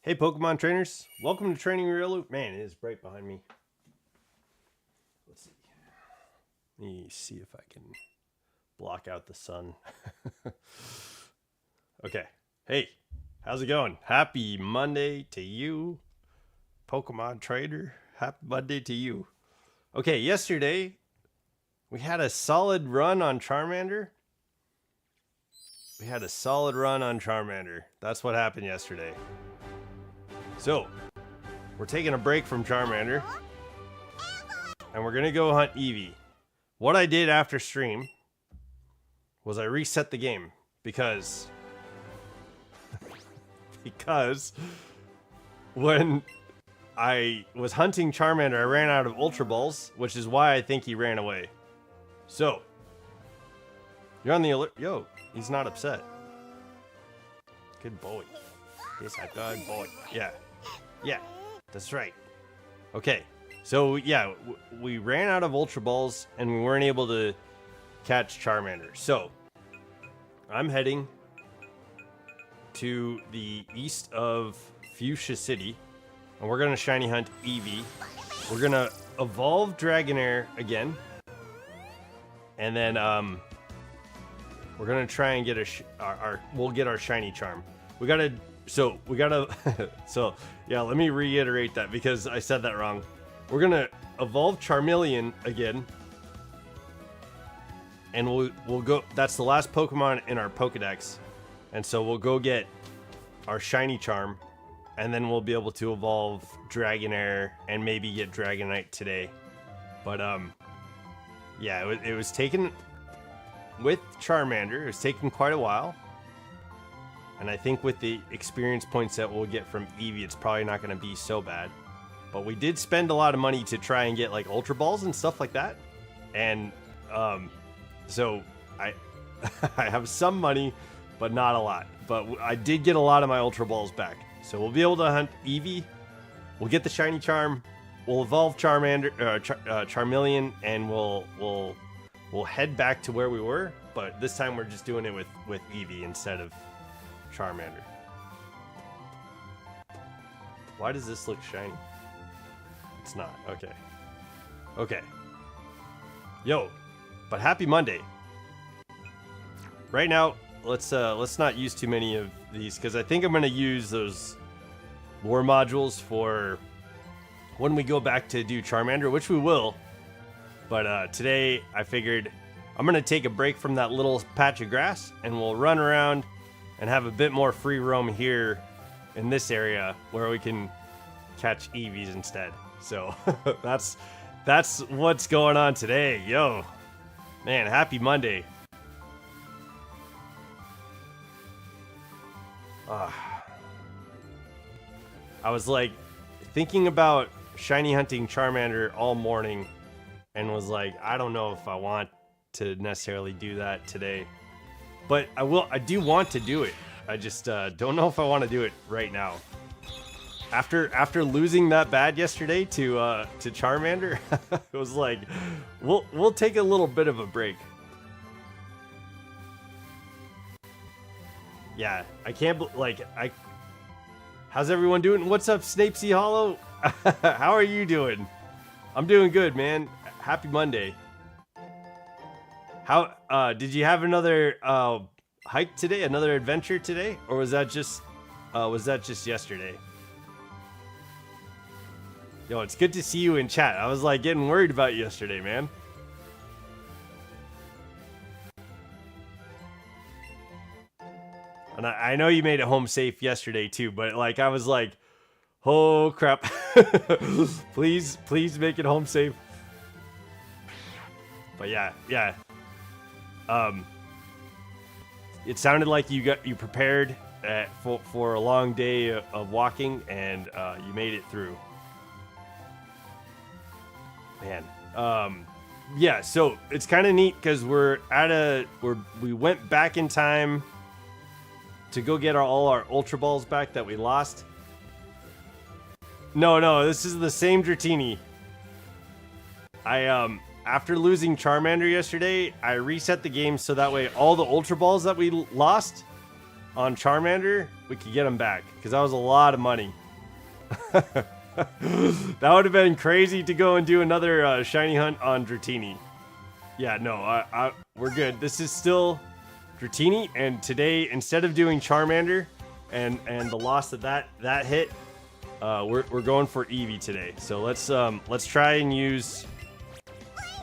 Hey Pokemon trainers, welcome to Training Riolu. Man, it is bright behind me. Let's see. Let me see if I can block out the sun. Okay. Hey, how's it going? Happy Monday to you, Pokemon trainer. Happy Monday to you. Okay, yesterday we had a solid run on Charmander. That's what happened yesterday. So, we're taking a break from Charmander, and we're going to go hunt Eevee. What I did after stream was I reset the game, because when I was hunting Charmander, I ran out of Ultra Balls, which is why I think he ran away. So, you're on the alert. Yo, he's not upset. Good boy. He's a good boy. Yeah, that's right. Okay, so yeah, we ran out of Ultra Balls and we weren't able to catch Charmander. So, I'm heading to the east of Fuchsia City, and we're gonna shiny hunt Eevee. We're gonna evolve Dragonair again, and then we're gonna try and get we'll get our shiny charm. So yeah, let me reiterate that because I said that wrong. We're gonna evolve Charmeleon again, and we'll go. That's the last Pokemon in our Pokedex, and so we'll go get our shiny charm, and then we'll be able to evolve Dragonair and maybe get Dragonite today. But yeah, it was taken with Charmander. It was taking quite a while. And I think with the experience points that we'll get from Eevee, it's probably not going to be so bad. But we did spend a lot of money to try and get like Ultra Balls and stuff like that. And so I have some money, but not a lot. But I did get a lot of my Ultra Balls back. So we'll be able to hunt Eevee. We'll get the shiny charm. We'll evolve Charmeleon, and we'll head back to where we were. But this time we're just doing it with Eevee instead of Charmander. Why does this look shiny? It's not. Okay. Yo, but happy Monday. Right now, let's not use too many of these because I think I'm gonna use those lore modules for when we go back to do Charmander, which we will. But today I figured I'm gonna take a break from that little patch of grass and we'll run around and have a bit more free roam here in this area where we can catch Eevees instead. So that's what's going on today. Yo, man, happy Monday. I was like thinking about shiny hunting Charmander all morning and was like, I don't know if I want to necessarily do that today. But I do want to do it. I just don't know if I want to do it right now. After losing that bad yesterday to Charmander, it was like we'll take a little bit of a break. Yeah, I can't how's everyone doing? What's up, Snapesy Hollow? How are you doing? I'm doing good, man. Happy Monday. How did you have another hike today, another adventure today, or was that just yesterday? Yo, it's good to see you in chat. I was like getting worried about you yesterday, man. And I know you made it home safe yesterday too, but like I was like, oh crap. please make it home safe. But yeah. It sounded like you prepared for a long day of walking, and you made it through. Man, yeah. So it's kind of neat because we went back in time to go get all our Ultra Balls back that we lost. No, this is the same Dratini. After losing Charmander yesterday, I reset the game so that way all the Ultra Balls that we lost on Charmander, we could get him back because that was a lot of money. That would have been crazy to go and do another shiny hunt on Dratini. Yeah, no, we're good. This is still Dratini, and today, instead of doing Charmander and the loss of that hit, we're going for Eevee today. So let's try and use.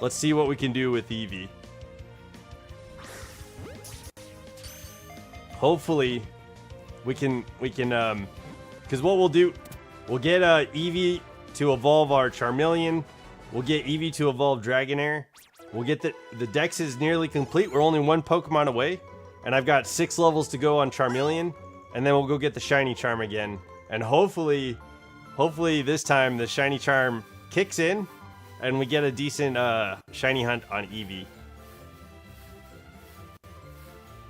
Let's see what we can do with Eevee. Hopefully, we can because what we'll do, we'll get Eevee to evolve our Charmeleon. We'll get Eevee to evolve Dragonair. We'll get the dex is nearly complete. We're only one Pokemon away, and I've got 6 levels to go on Charmeleon, and then we'll go get the Shiny Charm again. And hopefully this time the Shiny Charm kicks in, and we get a decent Shiny Hunt on Eevee.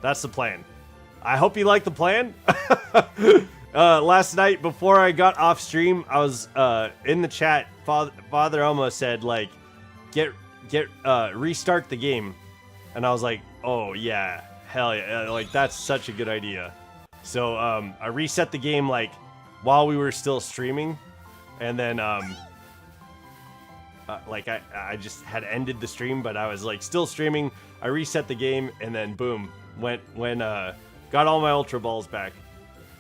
That's the plan. I hope you like the plan. Last night before I got off stream, I was in the chat. Father Elmo said like, restart the game, and I was like, oh yeah, hell yeah, like that's such a good idea. So I reset the game like while we were still streaming, and then like I just had ended the stream, but I was like still streaming. I reset the game, and then boom, got all my Ultra Balls back.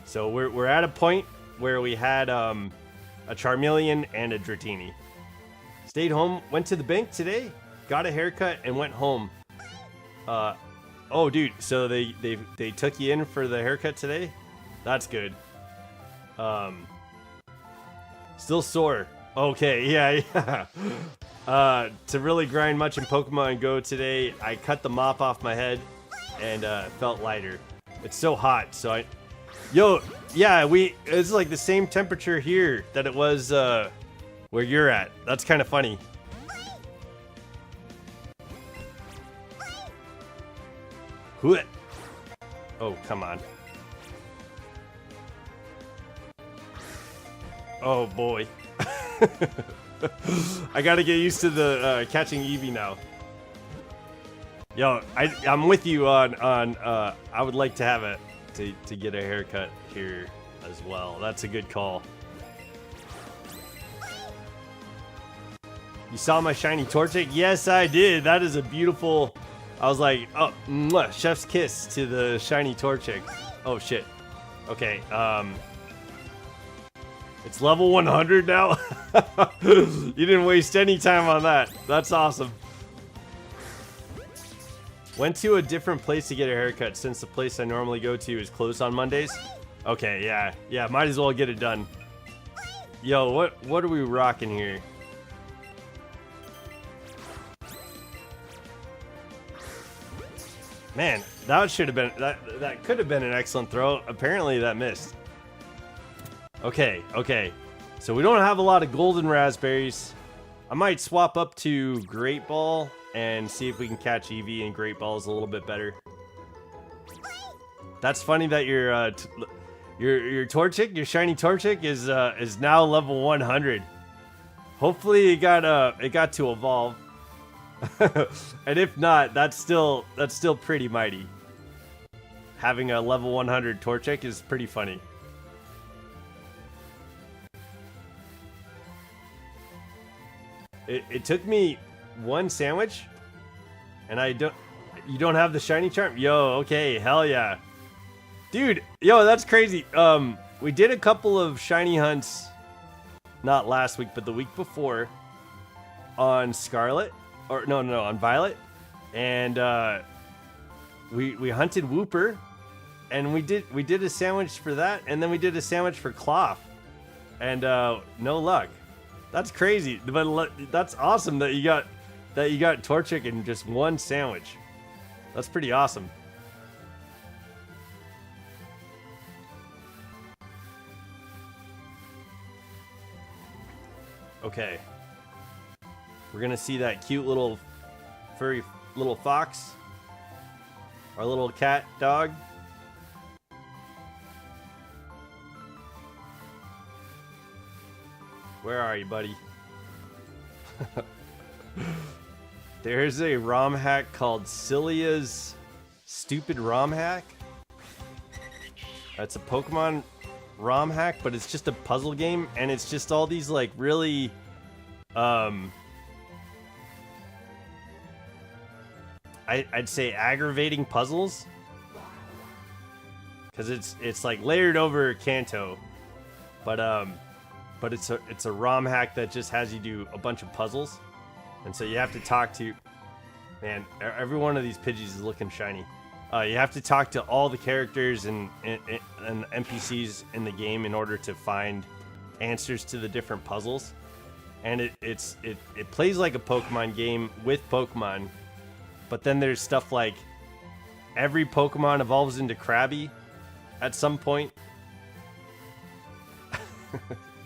So we're at a point where we had a Charmeleon and a Dratini. Stayed home, went to the bank today, got a haircut, and went home. Oh dude, so they took you in for the haircut today? That's good. Still sore. Okay, yeah. To really grind much in Pokemon Go today, I cut the mop off my head and felt lighter. It's so hot, so yeah, it's like the same temperature here that it was where you're at. That's kind of funny. Oh, come on. Oh boy. I gotta get used to the catching Eevee now. Yo, I'm with you on I would like to have to get a haircut here as well. That's a good call. You saw my shiny Torchic? Yes, I did. That is a beautiful. I was like, oh, mwah, chef's kiss to the shiny Torchic. Oh shit. Okay. It's level 100 now. You didn't waste any time on that. That's awesome. Went to a different place to get a haircut since the place I normally go to is closed on Mondays. Okay, yeah, might as well get it done. Yo, what are we rocking here? Man, that should have been that could have been an excellent throw. Apparently that missed. Okay. So we don't have a lot of golden raspberries. I might swap up to Great Ball and see if we can catch Eevee and Great Balls a little bit better. That's funny that your Torchic, your shiny Torchic is now level 100. Hopefully it got to evolve. And if not, that's still pretty mighty. Having a level 100 Torchic is pretty funny. It took me one sandwich, and you don't have the shiny charm? Yo, okay, hell yeah. Dude, yo, that's crazy. We did a couple of shiny hunts, not last week, but the week before, on Scarlet, or no, on Violet, and we hunted Wooper, and we did a sandwich for that, and then we did a sandwich for Cloth, and no luck. That's crazy, but that's awesome that you got Torchic in just one sandwich. That's pretty awesome. Okay. We're gonna see that cute little furry little fox. Our little cat dog. Where are you, buddy? There's a ROM hack called Celia's Stupid ROM Hack. It's a Pokemon ROM hack, but it's just a puzzle game, and it's just all these like really I'd say aggravating puzzles, because it's like layered over Kanto, but it's a ROM hack that just has you do a bunch of puzzles, and so you have to talk to, man, every one of these Pidgeys is looking shiny. You have to talk to all the characters and NPCs in the game in order to find answers to the different puzzles, and it plays like a Pokemon game with Pokemon, but then there's stuff like every Pokemon evolves into Krabby at some point.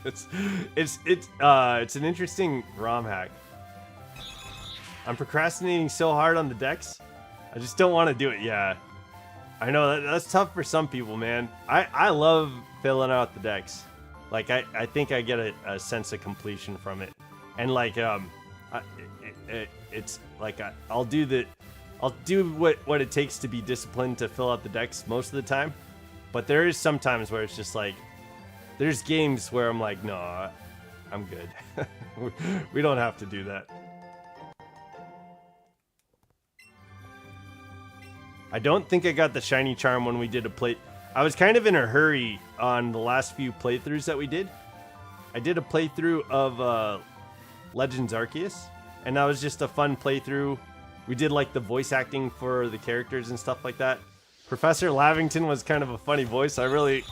It's an interesting ROM hack. I'm procrastinating so hard on the decks. I just don't want to do it. Yeah, I know that's tough for some people, man. I love filling out the decks. Like I think I get a sense of completion from it, and like it's like I'll do what it takes to be disciplined to fill out the decks most of the time. But there is some times where it's just like, there's games where I'm like, no, I'm good. We don't have to do that. I don't think I got the shiny charm when we did a play. I was kind of in a hurry on the last few playthroughs that we did. I did a playthrough of Legends Arceus, and that was just a fun playthrough. We did like the voice acting for the characters and stuff like that. Professor Lavington was kind of a funny voice. I really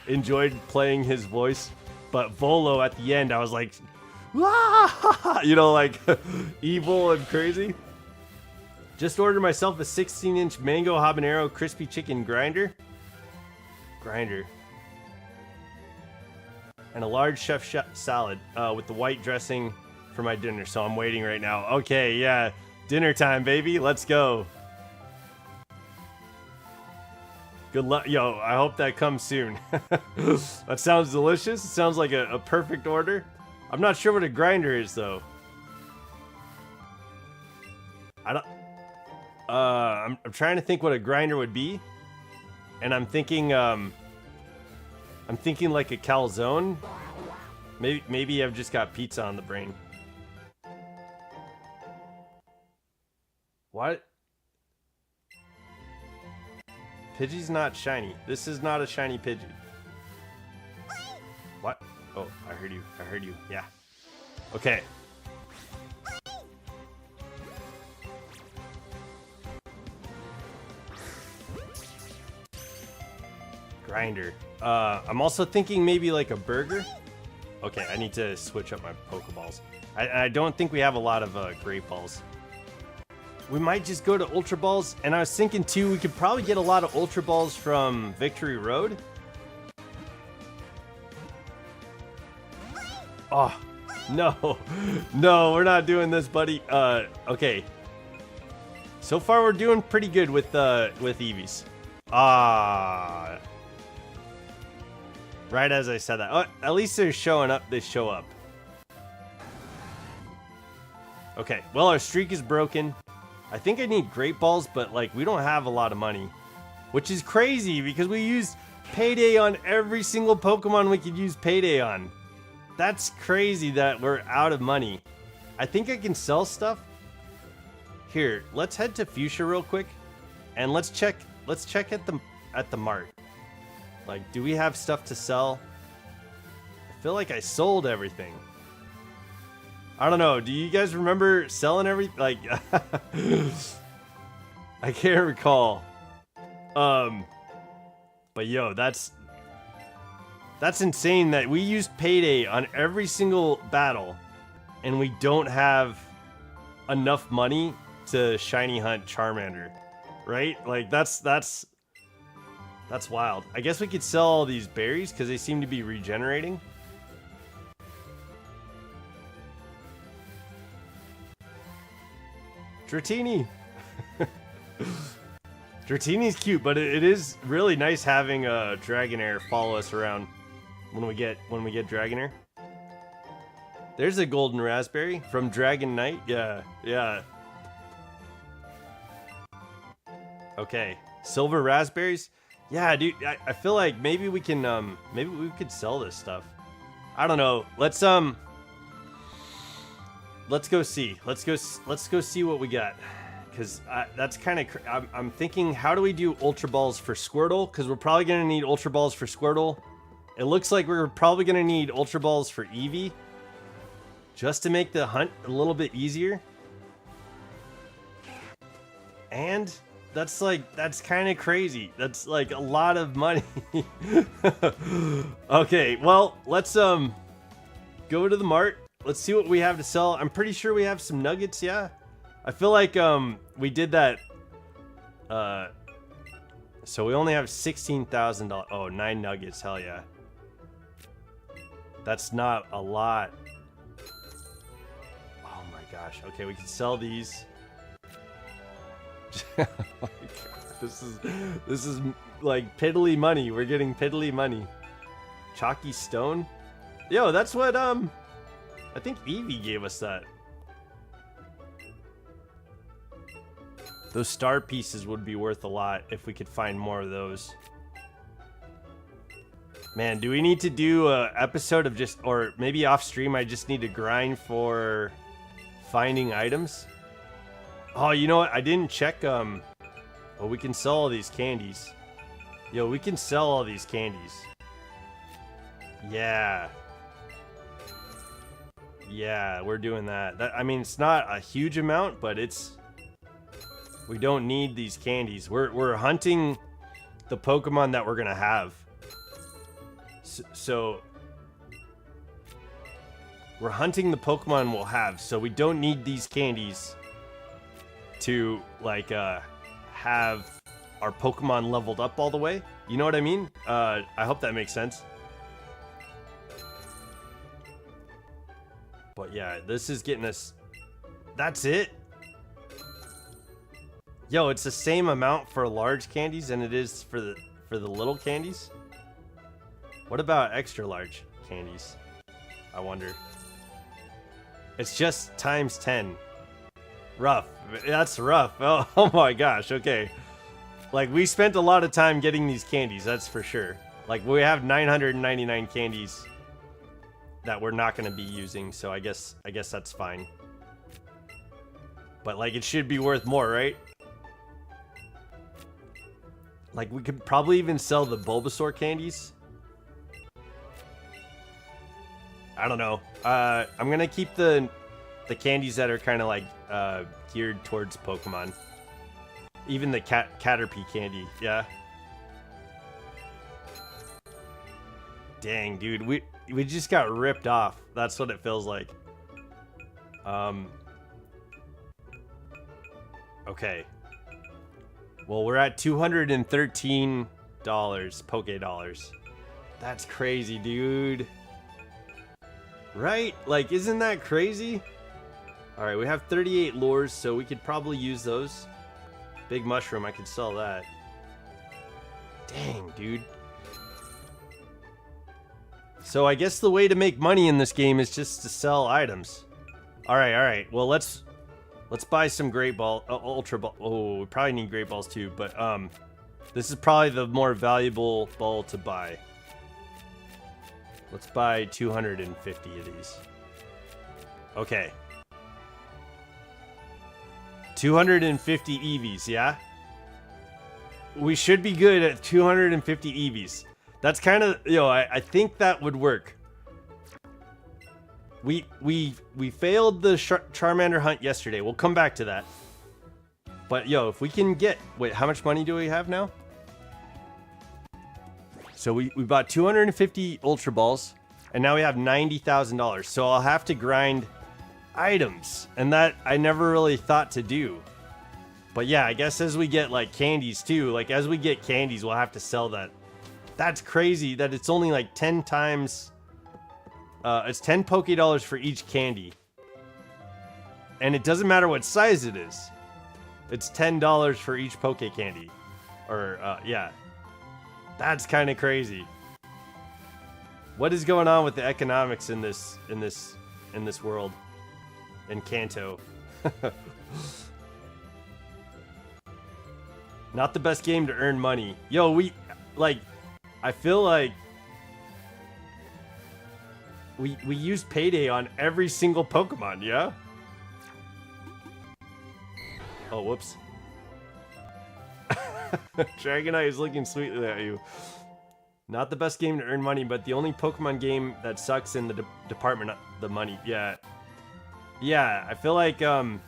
enjoyed playing his voice. But Volo at the end, I was like, ah! You know, like evil and crazy. Just ordered myself a 16-inch mango habanero crispy chicken grinder. And a large chef salad with the white dressing for my dinner. So I'm waiting right now. Okay, yeah. Dinner time, baby. Let's go. Good luck. Yo, I hope that comes soon. That sounds delicious. It sounds like a perfect order. I'm not sure what a grinder is, though. I don't... I'm trying to think what a grinder would be. And I'm thinking like a calzone. Maybe I've just got pizza on the brain. What? Pidgey's not shiny. This is not a shiny Pidgey. What? Oh, I heard you. I heard you. Yeah. Okay. Grinder. I'm also thinking maybe like a burger. Okay, I need to switch up my Pokeballs. I don't think we have a lot of Great Balls. We might just go to Ultra Balls, and I was thinking too, we could probably get a lot of Ultra Balls from Victory Road. Oh, no. No, we're not doing this, buddy. Okay. So far, we're doing pretty good with Eevees. Ah. Right as I said that. Oh, at least they're showing up. They show up. Okay, well, our streak is broken. I think I need Great Balls, but like we don't have a lot of money, which is crazy because we used Payday on every single Pokemon we could use Payday on. That's crazy that we're out of money. I think I can sell stuff. Here, let's head to Fuchsia real quick, and let's check at the mart. Like, do we have stuff to sell? I feel like I sold everything. I don't know. Do you guys remember selling everything? Like, I can't recall. But yo, that's insane that we used Payday on every single battle, and we don't have enough money to shiny hunt Charmander, right? Like that's wild. I guess we could sell all these berries because they seem to be regenerating. Dratini. Dratini's cute, but it is really nice having Dragonair follow us around when we get Dragonair. There's a golden raspberry from Dragon Knight. Yeah, yeah. Okay, silver raspberries. Yeah, dude, I feel like maybe we can, maybe we could sell this stuff. I don't know. Let's go see. Let's go see what we got. Because that's kind of, I'm thinking, how do we do Ultra Balls for Squirtle? Because we're probably going to need Ultra Balls for Squirtle. It looks like we're probably going to need Ultra Balls for Eevee. Just to make the hunt a little bit easier. And that's kind of crazy. That's like a lot of money. Okay, well, let's go to the mart. Let's see what we have to sell. I'm pretty sure we have some nuggets, yeah. I feel like we did that. So we only have $16,000. Oh, 9 nuggets, hell yeah. That's not a lot. Oh my gosh. Okay, we can sell these. Oh my God. This is like piddly money. We're getting piddly money. Chalky stone? Yo, that's what I think Eevee gave us that. Those star pieces would be worth a lot if we could find more of those. Man, do we need to do a episode of just, or maybe off stream I just need to grind for finding items? Oh, you know what? I didn't check, well, we can sell all these candies. Yo, we can sell all these candies. Yeah. Yeah, we're doing that. I mean, it's not a huge amount, but it's... We don't need these candies. We're hunting the Pokemon that we're gonna have. So we're hunting the Pokemon we'll have, so we don't need these candies to like have our Pokemon leveled up all the way. You know what I mean? I hope that makes sense. But yeah, this is getting us. That's it. Yo, it's the same amount for large candies than it is for the little candies. What about extra large candies? I wonder. It's just times 10. Rough. That's rough. Oh my gosh. Okay. Like, we spent a lot of time getting these candies, that's for sure. Like, we have 999 candies that we're not going to be using, so I guess that's fine. But like, it should be worth more, right? Like, we could probably even sell the Bulbasaur candies. I don't know. I'm gonna keep the candies that are kind of like geared towards Pokemon. Even the Caterpie candy, yeah. Dang, dude, we just got ripped off. That's what it feels like. Okay. Well, we're at $213 Poke Dollars. That's crazy, dude. Right? Like, isn't that crazy? Alright, we have 38 lures, so we could probably use those. Big mushroom, I could sell that. Dang, dude. So I guess the way to make money in this game is just to sell items. Alright. Well, let's buy some Great Ball, Ultra Ball. Oh, we probably need Great Balls too, but this is probably the more valuable ball to buy. Let's buy 250 of these. Okay. 250 Eevees, yeah? We should be good at 250 Eevees. That's kind of, I think that would work. We failed the Charmander hunt yesterday. We'll come back to that. But if we can get, wait, how much money do we have now? So we bought 250 Ultra Balls, and now we have $90,000. So I'll have to grind items, and that I never really thought to do. But yeah, I guess as we get like candies too, like as we get candies, we'll have to sell that. That's crazy that it's only like 10 times. It's 10 Poke Dollars for each candy. And it doesn't matter what size it is. It's $10 for each Poke Candy. Or, yeah. That's kind of crazy. What is going on with the economics in this world? In Kanto. Not the best game to earn money. like, I feel like we used Payday on every single Pokemon, yeah? Oh, whoops. Dragonite is looking sweetly at you. Not the best game to earn money, but the only Pokemon game that sucks in the department, the money. Yeah. Yeah, I feel like, you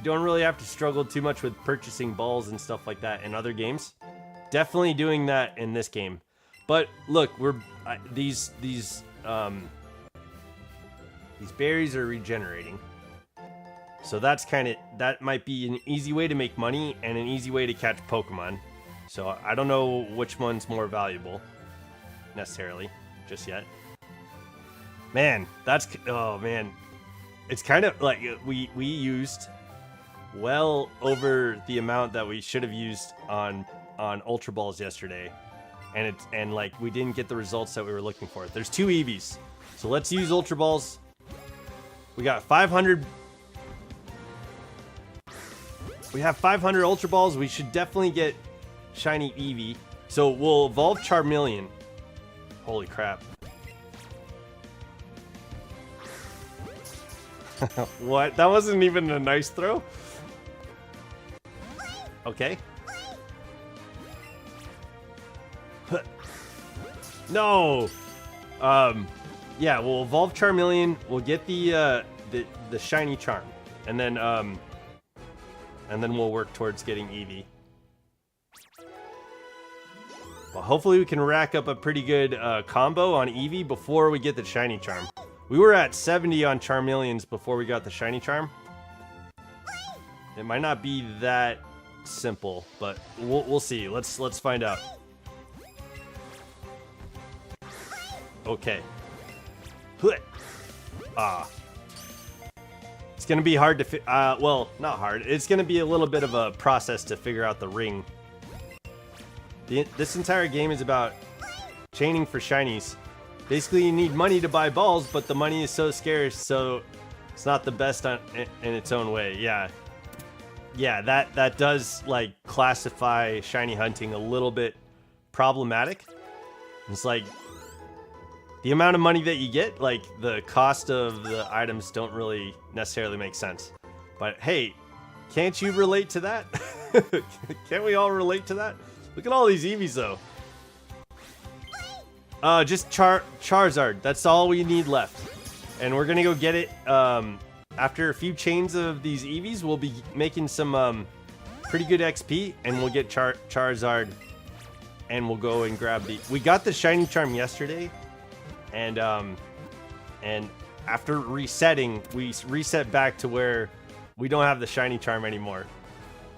don't really have to struggle too much with purchasing balls and stuff like that in other games. Definitely doing that in this game. But look, these berries are regenerating. So that might be an easy way to make money and an easy way to catch Pokemon. So I don't know which one's more valuable necessarily just yet. Man, oh man. It's kind of like we used well over the amount that we should have used on Ultra Balls yesterday. And like we didn't get the results that we were looking for. There's 2 Eevees. So let's use Ultra Balls. We got 500. We have 500 Ultra Balls. We should definitely get shiny Eevee. So we'll evolve Charmeleon. Holy crap. What? That wasn't even a nice throw? Okay. No. Yeah, we'll evolve Charmeleon. We'll get the shiny charm, and then we'll work towards getting Eevee. Well, hopefully we can rack up a pretty good combo on Eevee before we get the shiny charm. We were at 70 on Charmeleons before we got the shiny charm. It might not be that simple, but we'll see. Let's find out. Okay. It's gonna be hard to well, not hard. It's gonna be a little bit of a process to figure out the ring. This entire game is about chaining for shinies. Basically, you need money to buy balls, but the money is so scarce, so it's not the best in its own way. Yeah. Yeah, that does, like, classify shiny hunting a little bit problematic. It's like, the amount of money that you get, like, the cost of the items don't really necessarily make sense. But, hey, can't you relate to that? Can't we all relate to that? Look at all these Eevees, though. Just Charizard. That's all we need left. And we're gonna go get it. After a few chains of these Eevees, we'll be making some pretty good XP, and we'll get Charizard, and we'll go and grab the. We got the shiny charm yesterday, and after resetting, we reset back to where we don't have the shiny charm anymore.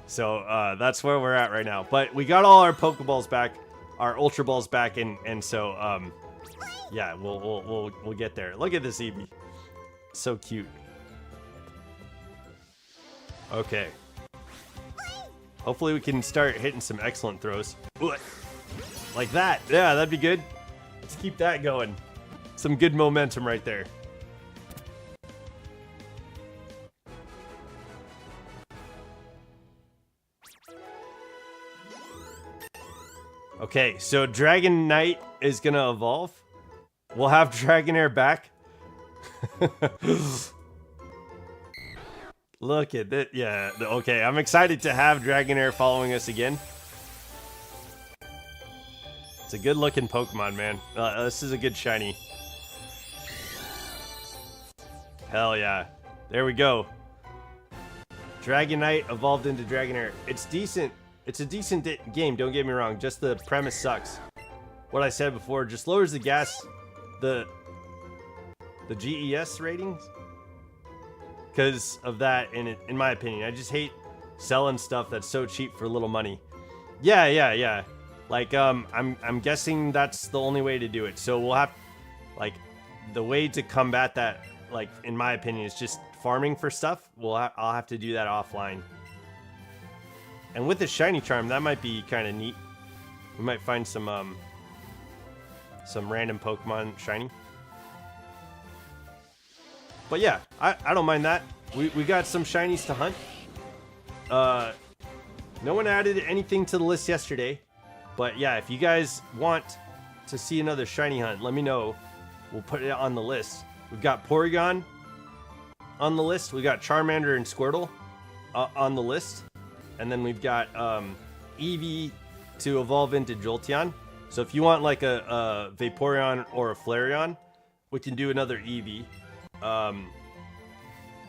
So that's where we're at right now. But we got all our Pokeballs back. Our Ultra Balls back, and so yeah, we'll get there. Look at this Eevee, so cute. Okay, hopefully we can start hitting some excellent throws like that. Yeah, that'd be good. Let's keep that going. Some good momentum right there. Okay, so Dragonite is gonna evolve. We'll have Dragonair back. Look at that. Yeah, okay, I'm excited to have Dragonair following us again. It's a good looking Pokemon, man. This is a good shiny. Hell yeah. There we go. Dragonite evolved into Dragonair. It's decent. It's a decent game, don't get me wrong, just the premise sucks. What I said before, just lowers the the GES ratings. Because of that, in my opinion. I just hate selling stuff that's so cheap for little money. Yeah. Like, I'm guessing that's the only way to do it. So we'll have, like, the way to combat that, like, in my opinion, is just farming for stuff. I'll have to do that offline. And with the shiny charm, that might be kind of neat. We might find some random Pokemon shiny. But yeah, I don't mind that. We got some shinies to hunt. No one added anything to the list yesterday. But yeah, if you guys want to see another shiny hunt, let me know. We'll put it on the list. We've got Porygon on the list. We got Charmander and Squirtle on the list. And then we've got Eevee to evolve into Jolteon. So if you want like a Vaporeon or a Flareon, we can do another Eevee.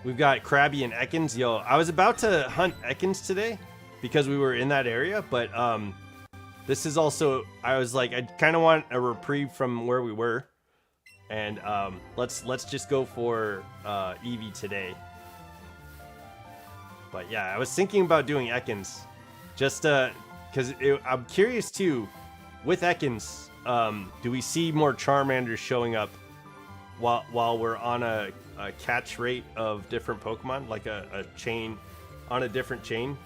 We've got Krabby and Ekans. Yo, I was about to hunt Ekans today because we were in that area, but this is also, I was like, I kind of want a reprieve from where we were. And let's just go for Eevee today. But yeah, I was thinking about doing Ekans, just because I'm curious too. With Ekans, do we see more Charmanders showing up while we're on a catch rate of different Pokemon, like a chain, on a different chain?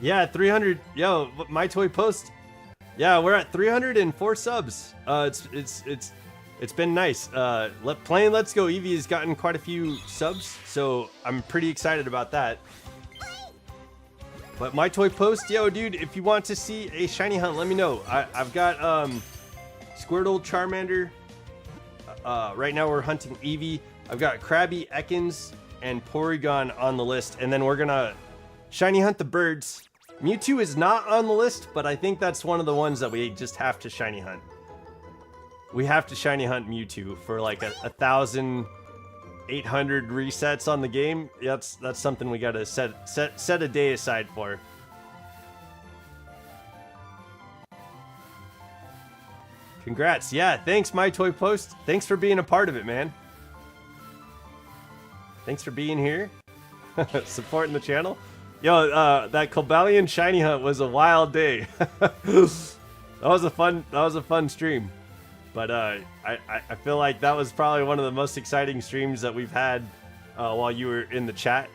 Yeah, 300. Yo, my toy post. Yeah, we're at 304 subs. It's been nice. Playing Let's Go Eevee has gotten quite a few subs, so I'm pretty excited about that. But my toy post, yo, dude, if you want to see a shiny hunt, let me know. I've got Squirtle, Charmander. Right now we're hunting Eevee. I've got Krabby, Ekans, and Porygon on the list, and then we're gonna shiny hunt the birds. Mewtwo is not on the list, but I think that's one of the ones that we just have to shiny hunt. We have to shiny hunt Mewtwo for like 1,800 resets on the game. That's something we gotta set a day aside for. Congrats. Yeah, thanks, My Toy Post. Thanks for being a part of it, man. Thanks for being here. Supporting the channel. Yo, that Cobalion shiny hunt was a wild day. that was a fun stream. But I feel like that was probably one of the most exciting streams that we've had while you were in the chat.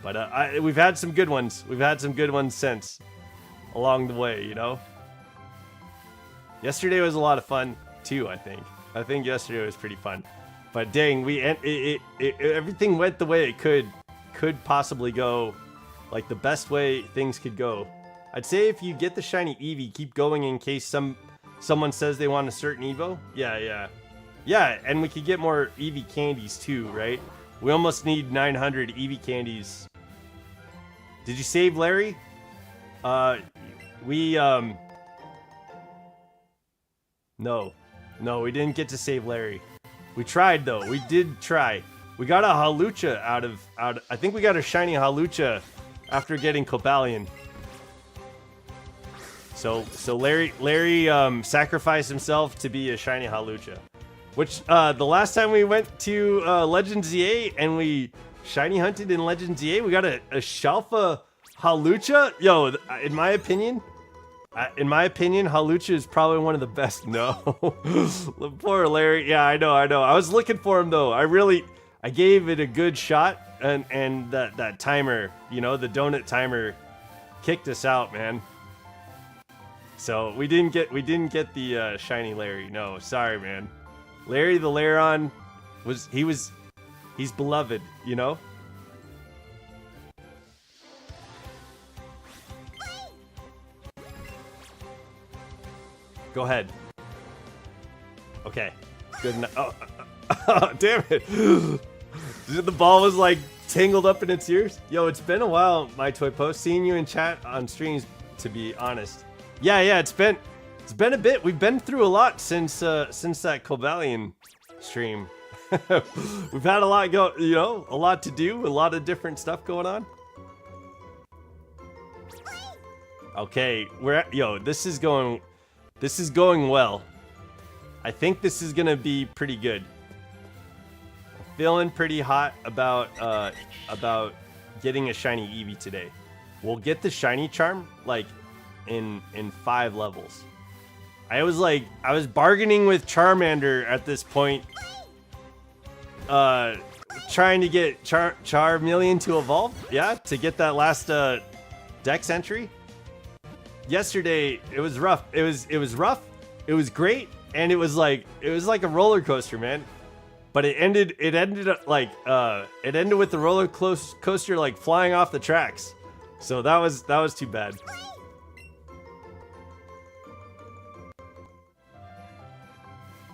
But we've had some good ones. We've had some good ones since along the way, you know. Yesterday was a lot of fun too. I think yesterday was pretty fun. But dang, everything went the way it could possibly go, like the best way things could go. I'd say if you get the shiny Eevee, keep going in case someone says they want a certain Evo. Yeah, and we could get more Eevee candies too, right? We almost need 900 Eevee candies. Did you save Larry? No, we didn't get to save Larry. We tried though. We did try. We got a Halucha out of. I think we got a shiny Halucha after getting Cobalion. So Larry sacrificed himself to be a shiny Halucha, which the last time we went to Legends EA and we shiny hunted in Legends EA, we got a Shalfa Halucha. Yo, in my opinion, Halucha is probably one of the best. No, poor Larry. Yeah, I know. I was looking for him though. I gave it a good shot, and that timer, you know, the donut timer, kicked us out, man. So we didn't get the shiny Larry. No, sorry, man. Larry the Lairon he's beloved, you know. Go ahead. Okay. Good enough. Oh, damn it. The ball was like tangled up in its ears. Yo, it's been a while, My Toy Post, seeing you in chat on streams, to be honest. Yeah, it's been a bit. We've been through a lot since that Cobalion stream. We've had a lot a lot to do, a lot of different stuff going on. Okay, this is going well. I think this is gonna be pretty good. I'm feeling pretty hot about getting a shiny Eevee today. We'll get the shiny charm like in 5 levels. I was bargaining with Charmander at this point, trying to get Charmeleon to evolve, to get that last Dex entry. Yesterday it was rough. It was rough. It was great, and it was like a roller coaster, man. But it ended up like it ended with the roller coaster like flying off the tracks. So that was too bad.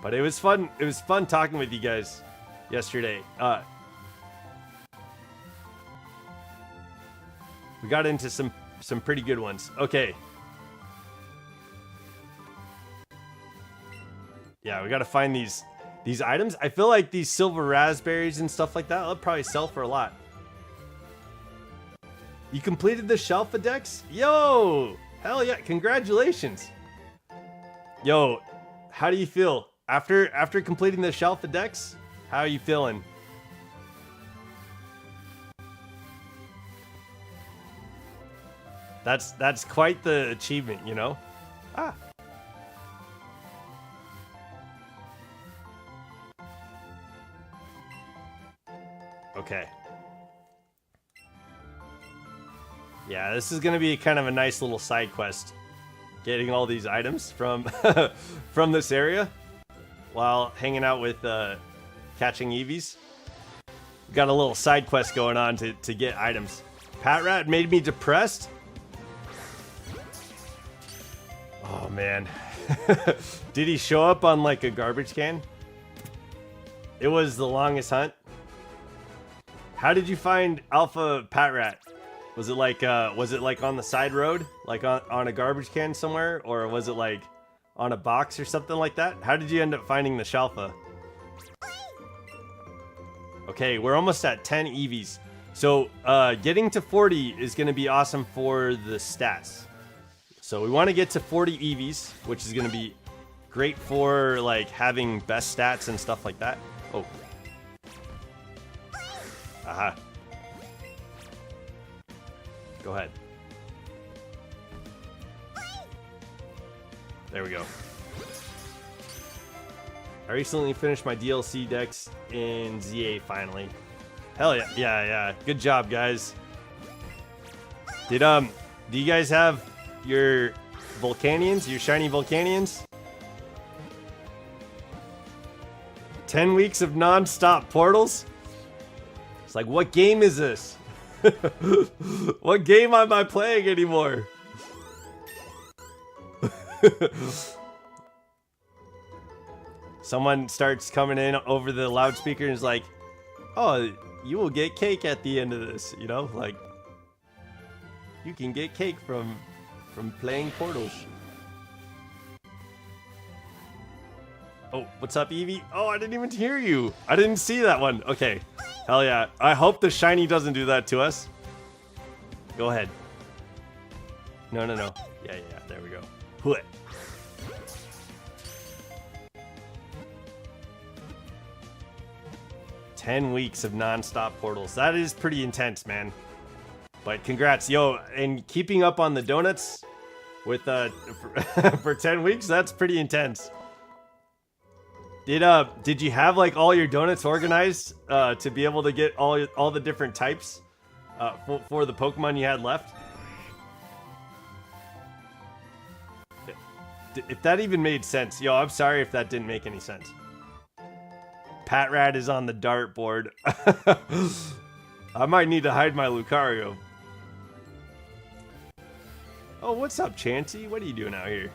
But it was fun. It was fun talking with you guys yesterday. We got into some pretty good ones. Okay. Yeah, we got to find these items. I feel like these silver raspberries and stuff like that, they'll probably sell for a lot. You completed the Shelfa Dex? Yo! Hell yeah, congratulations. Yo, how do you feel? After completing the Shelfa Dex, how are you feeling? That's quite the achievement, you know? Ah. Okay. Yeah, this is gonna be kind of a nice little side quest. Getting all these items from from this area while hanging out with catching Eevees. Got a little side quest going on to get items. Pat Rat made me depressed. Oh man. Did he show up on like a garbage can? It was the longest hunt. How did you find Alpha Pat Rat? Was it like on the side road, like on a garbage can somewhere, or was it like on a box or something like that? How did you end up finding the Shelfa? Okay, we're almost at 10 Eevees. So getting to 40 is going to be awesome for the stats. So we want to get to 40 Eevees, which is going to be great for like having best stats and stuff like that. Oh. Aha. Go ahead. There we go. I recently finished my DLC decks in ZA finally. Hell yeah, yeah. Good job, guys. Do you guys have your Volcanions, your shiny Volcanions? 10 weeks of non-stop portals? It's like, what game is this? What game am I playing anymore? Someone starts coming in over the loudspeaker and is like, oh, you will get cake at the end of this, you know? Like, you can get cake from playing portals. Oh, what's up, Eevee? Oh, I didn't even hear you. I didn't see that one. Okay. Hell yeah. I hope the shiny doesn't do that to us. Go ahead. No. Yeah. There we go. Hooah. "10 weeks of non-stop portals." That is pretty intense, man. But congrats, yo, and keeping up on the donuts with for 10 weeks, that's pretty intense. Did you have like all your donuts organized to be able to get all the different types for the Pokemon you had left? If that even made sense, yo, I'm sorry if that didn't make any sense. Pat Rat is on the dartboard. I might need to hide my Lucario. Oh, what's up, Chansey? What are you doing out here?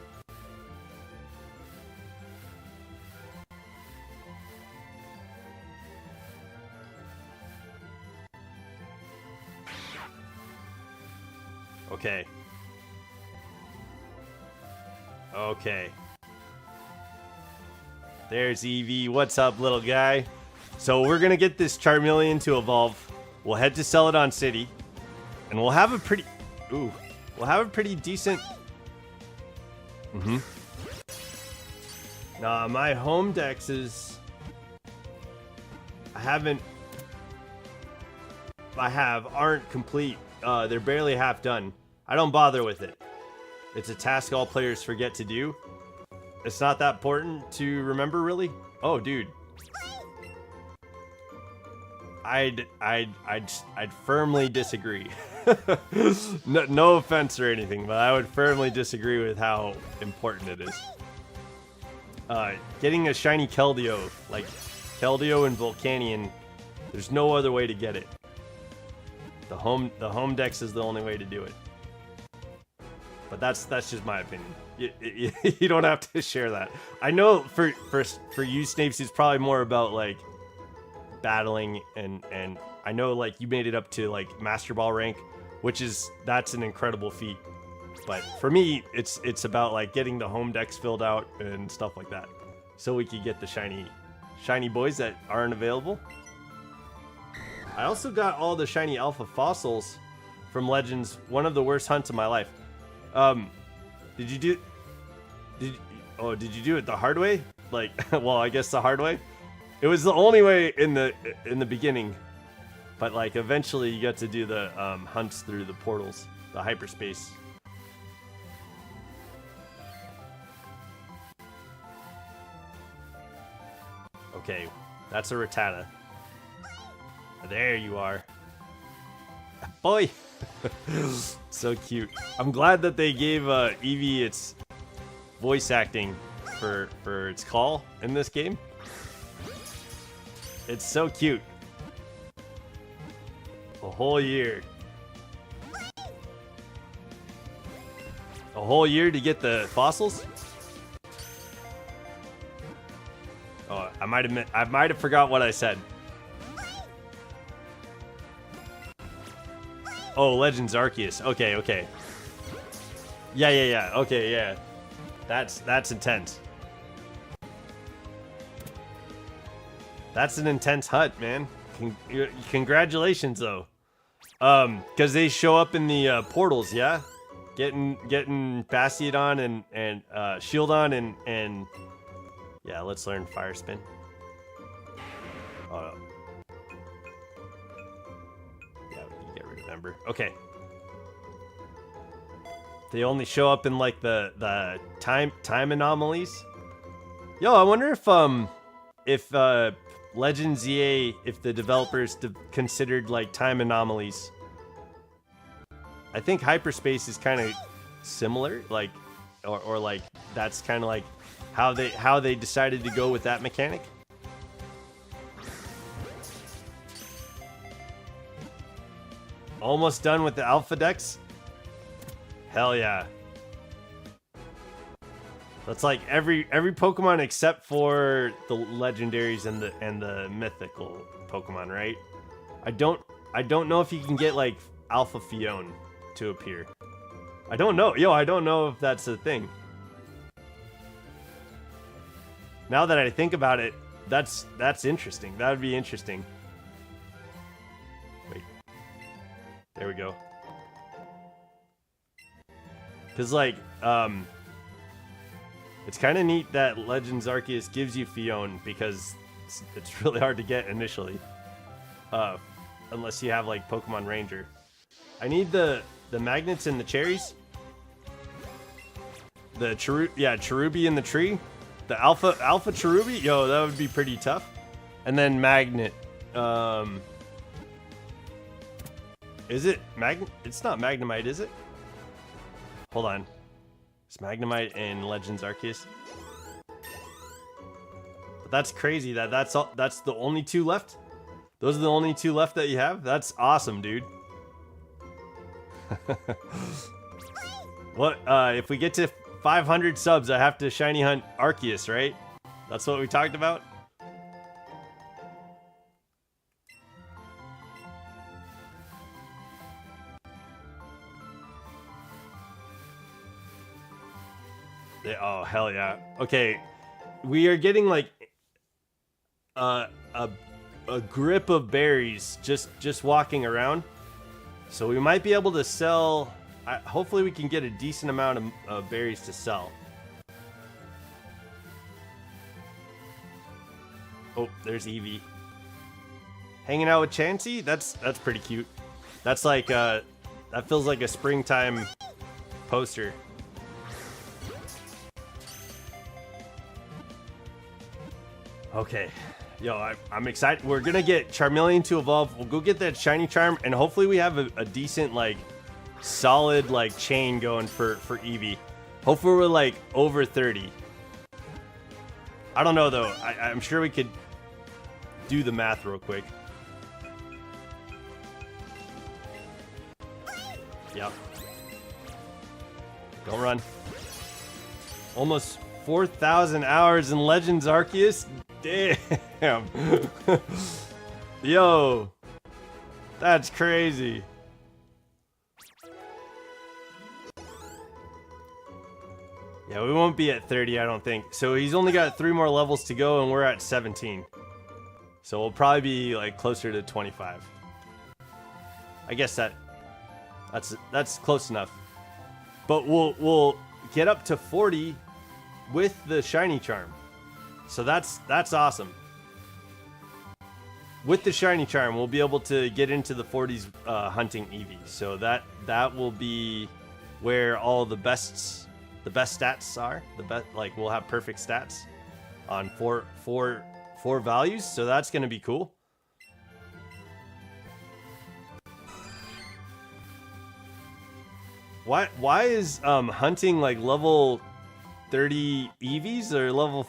Okay. Okay. There's Eevee. What's up, little guy? So we're gonna get this Charmeleon to evolve. We'll head to Celadon City, and we'll have a pretty... Ooh. We'll have a pretty decent... Nah, my home dex is... aren't complete. They're barely half done. I don't bother with it. It's a task all players forget to do. It's not that important to remember, really. Oh, dude. I'd firmly disagree. No offense or anything, but I would firmly disagree with how important it is. Getting a shiny Keldeo, like Keldeo and Volcanion, there's no other way to get it. The home dex is the only way to do it. But that's just my opinion. You don't have to share that. I know for you, Snapes, it's probably more about like battling and I know like you made it up to like Master Ball rank, that's an incredible feat. But for me, it's about like getting the home decks filled out and stuff like that, so we could get the shiny boys that aren't available. I also got all the shiny alpha fossils from Legends. One of the worst hunts of my life. Did you do it the hard way? Like, well, I guess the hard way. It was the only way in the beginning, but like eventually you got to do the hunts through the portals, the hyperspace. Okay, that's a Rattata. There you are. Boy! So cute. I'm glad that they gave Eevee its voice acting for its call in this game. It's so cute. A whole year. A whole year to get the fossils? Oh, I might have forgot what I said. Oh, Legends Arceus. Okay. Yeah. Okay, yeah. That's intense. That's an intense hunt, man. Congratulations, though. Because they show up in the portals, yeah? Getting Bastiodon and Shieldon and yeah, let's learn Fire Spin. Oh, yeah, you get rid of Ember. Okay. They only show up in like the time anomalies. Yo, I wonder if Legends EA, if the developers considered like time anomalies. I think hyperspace is kind of similar, like, or like that's kind of like how they decided to go with that mechanic. Almost done with the alpha decks. Hell yeah. That's like every Pokemon except for the legendaries and the mythical Pokemon, right? I don't know if you can get like Alpha Fion to appear. I don't know. Yo, I don't know if that's a thing. Now that I think about it, that's interesting. That would be interesting. Wait. There we go. Cause like, it's kind of neat that Legends Arceus gives you Fion because it's really hard to get initially, unless you have like Pokemon Ranger. I need the magnets and the cherries. The Cherubi in the tree. The Alpha Cherubi. Yo, that would be pretty tough. And then Magnet. Is it Magnet? It's not Magnemite, is it? Hold on. It's Magnemite and Legends Arceus. But that's crazy that's the only two left? Those are the only two left that you have? That's awesome, dude. What if we get to 500 subs, I have to shiny hunt Arceus, right? That's what we talked about? Oh, hell yeah. Okay, we are getting like a grip of berries just walking around. So we might be able to sell. Hopefully we can get a decent amount of berries to sell. Oh, there's Eevee. Hanging out with Chansey? That's pretty cute. That's like that feels like a springtime poster. Okay, yo, I'm excited. We're gonna get Charmeleon to evolve. We'll go get that shiny charm, and hopefully we have a decent, like, solid, like, chain going for Eevee. Hopefully we're, like, over 30. I don't know, though. I'm sure we could do the math real quick. Yep. Don't run. Almost 4,000 hours in Legends Arceus? Damn. Yo. That's crazy. Yeah, we won't be at 30, I don't think. So he's only got 3 more levels to go, and we're at 17. So we'll probably be like closer to 25. I guess that's close enough. But we'll get up to 40 with the shiny charm. So that's awesome. With the shiny charm, we'll be able to get into the 40s hunting Eevee. So that will be where all the best stats are. Like we'll have perfect stats on four values. So that's gonna be cool. Why is hunting like level 30 Eevees or level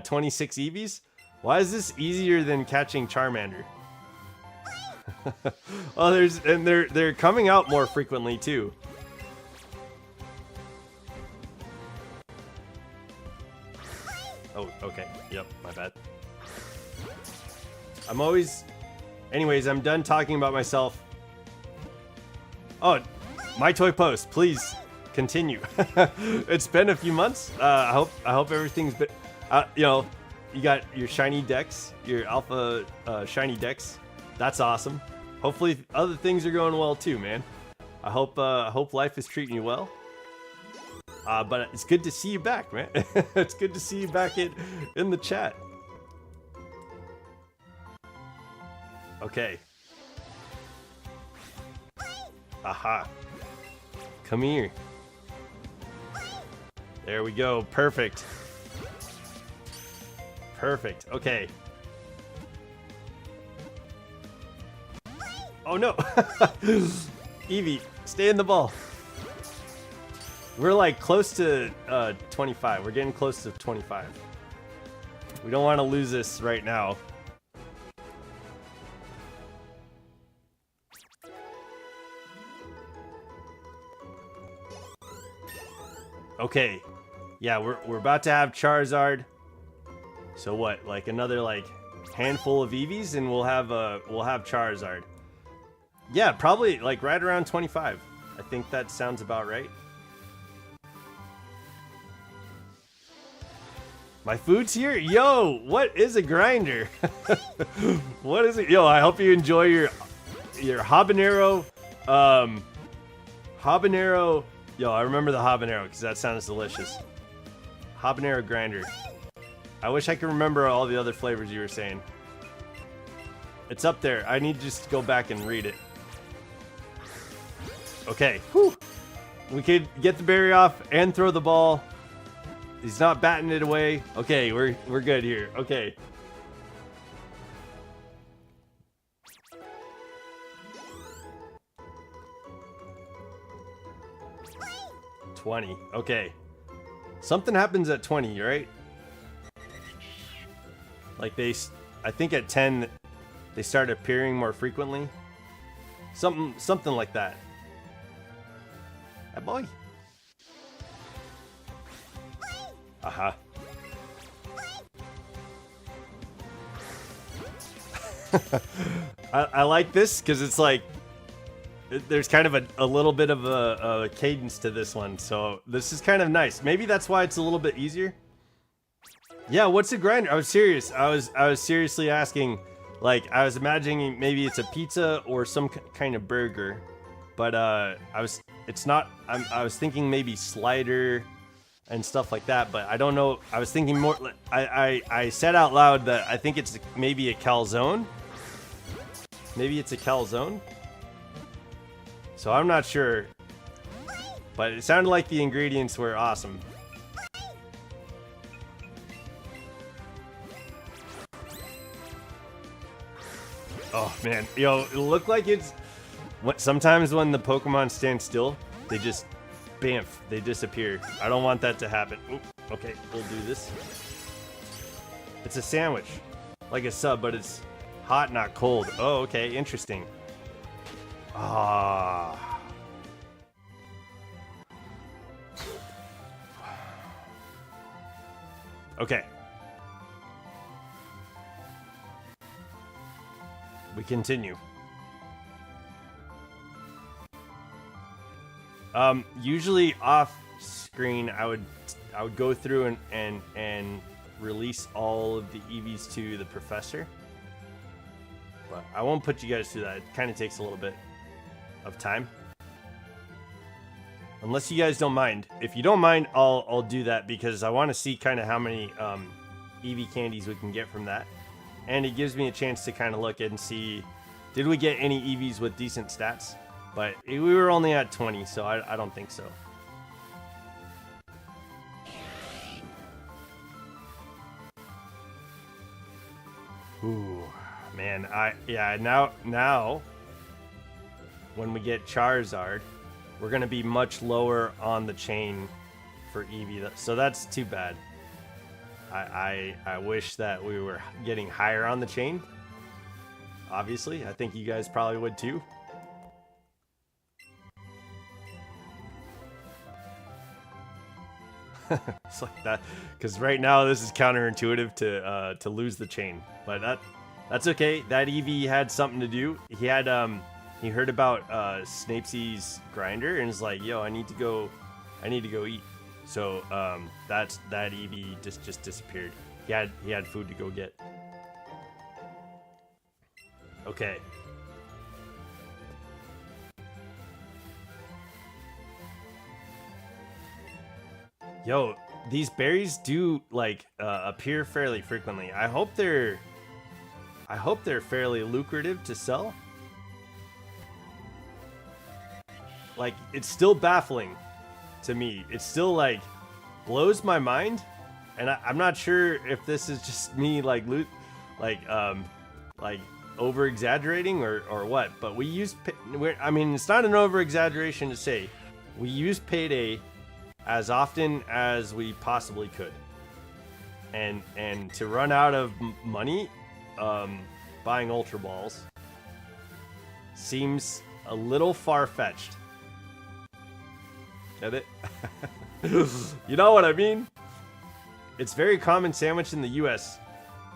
26 Eevees? Why is this easier than catching Charmander? Oh, they're coming out more frequently too. Oh, okay. Yep, my bad. Anyways, I'm done talking about myself. Oh, my toy post, please continue. It's been a few months. I hope everything's been, you know, you got your shiny decks, your alpha shiny decks. That's awesome. Hopefully other things are going well too, man. I hope life is treating you well. But it's good to see you back, man. It's good to see you back in the chat. Okay. Aha. Come here. There we go. Perfect. Perfect. Okay. Oh no. Eevee, stay in the ball. We're like close to 25. We're getting close to 25. We don't want to lose this right now. Okay. Yeah, we're about to have Charizard. So what? Like another like handful of Eevees and we'll have Charizard. Yeah, probably like right around 25. I think that sounds about right. My food's here? Yo, what is a grinder? What is it? Yo, I hope you enjoy your habanero. Habanero. Yo, I remember the habanero because that sounds delicious. Habanero grinder. I wish I could remember all the other flavors you were saying. It's up there. I need to just go back and read it. Okay. Whew. We could get the berry off and throw the ball. He's not batting it away. Okay, we're good here. Okay. $20. Okay. Something happens at 20, right? Like I think at 10 they start appearing more frequently. Something like that. That boy. Aha. I like this because it's like there's kind of a little bit of a cadence to this one, so this is kind of nice. Maybe that's why it's a little bit easier. Yeah, what's a grinder? I was serious. I was seriously asking. Like I was imagining maybe it's a pizza or some kind of burger, but it's not. I was thinking maybe slider and stuff like that, but I don't know. I was thinking more. I said out loud that I think it's maybe a calzone. Maybe it's a calzone. So I'm not sure, but it sounded like the ingredients were awesome. Oh man, yo, it looked like it's. Sometimes when the Pokemon stand still, they just, bamf, they disappear. I don't want that to happen. Oop, okay, we'll do this. It's a sandwich, like a sub, but it's hot, not cold. Oh, okay, interesting. Ah. Okay. We continue. Usually off screen, I would go through and release all of the Eevees to the professor, but I won't put you guys through that. It kind of takes a little bit of time, unless you guys don't mind. If you don't mind, I'll do that because I want to see kind of how many Eevee candies we can get from that, and it gives me a chance to kind of look and see, did we get any Eevees with decent stats? But we were only at 20, so I don't think so. Ooh, man, now when we get Charizard, we're gonna be much lower on the chain for Eevee, so that's too bad. I wish that we were getting higher on the chain. Obviously, I think you guys probably would too. It's like that, because right now this is counterintuitive to lose the chain, but that's okay. That Eevee had something to do. He had he heard about Snapesy's grinder and is like, yo, I need to go eat. So that Eevee just disappeared. He had food to go get. Okay. Yo, these berries do like appear fairly frequently. I hope they're fairly lucrative to sell. Like, it's still baffling to me. It still like blows my mind, and I'm not sure if this is just me like over exaggerating or what. But we use, I mean, it's not an over exaggeration to say we use Payday as often as we possibly could, and to run out of money buying Ultra Balls seems a little far-fetched. Get it? You know what I mean? It's very common sandwich in the US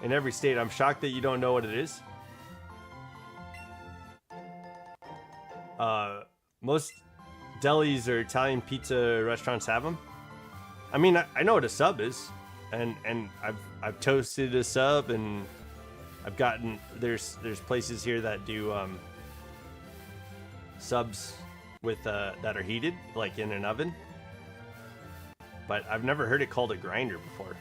in every state. I'm shocked that you don't know what it is. Most delis or Italian pizza restaurants have them. I mean, I know what a sub is, and I've toasted a sub, and I've gotten there's places here that do subs with that are heated, like in an oven. But I've never heard it called a grinder before.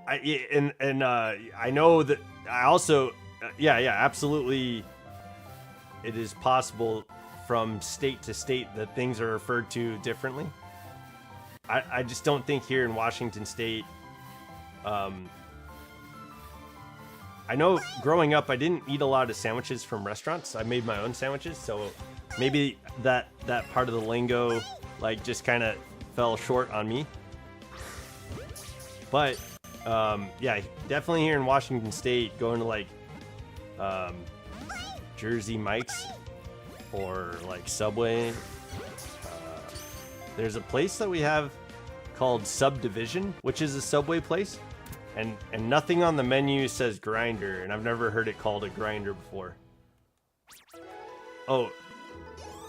I know that I also yeah, absolutely. It is possible from state to state that things are referred to differently. I just don't think here in Washington State. I know growing up, I didn't eat a lot of sandwiches from restaurants. I made my own sandwiches, so maybe that part of the lingo like just kind of fell short on me. But yeah, definitely here in Washington State, going to like Jersey Mike's or like Subway. There's a place that we have called Subdivision, which is a Subway place, and nothing on the menu says grinder, and I've never heard it called a grinder before. Oh,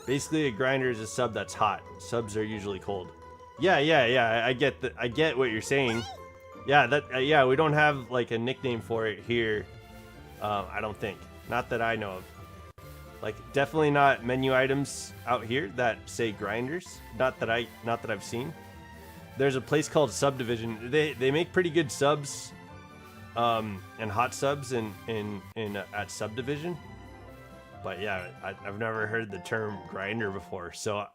basically a grinder is a sub that's hot. Subs are usually cold. Yeah. I get what you're saying. Yeah, yeah, we don't have like a nickname for it here. I don't think. Not that I know of. Like, definitely not menu items out here that say grinders. Not that I've seen. There's a place called Subdivision. They make pretty good subs, and hot subs at Subdivision. But yeah, I've never heard the term grinder before. So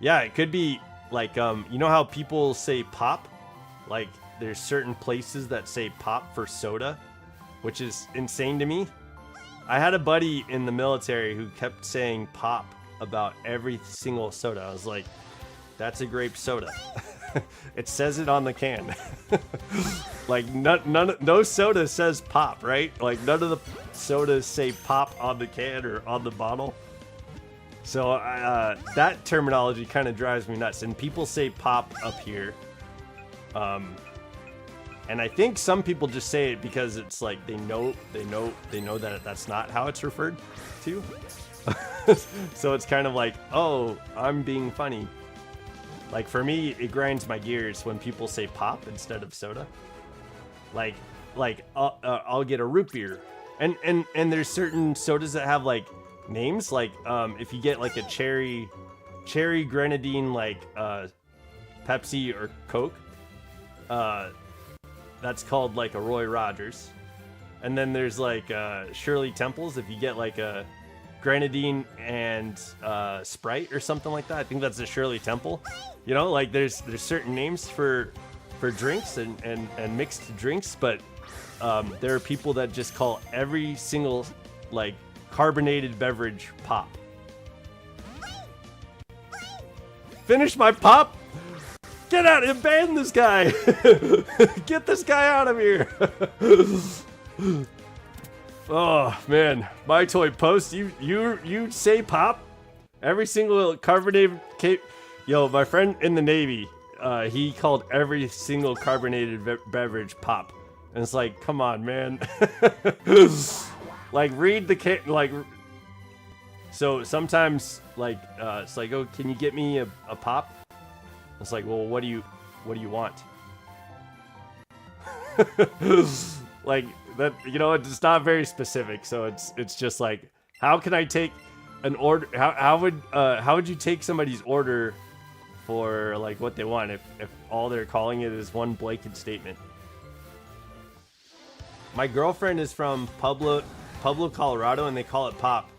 yeah, it could be like you know how people say pop? Like, there's certain places that say pop for soda, which is insane to me. I had a buddy in the military who kept saying pop about every single soda. I was like, that's a grape soda. It says it on the can. Like, no soda says pop, right? Like, none of the sodas say pop on the can or on the bottle. So that terminology kind of drives me nuts. And people say pop up here. And I think some people just say it because it's like they know that that's not how it's referred to. So it's kind of like, oh, I'm being funny. Like for me, it grinds my gears when people say pop instead of soda. Like I'll get a root beer, and there's certain sodas that have like names. Like if you get like a cherry grenadine, like Pepsi or Coke, that's called like a Roy Rogers. And then there's like Shirley Temples. If you get like a grenadine and Sprite or something like that, I think that's a Shirley Temple. You know, like there's certain names for drinks and mixed drinks, but there are people that just call every single like carbonated beverage pop. Finish my pop. Get out and ban this guy. Get this guy out of here. Oh man, my toy post. You say pop. Every single carbonated Yo, my friend in the Navy, he called every single carbonated beverage pop, and it's like, come on, man. Like read the like. So sometimes like it's like, oh, can you get me a pop? It's like, well, what do you want? Like that, you know, it's not very specific. So it's just like, how can I take an order? How would you take somebody's order for like what they want if all they're calling it is one blanket statement? My girlfriend is from Pueblo, Colorado, and they call it pop.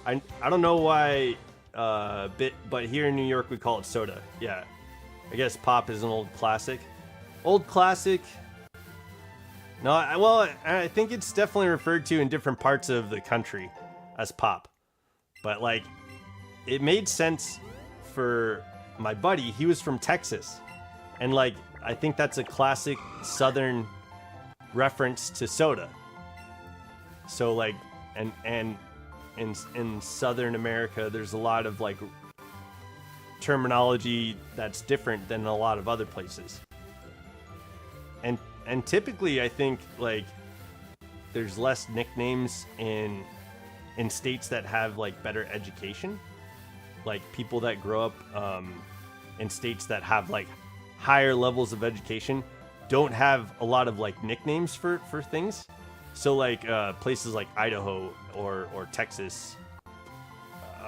I don't know why, but here in New York we call it soda. Yeah. I guess pop is an old classic. Old classic. No, I think it's definitely referred to in different parts of the country as pop. But like, it made sense for my buddy. He was from Texas. And like, I think that's a classic Southern reference to soda. So like, and in Southern America, there's a lot of like terminology that's different than a lot of other places. And typically I think like there's less nicknames in states that have like better education. Like people that grow up in states that have like higher levels of education don't have a lot of like nicknames for things. So like places like Idaho or Texas,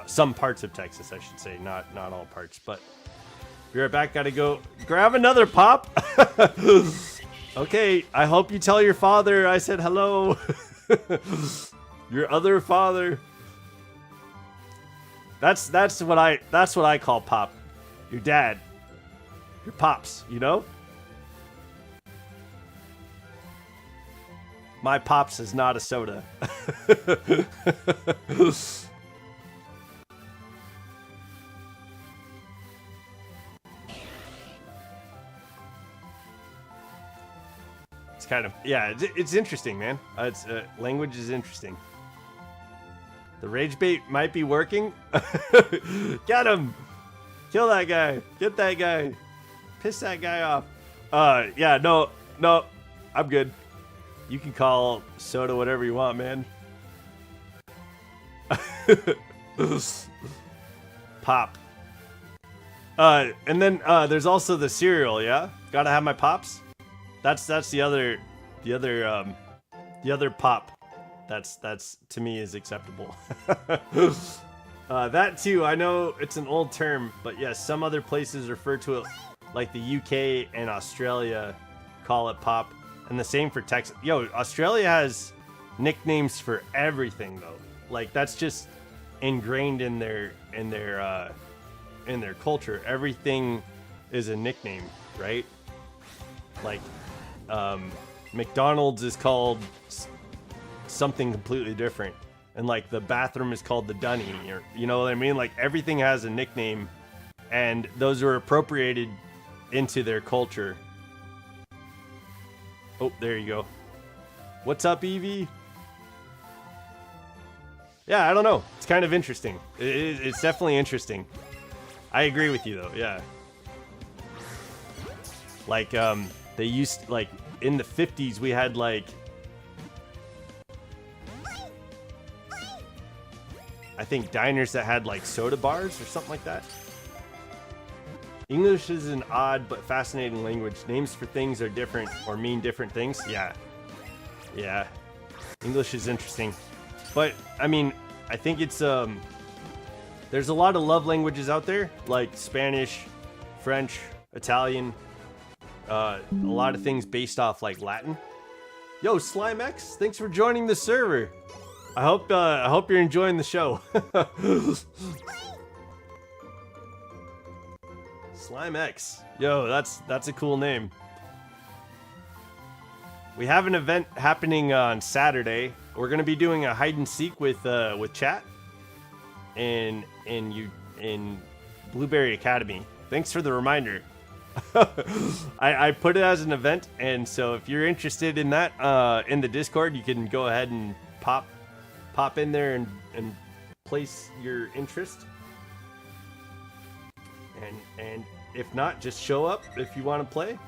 some parts of Texas, I should say, not all parts. But be right back. Gotta go grab another pop. Okay, I hope you tell your father I said hello. Your other father. That's what I call pop. Your dad. Your pops, you know? My pops is not a soda. It's kind of, yeah, it's interesting, man. It's language is interesting. The rage bait might be working. Get him! Kill that guy! Get that guy! Piss that guy off. Yeah, no, I'm good. You can call soda whatever you want, man. Pop. And then there's also the cereal, yeah? Gotta have my pops. That's the other pop. That's to me is acceptable. That too, I know it's an old term, but yes, some other places refer to it, like the UK and Australia call it pop, and the same for Texas. Yo, Australia has nicknames for everything though. Like that's just ingrained in their culture. Everything is a nickname, right? Like McDonald's is called something completely different, and like the bathroom is called the dunny, or you know what I mean? Like everything has a nickname, and those are appropriated into their culture. Oh, there you go. What's up, Eevee? Yeah, I don't know. It's kind of interesting. It's definitely interesting. I agree with you though. Yeah. Like they used, like in the 50s we had like, I think diners that had like soda bars or something like that. English is an odd but fascinating language. Names for things are different or mean different things. Yeah. Yeah. English is interesting. But I mean, I think it's there's a lot of love languages out there, like Spanish, French, Italian, a lot of things based off like Latin. Yo, SlimeX, thanks for joining the server. I hope you're enjoying the show. SlimeX. Yo, that's a cool name. We have an event happening on Saturday. We're gonna be doing a hide and seek with chat in Blueberry Academy. Thanks for the reminder. I put it as an event, and so if you're interested in that in the Discord, you can go ahead and pop in there and place your interest. And if not, just show up if you want to play.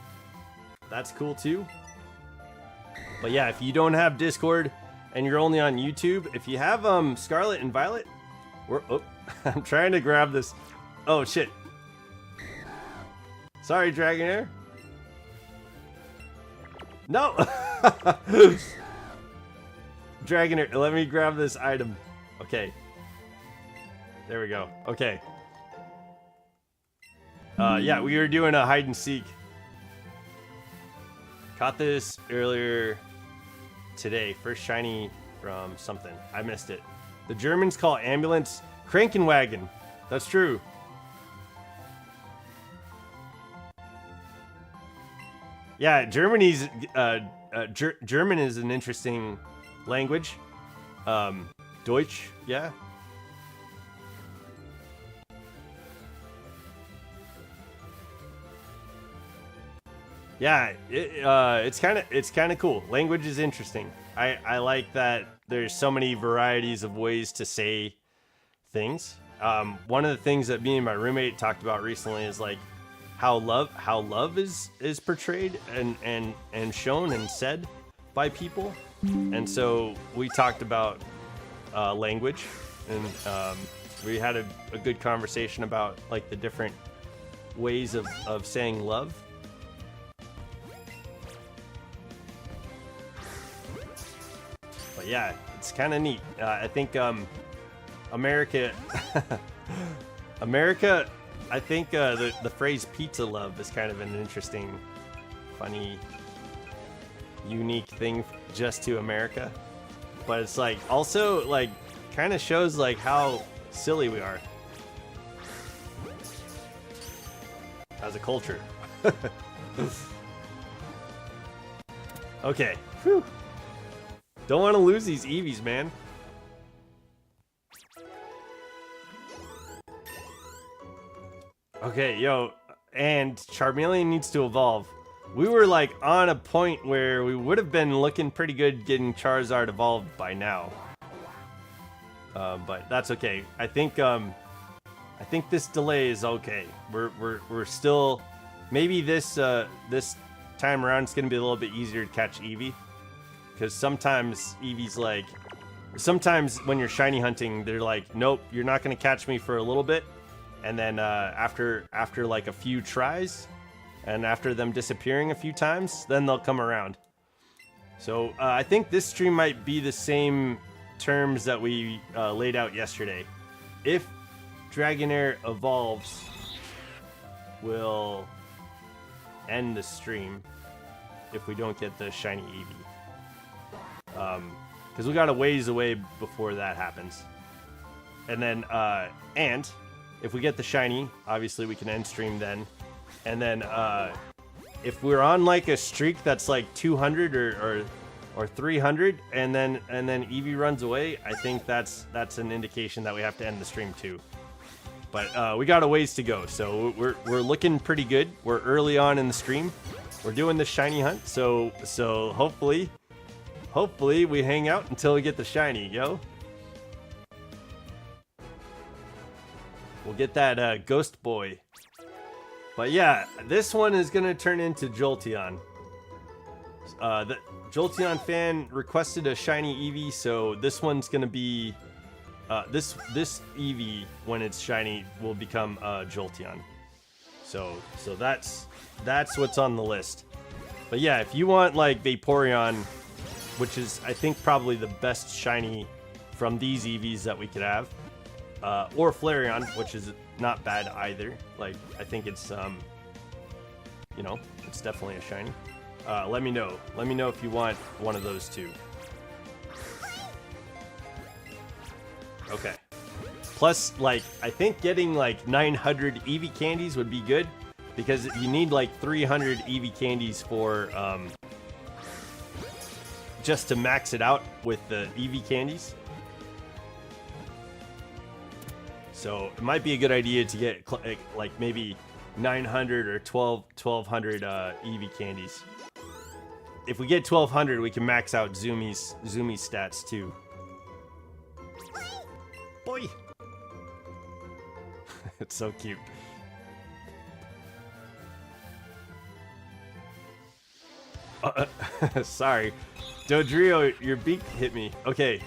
That's cool too. But yeah, if you don't have Discord and you're only on YouTube, if you have Scarlet and Violet, I'm trying to grab this. Oh shit. Sorry, Dragonair. No. Dragonair, let me grab this item. Okay. There we go. Okay. Yeah, we were doing a hide and seek. Caught this earlier today. First shiny from something. I missed it. The Germans call ambulance Krankenwagen. That's true. Yeah, Germany's German is an interesting language. Deutsch, yeah. Yeah, it's kind of cool. Language is interesting. I like that there's so many varieties of ways to say things. One of the things that me and my roommate talked about recently is like how love is portrayed and shown and said by people. And so we talked about language, and we had a good conversation about like the different ways of saying love. But yeah, it's kind of neat. I think America, I think the phrase pizza love is kind of an interesting, funny, unique thing just to America. But it's like also like kind of shows like how silly we are as a culture. Okay. Whew. Don't want to lose these Eevees, man. Okay, yo, and Charmeleon needs to evolve. We were like on a point where we would have been looking pretty good getting Charizard evolved by now. But that's okay. I think this delay is okay. We're still, maybe this time around it's gonna be a little bit easier to catch Eevee. Because sometimes Eevee's like, sometimes when you're shiny hunting, they're like, nope, you're not gonna catch me for a little bit, and then after like a few tries, and after them disappearing a few times, then they'll come around. So I think this stream might be the same terms that we laid out yesterday. If Dragonair evolves, we'll end the stream if we don't get the shiny Eevee. Because we got a ways away before that happens. And then, and if we get the shiny, obviously we can end stream then. And then, if we're on like a streak that's like 200 or 300, and then Eevee runs away, I think that's an indication that we have to end the stream too. But we got a ways to go, so we're looking pretty good. We're early on in the stream. We're doing the shiny hunt, so hopefully we hang out until we get the shiny, yo. We'll get that ghost boy. But yeah, this one is gonna turn into Jolteon. The Jolteon fan requested a shiny Eevee, so this one's gonna be this Eevee when it's shiny will become Jolteon. So that's what's on the list. But yeah, if you want like Vaporeon, which is I think probably the best shiny from these Eevees that we could have, or Flareon, which is not bad either. Like I think it's you know, it's definitely a shiny. Let me know. Let me know if you want one of those two. Okay. Plus, like, I think getting like 900 Eevee candies would be good because you need like 300 Eevee candies for just to max it out with the Eevee candies. So it might be a good idea to get like maybe 900 or 1200 Eevee candies. If we get 1200, we can max out Zumi's stats too. Boy, it's so cute. Sorry, Dodrio, your beak hit me. Okay.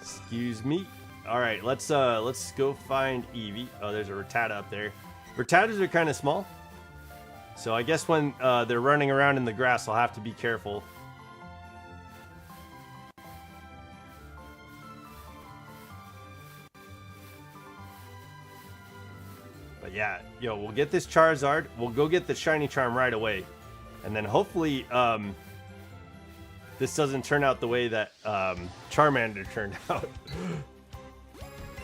Excuse me. All right, let's go find Eevee. Oh, there's a Rattata up there. Rattatas are kind of small, so I guess when they're running around in the grass, I'll have to be careful. But yeah, yo, we'll get this Charizard. We'll go get the shiny charm right away, and then hopefully this doesn't turn out the way that Charmander turned out.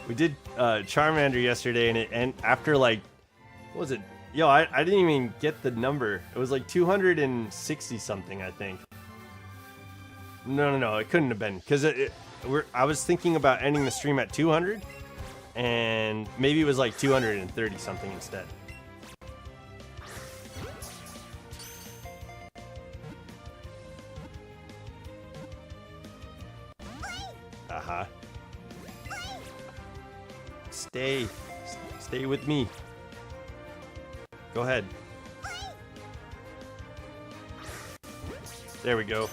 We did Charmander yesterday, and after like, what was it? Yo, I didn't even get the number. It was like 260 something, I think. No, it couldn't have been because I was thinking about ending the stream at 200, and maybe it was like 230 something instead. Aha. Stay with me. Go ahead. There we go.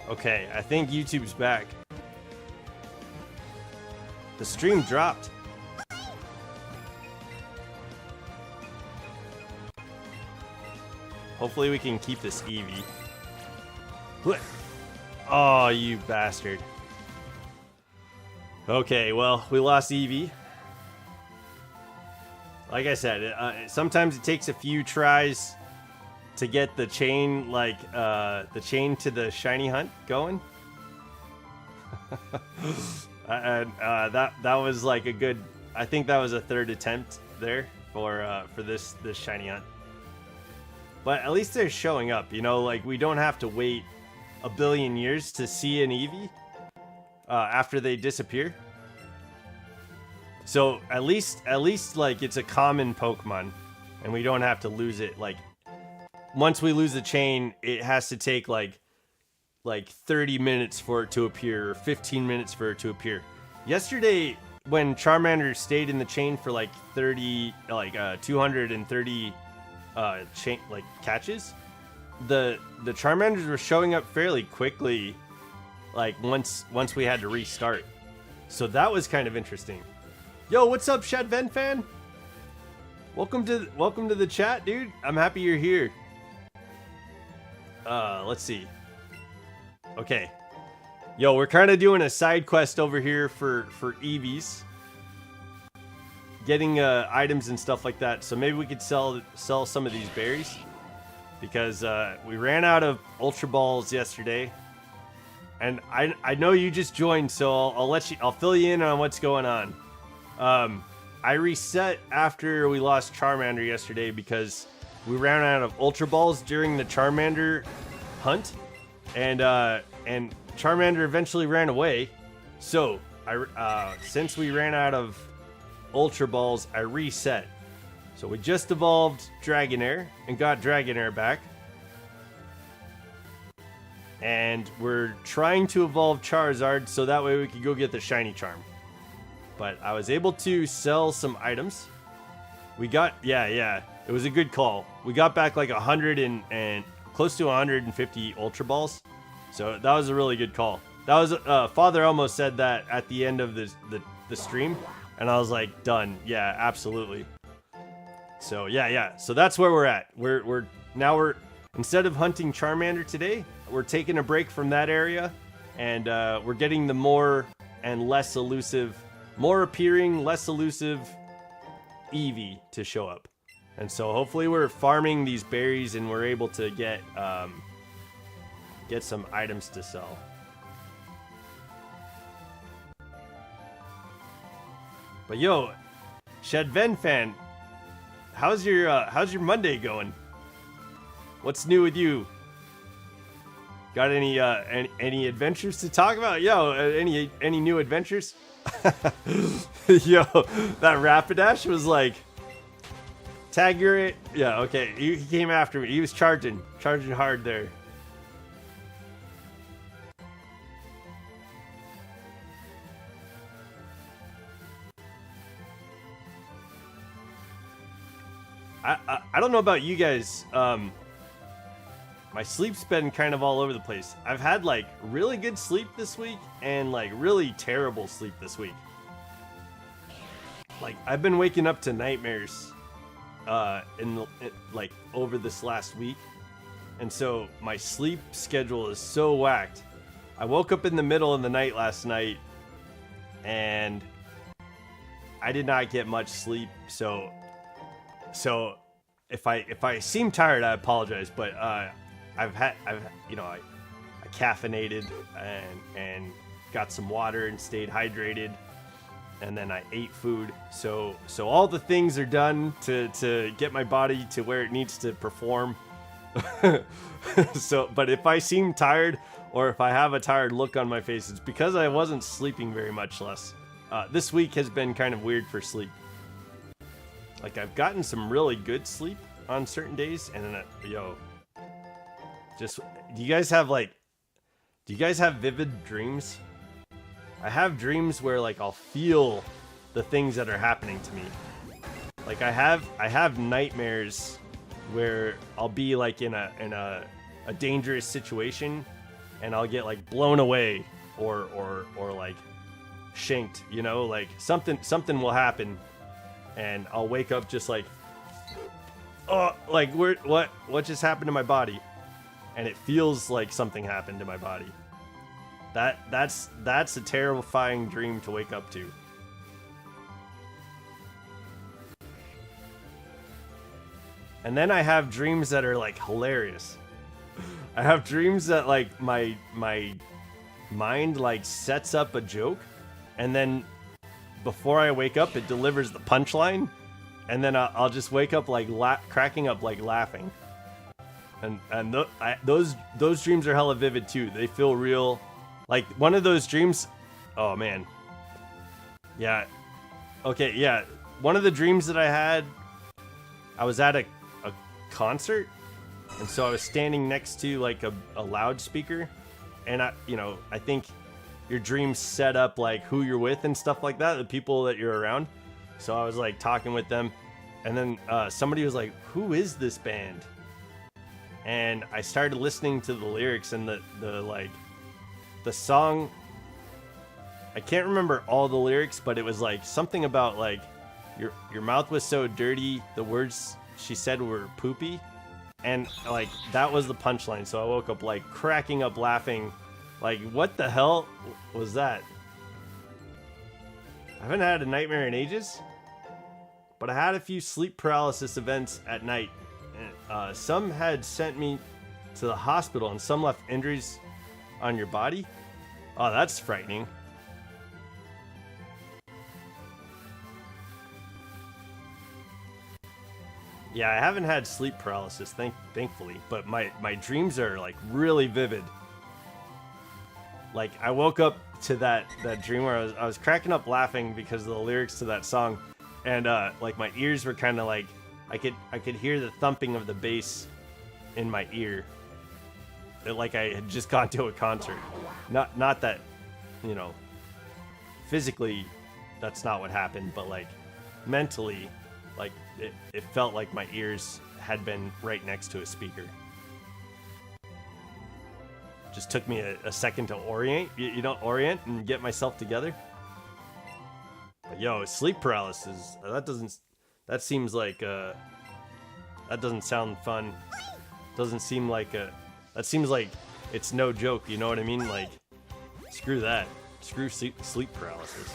Okay, I think YouTube's back. The stream dropped. Hopefully we can keep this Eevee. Oh, you bastard. Okay, well, we lost Eevee. Like I said, sometimes it takes a few tries to get the chain, like, the chain to the shiny hunt going. That was like a good, I think that was a third attempt there for this shiny hunt. But at least they're showing up, you know, like we don't have to wait a billion years to see an Eevee after they disappear. So at least like it's a common Pokemon and we don't have to lose it. Like once we lose the chain, it has to take like 30 minutes for it to appear or 15 minutes for it to appear. Yesterday when Charmander stayed in the chain for like 230 chain like catches, the Charmanders were showing up fairly quickly, like once we had to restart. So that was kind of interesting. Yo, what's up, Shadven fan? Welcome to the chat, dude. I'm happy you're here. Let's see. Okay. Yo, we're kind of doing a side quest over here for Eevees. Getting items and stuff like that. So maybe we could sell some of these berries. Because we ran out of Ultra Balls yesterday. And I know you just joined, so I'll fill you in on what's going on. I reset after we lost Charmander yesterday because we ran out of Ultra Balls during the Charmander hunt, and Charmander eventually ran away. So since we ran out of Ultra Balls, I reset. So we just evolved Dragonair and got Dragonair back. And we're trying to evolve Charizard so that way we could go get the shiny charm. But I was able to sell some items. We got, yeah, it was a good call. We got back like 100 and close to 150 Ultra Balls. So that was a really good call. That was, Father Elmo said that at the end of the stream. And I was like, done. Yeah, absolutely. So yeah. So that's where we're at. We're instead of hunting Charmander today, we're taking a break from that area, and we're getting the more and less elusive, more appearing, less elusive Eevee to show up. And so hopefully we're farming these berries and we're able to get some items to sell. But yo, Shadven fan, how's your Monday going? What's new with you? Got any adventures to talk about? Yo, any new adventures? Yo, that Rapidash was like, tag your, yeah, okay. He came after me. He was charging hard there. I don't know about you guys. My sleep's been kind of all over the place. I've had like really good sleep this week and like really terrible sleep this week. Like I've been waking up to nightmares like over this last week. And so my sleep schedule is so whacked. I woke up in the middle of the night last night and I did not get much sleep. So if I seem tired, I apologize, but I caffeinated and got some water and stayed hydrated, and then I ate food. So all the things are done to get my body to where it needs to perform. But if I seem tired or if I have a tired look on my face, it's because I wasn't sleeping very much less. This week has been kind of weird for sleep. Like I've gotten some really good sleep on certain days, and then just do you guys have vivid dreams? I have dreams where like I'll feel the things that are happening to me. Like I have nightmares where I'll be like in a dangerous situation and I'll get like blown away or like shanked, you know, like something will happen. And I'll wake up just like, oh, like what just happened to my body? And it feels like something happened to my body. That's a terrifying dream to wake up to. And then I have dreams that are like hilarious. I have dreams that like my mind like sets up a joke, and then before I wake up, it delivers the punchline, and then I'll just wake up like cracking up, like laughing. And those dreams are hella vivid too. They feel real. Like one of those dreams. Oh man. Yeah. Okay. Yeah. One of the dreams that I had, I was at a concert, and so I was standing next to like a loudspeaker, and I think your dreams set up like who you're with and stuff like that, the people that you're around. So I was like talking with them, and then somebody was like, who is this band? And I started listening to the lyrics, and the song, I can't remember all the lyrics, but it was like something about like your mouth was so dirty, the words she said were poopy, and like that was the punchline. So I woke up like cracking up laughing. Like, what the hell was that? I haven't had a nightmare in ages, but I had a few sleep paralysis events at night. And, some had sent me to the hospital, and some left injuries on your body. Oh, that's frightening. Yeah, I haven't had sleep paralysis, thankfully, but my dreams are like really vivid. Like I woke up to that dream where I was cracking up laughing because of the lyrics to that song, and like my ears were kind of like I could hear the thumping of the bass in my ear. Like I had just gone to a concert. Not that, you know, physically that's not what happened, but like mentally, like it felt like my ears had been right next to a speaker. Just took me a second to orient, orient and get myself together. But yo, sleep paralysis, that seems like that doesn't sound fun. Doesn't seem like that seems like it's no joke, you know what I mean? Like, screw that. Screw sleep paralysis.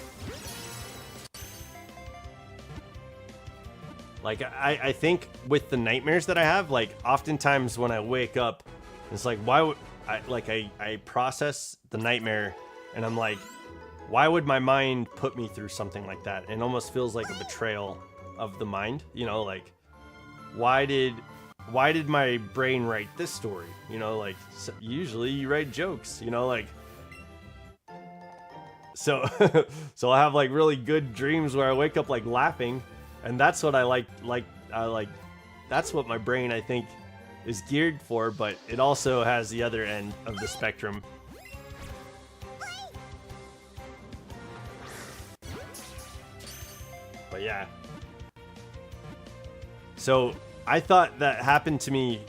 Like, I think with the nightmares that I have, like, oftentimes when I wake up, it's like, why would I process the nightmare and I'm like, why would my mind put me through something like that? It almost feels like a betrayal of the mind, you know, like, why did my brain write this story? You know, like, usually you write jokes, you know, like, so so I have like really good dreams where I wake up like laughing, and that's what I like that's what my brain, I think, is geared for, but it also has the other end of the spectrum. But yeah. So I thought that happened to me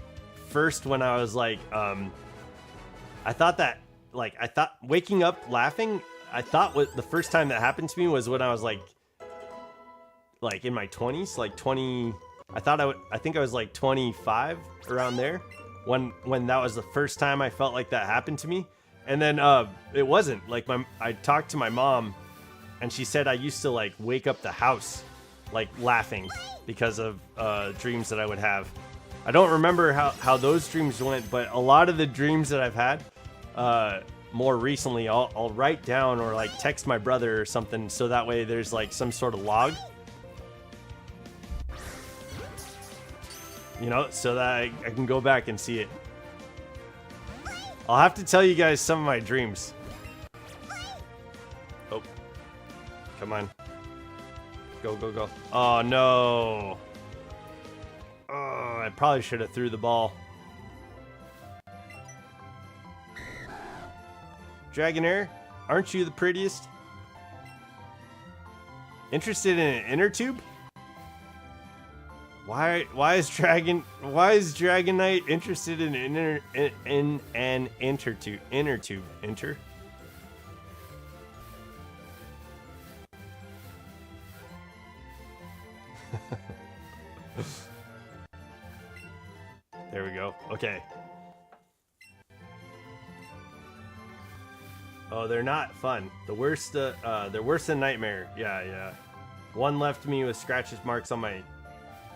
first when I was like, I thought waking up laughing, I thought the first time that happened to me was when I was like in my 20s, like 20, I think I was like 25, around there, when that was the first time I felt like that happened to me. And then it wasn't, like, I talked to my mom, and she said I used to like wake up the house like laughing because of dreams that I would have. I don't remember how those dreams went, but a lot of the dreams that I've had more recently, I'll write down or like text my brother or something, so that way there's like some sort of log, you know, so that I can go back and see it. I'll have to tell you guys some of my dreams. Oh, come on. Go, go, go. Oh, no. Oh, I probably should have threw the ball. Dragonair, aren't you the prettiest? Interested in an inner tube? Why is Dragonite interested in an inner tube? There we go. Okay. Oh, they're not fun. They're worse than Nightmare. Yeah. One left me with scratches marks on my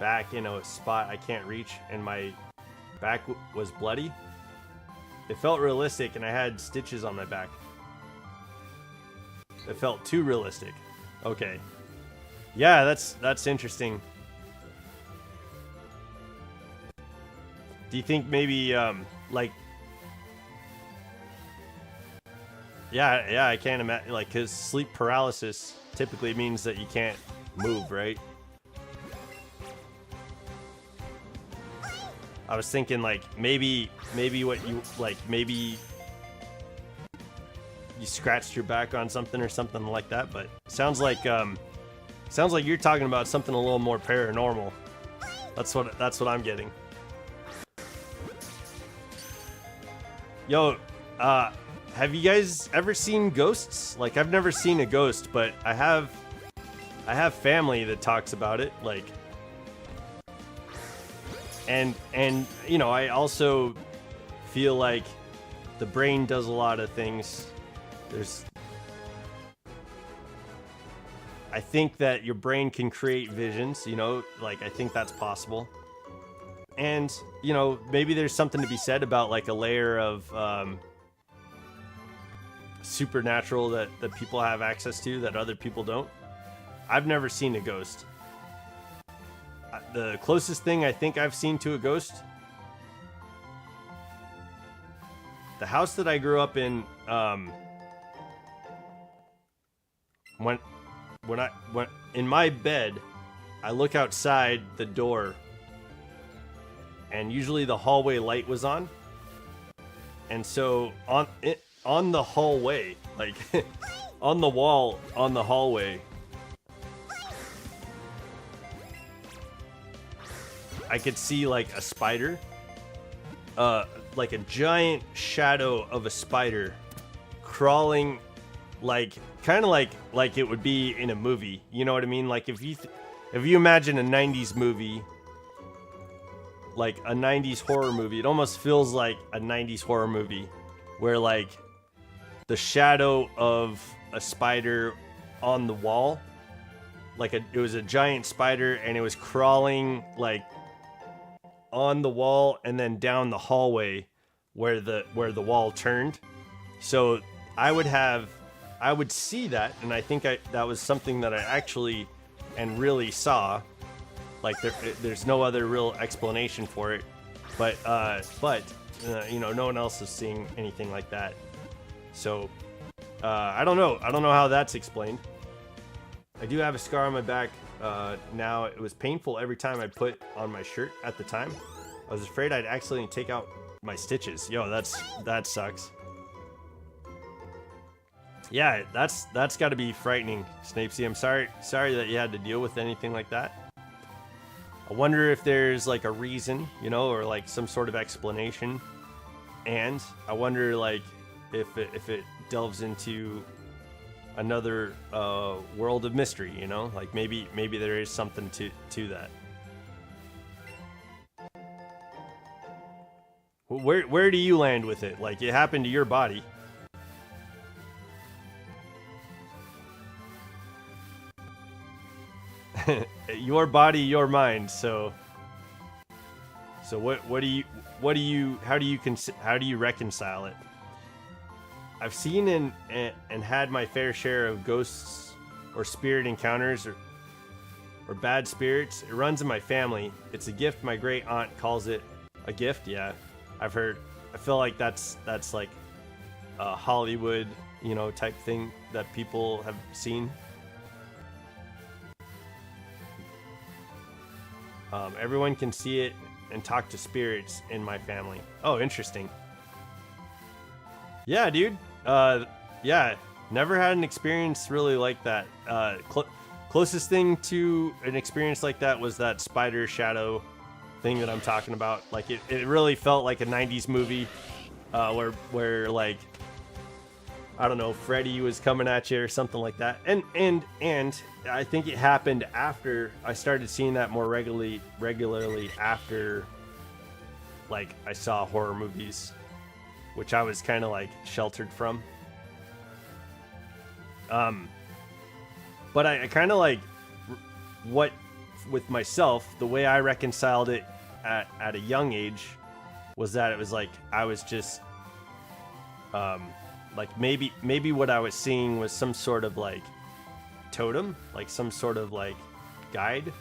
back in a spot I can't reach, and my back was bloody. It felt realistic, and I had stitches on my back. It felt too realistic. Okay. Yeah, that's interesting. Do you think maybe like, yeah, I can't imagine, like, because sleep paralysis typically means that you can't move, right? I was thinking like maybe what you like, maybe you scratched your back on something or something like that, but sounds like you're talking about something a little more paranormal. That's what I'm getting. Yo, have you guys ever seen ghosts? Like, I've never seen a ghost, but I have family that talks about it, like, and you know, I also feel like the brain does a lot of things. I think that your brain can create visions, you know, like, I think that's possible. And, you know, maybe there's something to be said about like a layer of supernatural that people have access to that other people don't. I've never seen a ghost. The closest thing I think I've seen to a ghost, the house that I grew up in, when in my bed, I look outside the door, and usually the hallway light was on. And so on the hallway, like on the wall on the hallway, I could see like a spider, like a giant shadow of a spider crawling, like kind of like it would be in a movie. You know what I mean? Like if you imagine a 90s movie, like a 90s horror movie, it almost feels like a 90s horror movie where like the shadow of a spider on the wall, like it was a giant spider and it was crawling like on the wall and then down the hallway where the wall turned. So I would see that, and I think that was something that I actually and really saw. Like there's no other real explanation for it, but you know, no one else is seeing anything like that. So I don't know how that's explained. I do have a scar on my back now. It was painful every time I put on my shirt at the time. I was afraid I'd accidentally take out my stitches. Yo, that sucks. Yeah, that's got to be frightening, Snapesy. I'm sorry that you had to deal with anything like that. I wonder if there's like a reason, you know, or like some sort of explanation. And I wonder like if it delves into another world of mystery, you know, like maybe there is something to that. Where do you land with it? Like it happened to your body. Your body, your mind. So how do you reconcile it? I've seen and had my fair share of ghosts or spirit encounters or bad spirits. It runs in my family. It's a gift. My great aunt calls it a gift. Yeah, I've heard. I feel like that's like a Hollywood, you know, type thing that people have seen. Everyone can see it and talk to spirits in my family. Oh, interesting. Yeah, dude. Yeah, never had an experience really like that. Closest thing to an experience like that was that spider shadow thing that I'm talking about. Like it really felt like a 90s movie where like, I don't know, Freddy was coming at you or something like that. And I think it happened after I started seeing that more regularly after like I saw horror movies, which I was kind of like sheltered from. But I kind of like what with myself, the way I reconciled it at a young age was that it was like I was just like maybe what I was seeing was some sort of like totem, like some sort of like guide.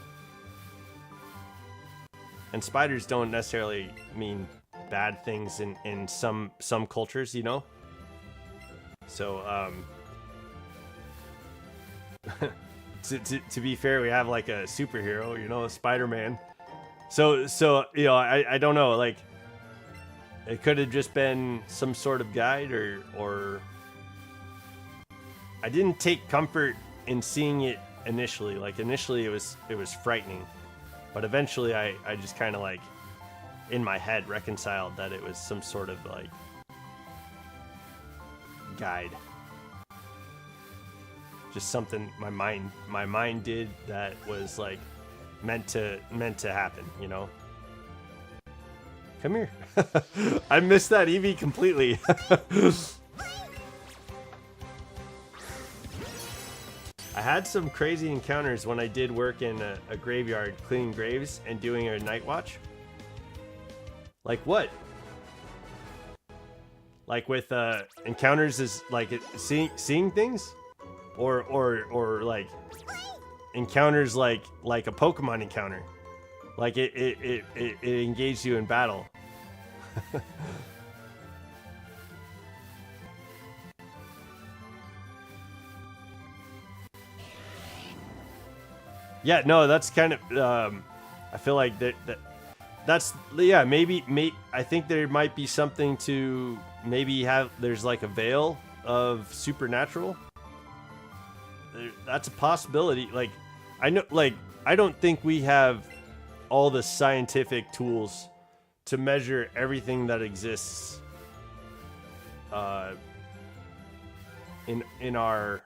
And spiders don't necessarily mean bad things in some cultures, you know. So to be fair, we have like a superhero, you know, Spider-Man. So you know, I don't know, like it could have just been some sort of guide or I didn't take comfort in seeing it initially. Like initially it was frightening, but eventually I just kind of like in my head reconciled that it was some sort of like guide. Just something my mind did that was like meant to happen, you know. Come here. I missed that Eevee completely. I had some crazy encounters when I did work in a graveyard cleaning graves and doing a night watch. Like what? Like with encounters is like seeing things? Or like encounters like a Pokemon encounter. Like it engaged you in battle. Yeah, no, that's kind of. I feel like that's yeah. Maybe I think there might be something to maybe have. There's like a veil of supernatural. That's a possibility. Like, I know, like I don't think we have all the scientific tools to measure everything that exists. In our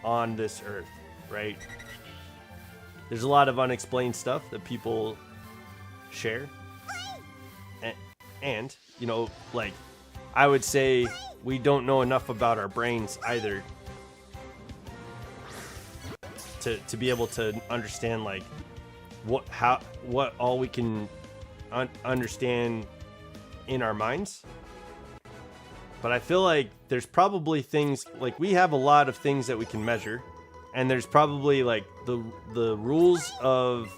on this earth, right? There's a lot of unexplained stuff that people share. And, you know, like, I would say we don't know enough about our brains either to be able to understand, like, what all we can understand in our minds. But I feel like there's probably things, like, we have a lot of things that we can measure. And there's probably like the rules of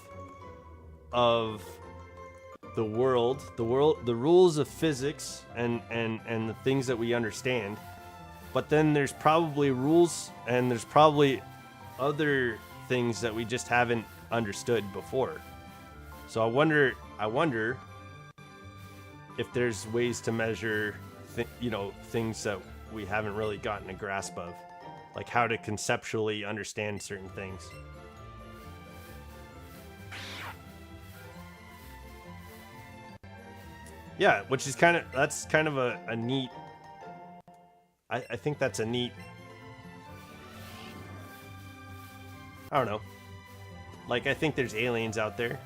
the world, the rules of physics and the things that we understand. But then there's probably rules and there's probably other things that we just haven't understood before. So I wonder if there's ways to measure, things that we haven't really gotten a grasp of. Like how to conceptually understand certain things. Yeah, which is that's kind of a neat. I think that's a neat. I don't know. Like, I think there's aliens out there.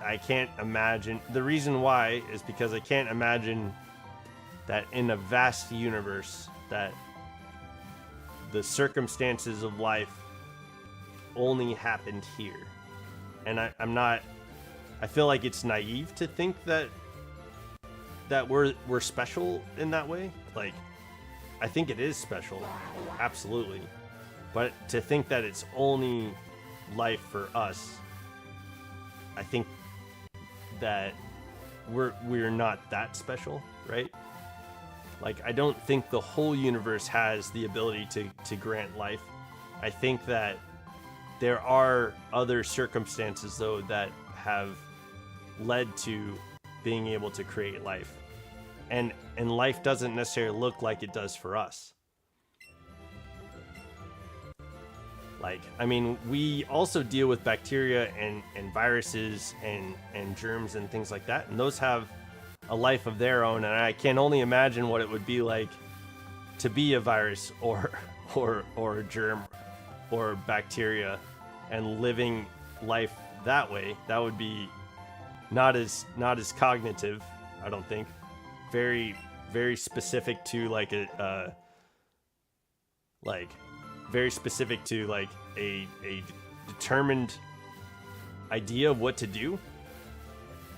I can't imagine. The reason why is because I can't imagine that in a vast universe that the circumstances of life only happened here. And I feel like it's naive to think that we're special in that way. Like, I think it is special, absolutely. But to think that it's only life for us, I think that we're not that special, right? Like, I don't think the whole universe has the ability to grant life. I think that there are other circumstances, though, that have led to being able to create life. And life doesn't necessarily look like it does for us. Like, I mean, we also deal with bacteria and viruses and germs and things like that. And those have a life of their own, and I can only imagine what it would be like to be a virus or a germ or bacteria and living life that way. That would be not as cognitive, I don't think. Very, very specific to like very specific to like a determined idea of what to do.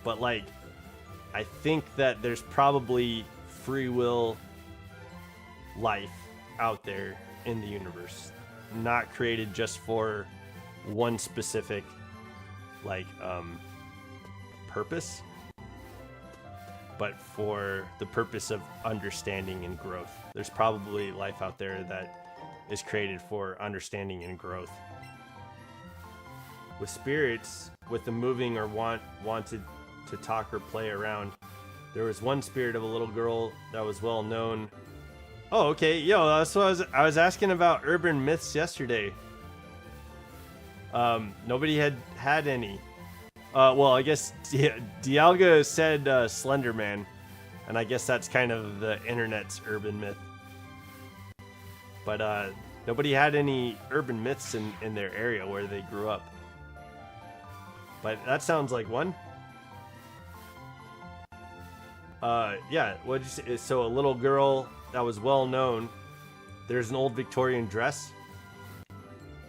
But like, I think that there's probably free will life out there in the universe, not created just for one specific purpose, but for the purpose of understanding and growth. There's probably life out there that is created for understanding and growth. With spirits, with the moving or wanted to talk or play around, there was one spirit of a little girl that was well known. Oh, okay, yo, that's what I was asking about urban myths yesterday. Nobody had any. Well, I guess Dialga said Slender Man, and I guess that's kind of the internet's urban myth. But nobody had any urban myths in their area where they grew up. But that sounds like one. Yeah, what'd you say? So a little girl that was well known. There's an old Victorian dress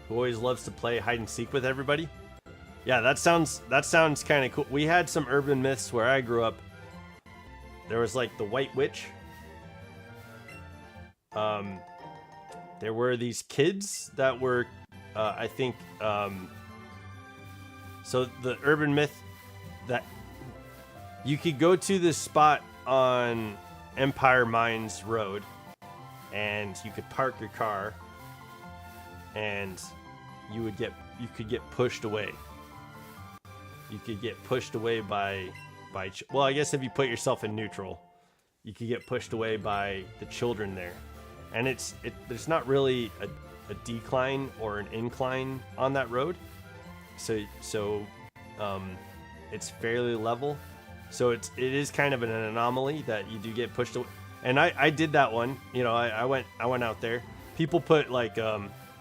who always loves to play hide and seek with everybody. Yeah, that sounds kind of cool. We had some urban myths where I grew up. There was like the White Witch. There were these kids that were, I think, so the urban myth that you could go to this spot on Empire Mines Road and you could park your car and you would get you could get pushed away. You could get pushed away by well, I guess if you put yourself in neutral, you could get pushed away by the children there. And there's not really a decline or an incline on that road. So it's fairly level. So it is kind of an anomaly that you do get pushed away. And I did that one. You know, I went out there. People put like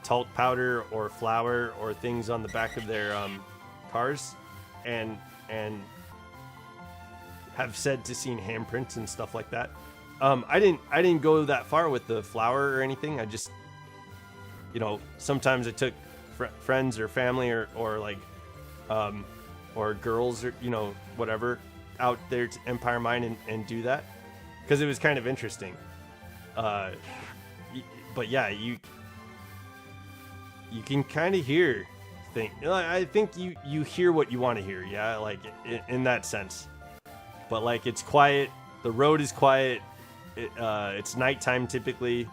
talc powder or flour or things on the back of their cars, and have said to seen handprints and stuff like that. I didn't go that far with the flour or anything. I just, you know, sometimes I took friends or family or like or girls or, you know, whatever, out there to Empire Mine and do that because it was kind of interesting. But yeah, you can kind of hear things. I think you hear what you want to hear. Yeah, like in that sense. But like it's quiet. The road is quiet. It's nighttime typically.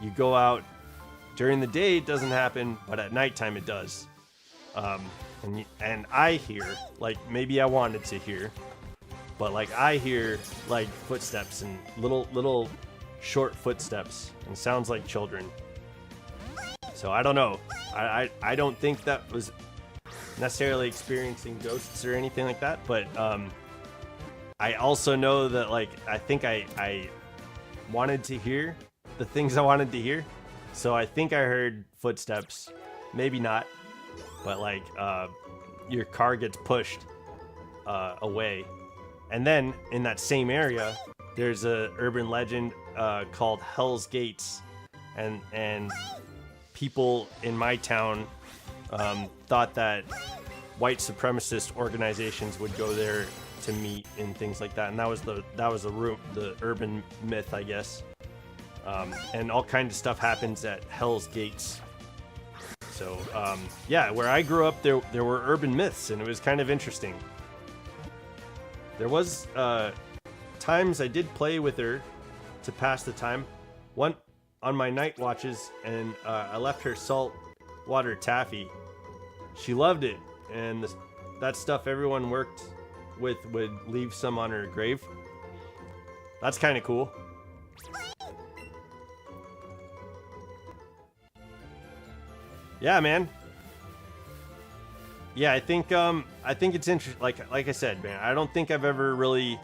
You go out during the day, it doesn't happen, but at nighttime it does. And I hear, like, maybe I wanted to hear, but like I hear like footsteps and little short footsteps, and sounds like children. So I don't know. I don't think that was necessarily experiencing ghosts or anything like that, but I also know that, like, I think I wanted to hear the things I wanted to hear. So I think I heard footsteps. Maybe not. But, like, your car gets pushed away. And then, in that same area, there's a urban legend called Hell's Gates. And people in my town thought that white supremacist organizations would go there to meet and things like that, and that was the urban myth, I guess. And all kinds of stuff happens at Hell's Gates. So yeah, where I grew up, there were urban myths, and it was kind of interesting. There was times I did play with her to pass the time. One on my night watches, and I left her salt water taffy. She loved it, and that stuff everyone worked with would leave some on her grave. That's kind of cool. Yeah, man. Yeah, I think it's interesting. Like I said, man, I don't think I've ever really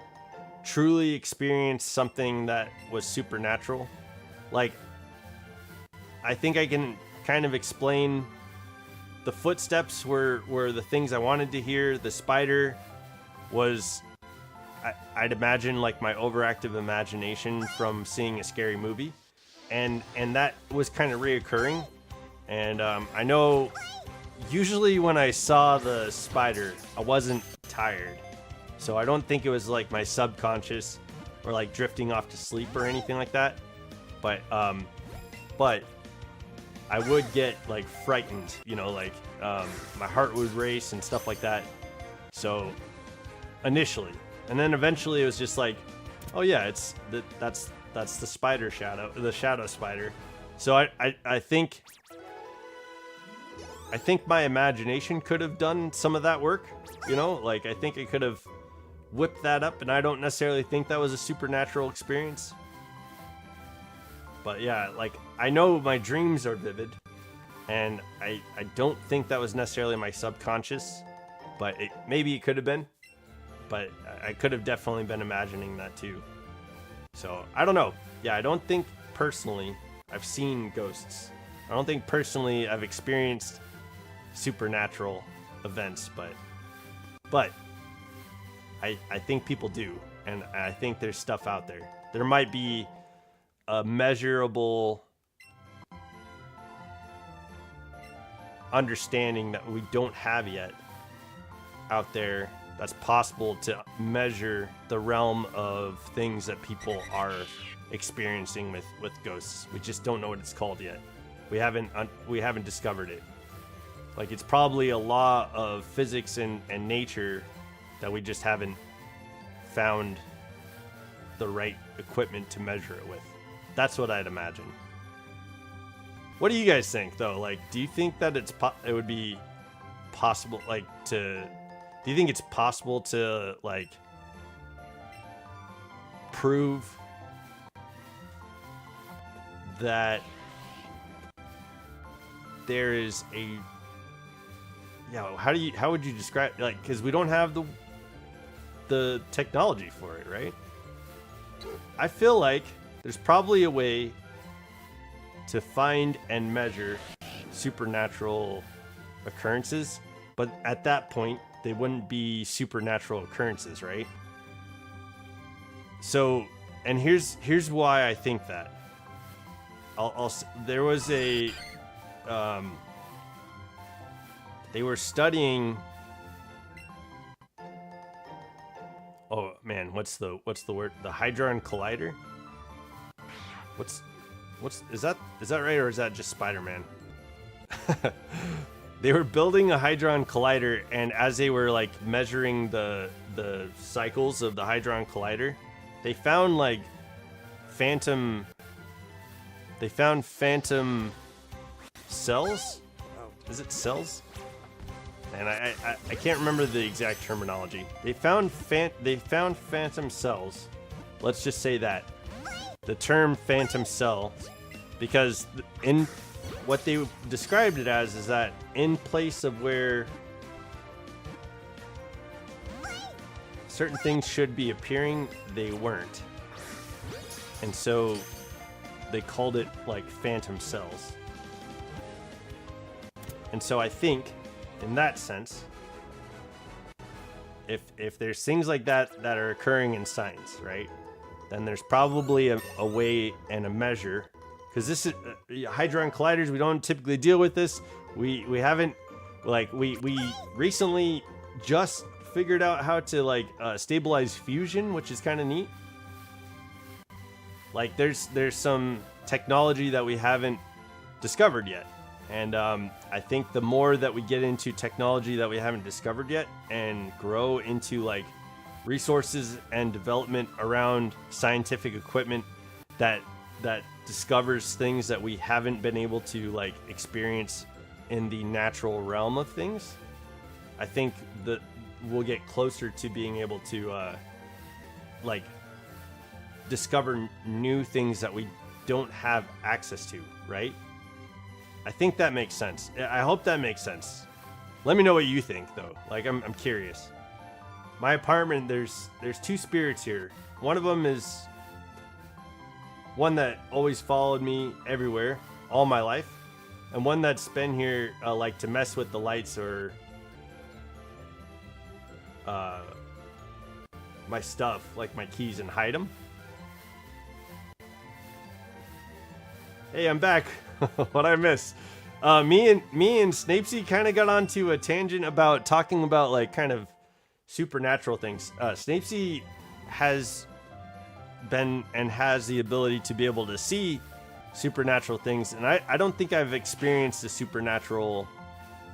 truly experienced something that was supernatural. Like, I think I can kind of explain the footsteps were the things I wanted to hear. The spider was, I'd imagine, like my overactive imagination from seeing a scary movie, and that was kind of reoccurring. And I know usually when I saw the spider, I wasn't tired, so I don't think it was like my subconscious or like drifting off to sleep or anything like that. But I would get like frightened, you know, like my heart would race and stuff like that. So initially, and then eventually it was just like, oh yeah, that's the spider shadow, the shadow spider. So I think my imagination could have done some of that work, you know, like I think I could have whipped that up, and I don't necessarily think that was a supernatural experience. But yeah, like I know my dreams are vivid, and I don't think that was necessarily my subconscious, but maybe it could have been. But I could have definitely been imagining that too. So I don't know. Yeah, I don't think personally I've seen ghosts. I don't think personally I've experienced supernatural events, but I think people do, and I think there's stuff out there. There might be a measurable understanding that we don't have yet out there that's possible to measure the realm of things that people are experiencing with ghosts. We just don't know what it's called yet. We haven't discovered it. Like, it's probably a law of physics and nature that we just haven't found the right equipment to measure it with. That's what I'd imagine. What do you guys think, though? Like, do you think that it would be possible, like, do you think it's possible to, like, prove that there is a, how would you describe, like, because we don't have the technology for it, right? I feel like there's probably a way to find and measure supernatural occurrences, but at that point they wouldn't be supernatural occurrences, right? So, and here's why I think that. There was a they were studying, oh man, what's the word? The Hadron Collider? Is that right, or is that just Spider-Man? They were building a Hadron Collider, and as they were like measuring the cycles of the Hadron Collider, they found like phantom cells. Is it cells? And I can't remember the exact terminology. They found phantom cells. Let's just say that. The term phantom cell, because in what they described it as is that in place of where certain things should be appearing, they weren't. And so they called it like phantom cells. And so I think in that sense, if there's things like that are occurring in science, right, then there's probably a way and a measure, because this is Hadron Colliders, we don't typically deal with this. We haven't, like, we recently just figured out how to like stabilize fusion, which is kind of neat. Like there's some technology that we haven't discovered yet. And I think the more that we get into technology that we haven't discovered yet and grow into like resources and development around scientific equipment that discovers things that we haven't been able to like experience in the natural realm of things, I think that we'll get closer to being able to like discover new things that we don't have access to, right? I think that makes sense. I hope that makes sense. Let me know what you think, though. Like, I'm curious. My apartment, there's two spirits here. One of them is one that always followed me everywhere, all my life, and one that's been here like to mess with the lights or my stuff, like my keys, and hide them. Hey, I'm back. What'd I miss? Me and Snapesy kind of got onto a tangent about talking about like kind of supernatural things. Snapesy has been and has the ability to be able to see supernatural things, and I don't think I've experienced a supernatural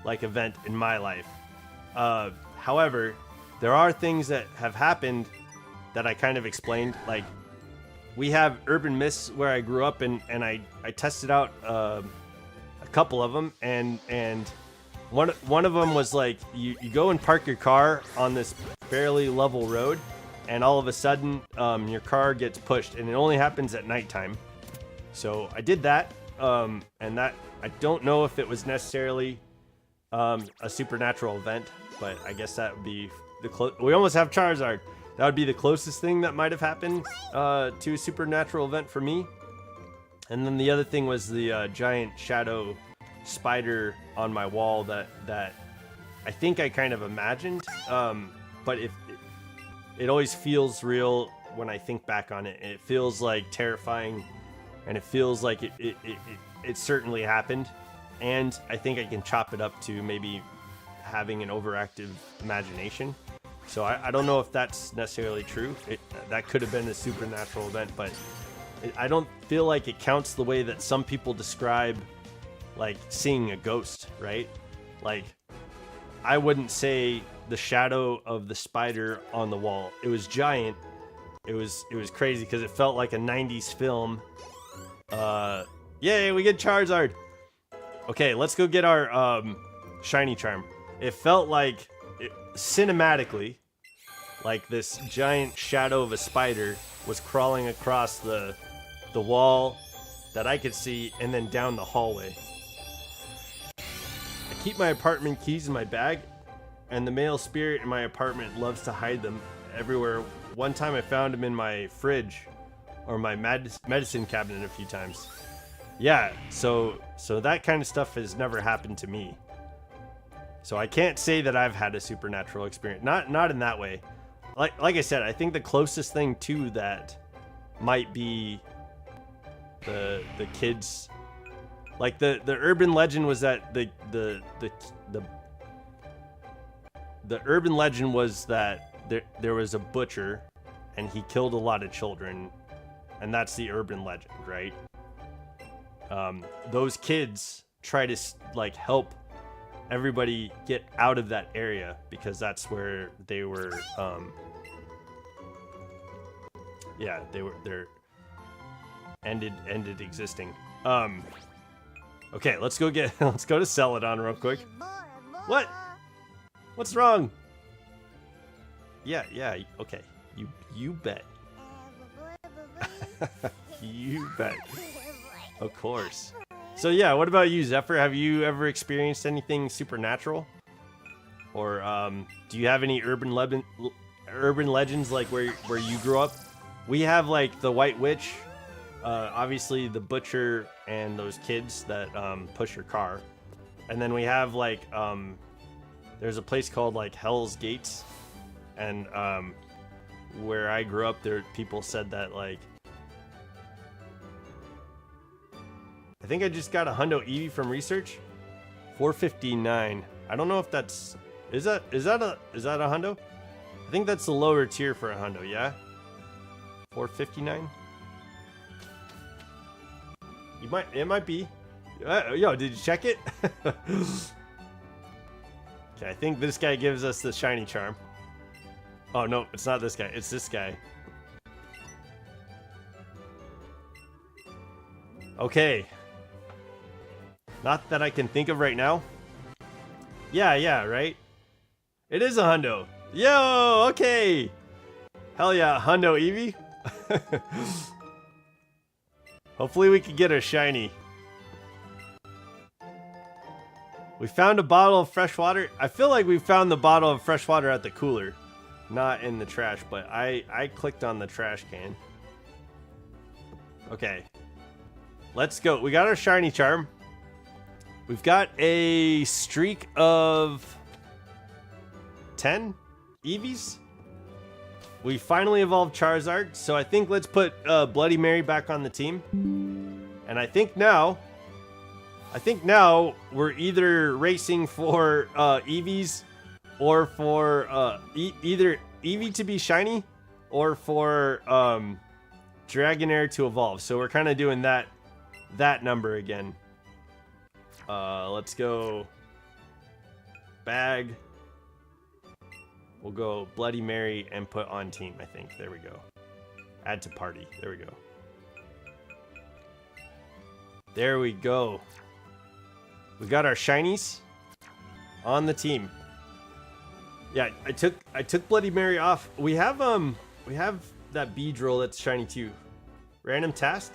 like event in my life. However, there are things that have happened that I kind of explained. Like, we have urban myths where I grew up, and I tested out a couple of them, and one of them was like you go and park your that on this fairly level road, and all of a sudden your car gets pushed, and it only happens at nighttime. So I did that, and that, I don't know if it was necessarily a supernatural event, but I guess that would be we almost have Charizard. That would be the closest thing that might have happened to a supernatural event for me. And then the other thing was the giant shadow spider on my wall that I think I kind of imagined. But it always feels real when I think back on it. It feels like terrifying, and it feels like it certainly happened. And I think I can chop it up to maybe having an overactive imagination. So I don't know if that's necessarily true. That could have been a supernatural event, but I don't feel like it counts the way that some people describe like seeing a ghost, right? Like, I wouldn't say the shadow of the spider on the wall. It was giant. It was crazy because it felt like a 90s film. Yay, we get Charizard. Okay, let's go get our shiny charm. It felt like, cinematically, like this giant shadow of a spider was crawling across the wall that I could see and then down the hallway. I keep my apartment keys in my bag, and the male spirit in my apartment loves to hide them everywhere. One time I found him in my fridge or my medicine cabinet a few times. Yeah, so that kind of stuff has never happened to me. So I can't say that I've had a supernatural experience. Not in that way. Like I said, I think the closest thing to that might be the kids. Like the urban legend was that the urban legend was that there was a butcher and he killed a lot of children, and that's the urban legend, right? Those kids try to like help everybody get out of that area because that's where they were they're ended existing. Okay, let's go to Celadon real quick. What? What's wrong? Yeah, okay. You bet. You bet. Of course. So yeah, what about you, Zephyr? Have you ever experienced anything supernatural? Or do you have any urban legends like where you grew up? We have like the White Witch, obviously the butcher, and those kids that push your car. And then we have like there's a place called like Hell's Gates, and where I grew up, there people said that like, I think I just got a hundo Eevee from research, 459. I don't know if that's is that a hundo? I think that's the lower tier for a hundo. Yeah, 459. It might be. Yo, did you check it? Okay, I think this guy gives us the shiny charm. Oh no, it's not this guy. It's this guy. Okay. Not that I can think of right now. Yeah, right? It is a hundo. Yo, okay. Hell yeah, hundo Eevee. Hopefully we can get a shiny. We found a bottle of fresh water. I feel like we found the bottle of fresh water at the cooler. Not in the trash, but I clicked on the trash can. Okay. Let's go. We got our shiny charm. We've got a streak of 10 Eevees. We finally evolved Charizard, so I think let's put Bloody Mary back on the team. And I think now we're either racing for Eevees or for either Eevee to be shiny or for Dragonair to evolve. So we're kind of doing that number again. Let's go bag. We'll go Bloody Mary and put on team, I think. There we go. Add to party. There we go. There we go. We got our shinies on the team. Yeah, I took Bloody Mary off. We have that Beedrill that's shiny too. Random task.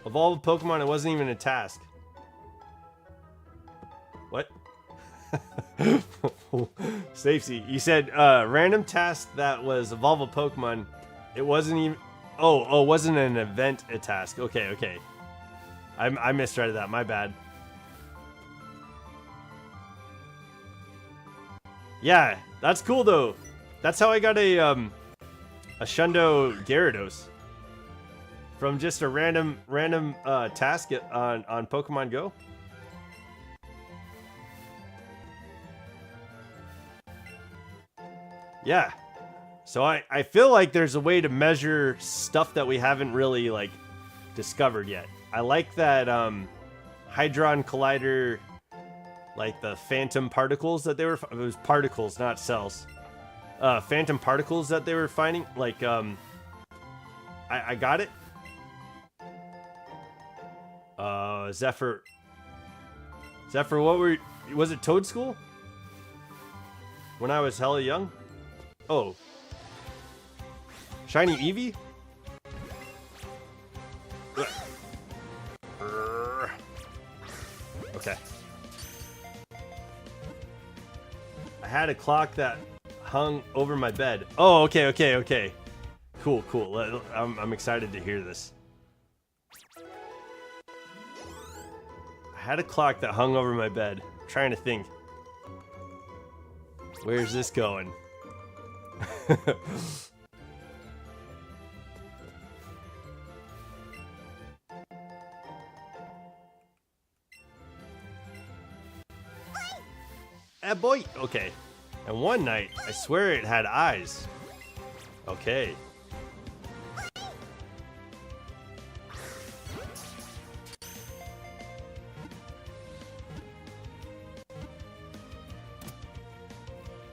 Evolve a Pokemon, it wasn't even a task. What? Stacey, you said random task that was evolve a Pokemon. It wasn't even. Oh, wasn't an event a task. Okay. I misread that. My bad. Yeah, that's cool though. That's how I got a Shundo Gyarados from just a random task on Pokemon Go. Yeah. So I feel like there's a way to measure stuff that we haven't really like discovered yet. I like that Hydron Collider, like the phantom particles that they were, it was particles, not cells. Phantom particles that they were finding, like I got it. Zephyr. Zephyr, was it Toad School? When I was hella young? Oh. Shiny Eevee? Okay. I had a clock that hung over my bed. Oh, okay. Cool. I'm excited to hear this. I had a clock that hung over my bed. I'm trying to think. Where's this going? Boy. Okay. And one night, I swear it had eyes. Okay.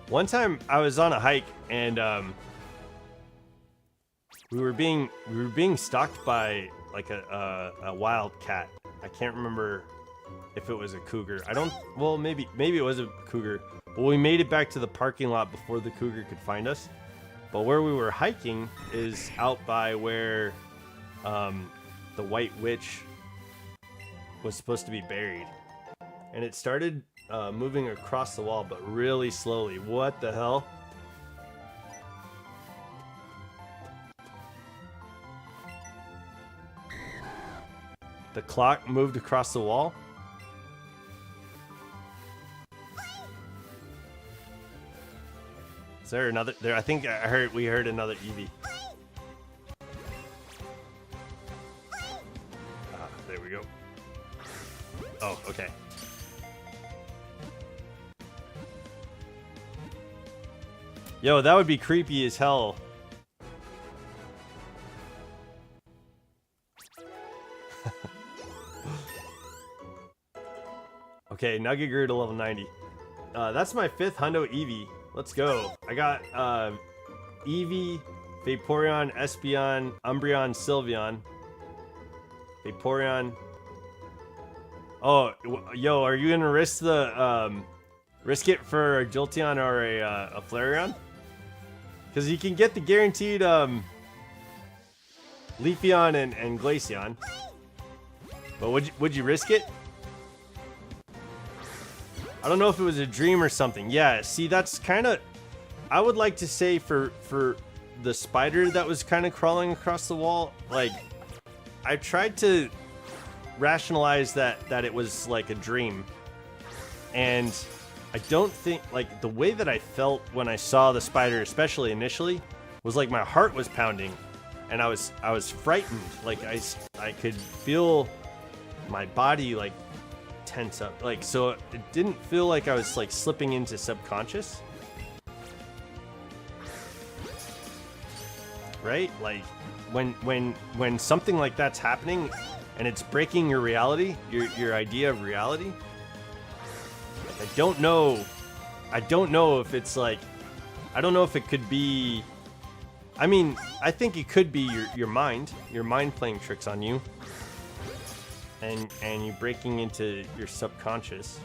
One time I was on a hike and we were being stalked by like a wild cat. I can't remember if it was a cougar. Well, maybe it was a cougar. But we made it back to the parking lot before the cougar could find us. But where we were hiking is out by where the White Witch was supposed to be buried. And it started moving across the wall, but really slowly. What the hell? The clock moved across the wall? Is there another? There, I think we heard another Eevee. There we go. Oh, okay. Yo, that would be creepy as hell. Okay, Nugget grew to level 90. That's my 5th Hundo Eevee. Let's go. I got Eevee, Vaporeon, Espeon, Umbreon, Sylveon. Vaporeon. Oh, yo, are you gonna risk it for a Jolteon or a Flareon? Because you can get the guaranteed Leafeon and Glaceon. But would you risk it? I don't know if it was a dream or something. Yeah, see, that's kind of... I would like to say for the spider that was kind of crawling across the wall, like, I tried to rationalize that it was like a dream. And I don't think, like, the way that I felt when I saw the spider, especially initially, was like my heart was pounding. And I was frightened. Like, I could feel my body, like, tense up, like, so it didn't feel like I was like slipping into subconscious, right? Like when something like that's happening and it's breaking your reality, your idea of reality. Like, I don't know if it's like, I don't know if it could be, I mean, I think it could be your mind playing tricks on you. And you breaking into your subconscious.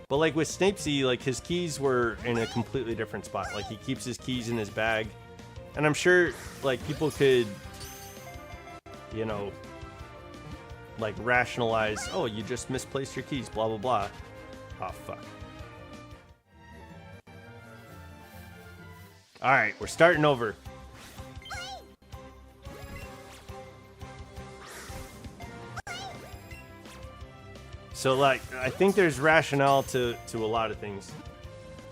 But like with Snapesy, like his keys were in a completely different spot. Like he keeps his keys in his bag. And I'm sure like people could, you know, like rationalize, oh, you just misplaced your keys, blah, blah, blah. Oh, fuck. All right, we're starting over. So, like, I think there's rationale to a lot of things.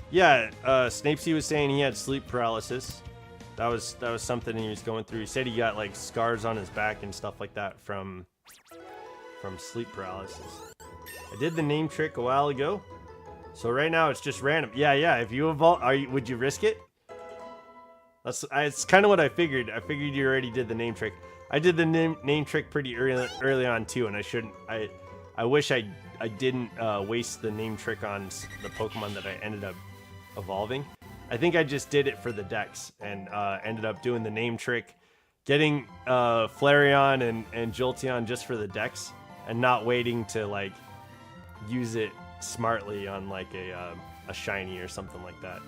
Yeah, Snapesy was saying he had sleep paralysis. That was something he was going through. He said he got, like, scars on his back and stuff like that from sleep paralysis. I did the name trick a while ago. So right now it's just random. Yeah, if you evolve, would you risk it? It's kind of what I figured. I figured you already did the name trick. I did the name trick pretty early on, too, and I shouldn't... I wish I didn't waste the name trick on the Pokemon that I ended up evolving. I think I just did it for the dex and ended up doing the name trick, getting Flareon and Jolteon just for the dex. and not waiting to like use it smartly on like a shiny or something like that.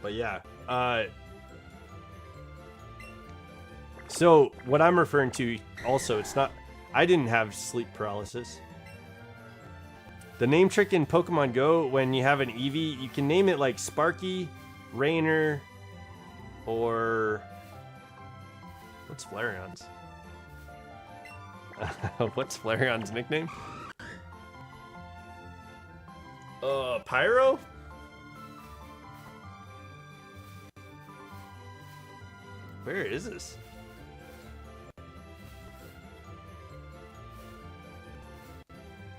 But yeah, so what I'm referring to also, it's not, I didn't have sleep paralysis. The name trick in Pokemon Go, when you have an Eevee, you can name it like Sparky, Rainer, or what's Flareon's? What's Flareon's nickname? Pyro? Where is this?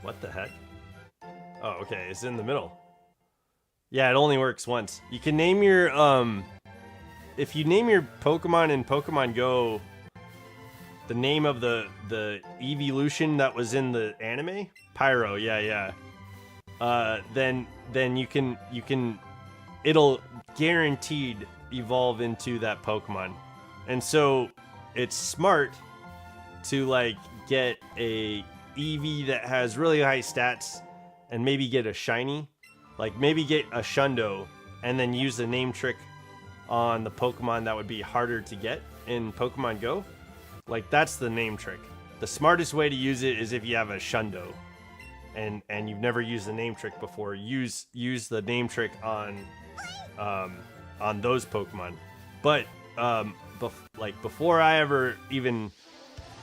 What the heck? Oh, okay, it's in the middle. Yeah, it only works once. You can name your, if you name your Pokemon in Pokemon Go the name of the evolution that was in the anime, Pyro, yeah. Then you can, it'll guaranteed evolve into that Pokemon. And so it's smart to like get a Eevee that has really high stats and maybe get a shiny, like maybe get a Shundo and then use the name trick on the Pokemon that would be harder to get in Pokemon Go. Like that's the name trick. The smartest way to use it is if you have a Shundo and you've never used the name trick before, use the name trick on those Pokemon. But before I ever even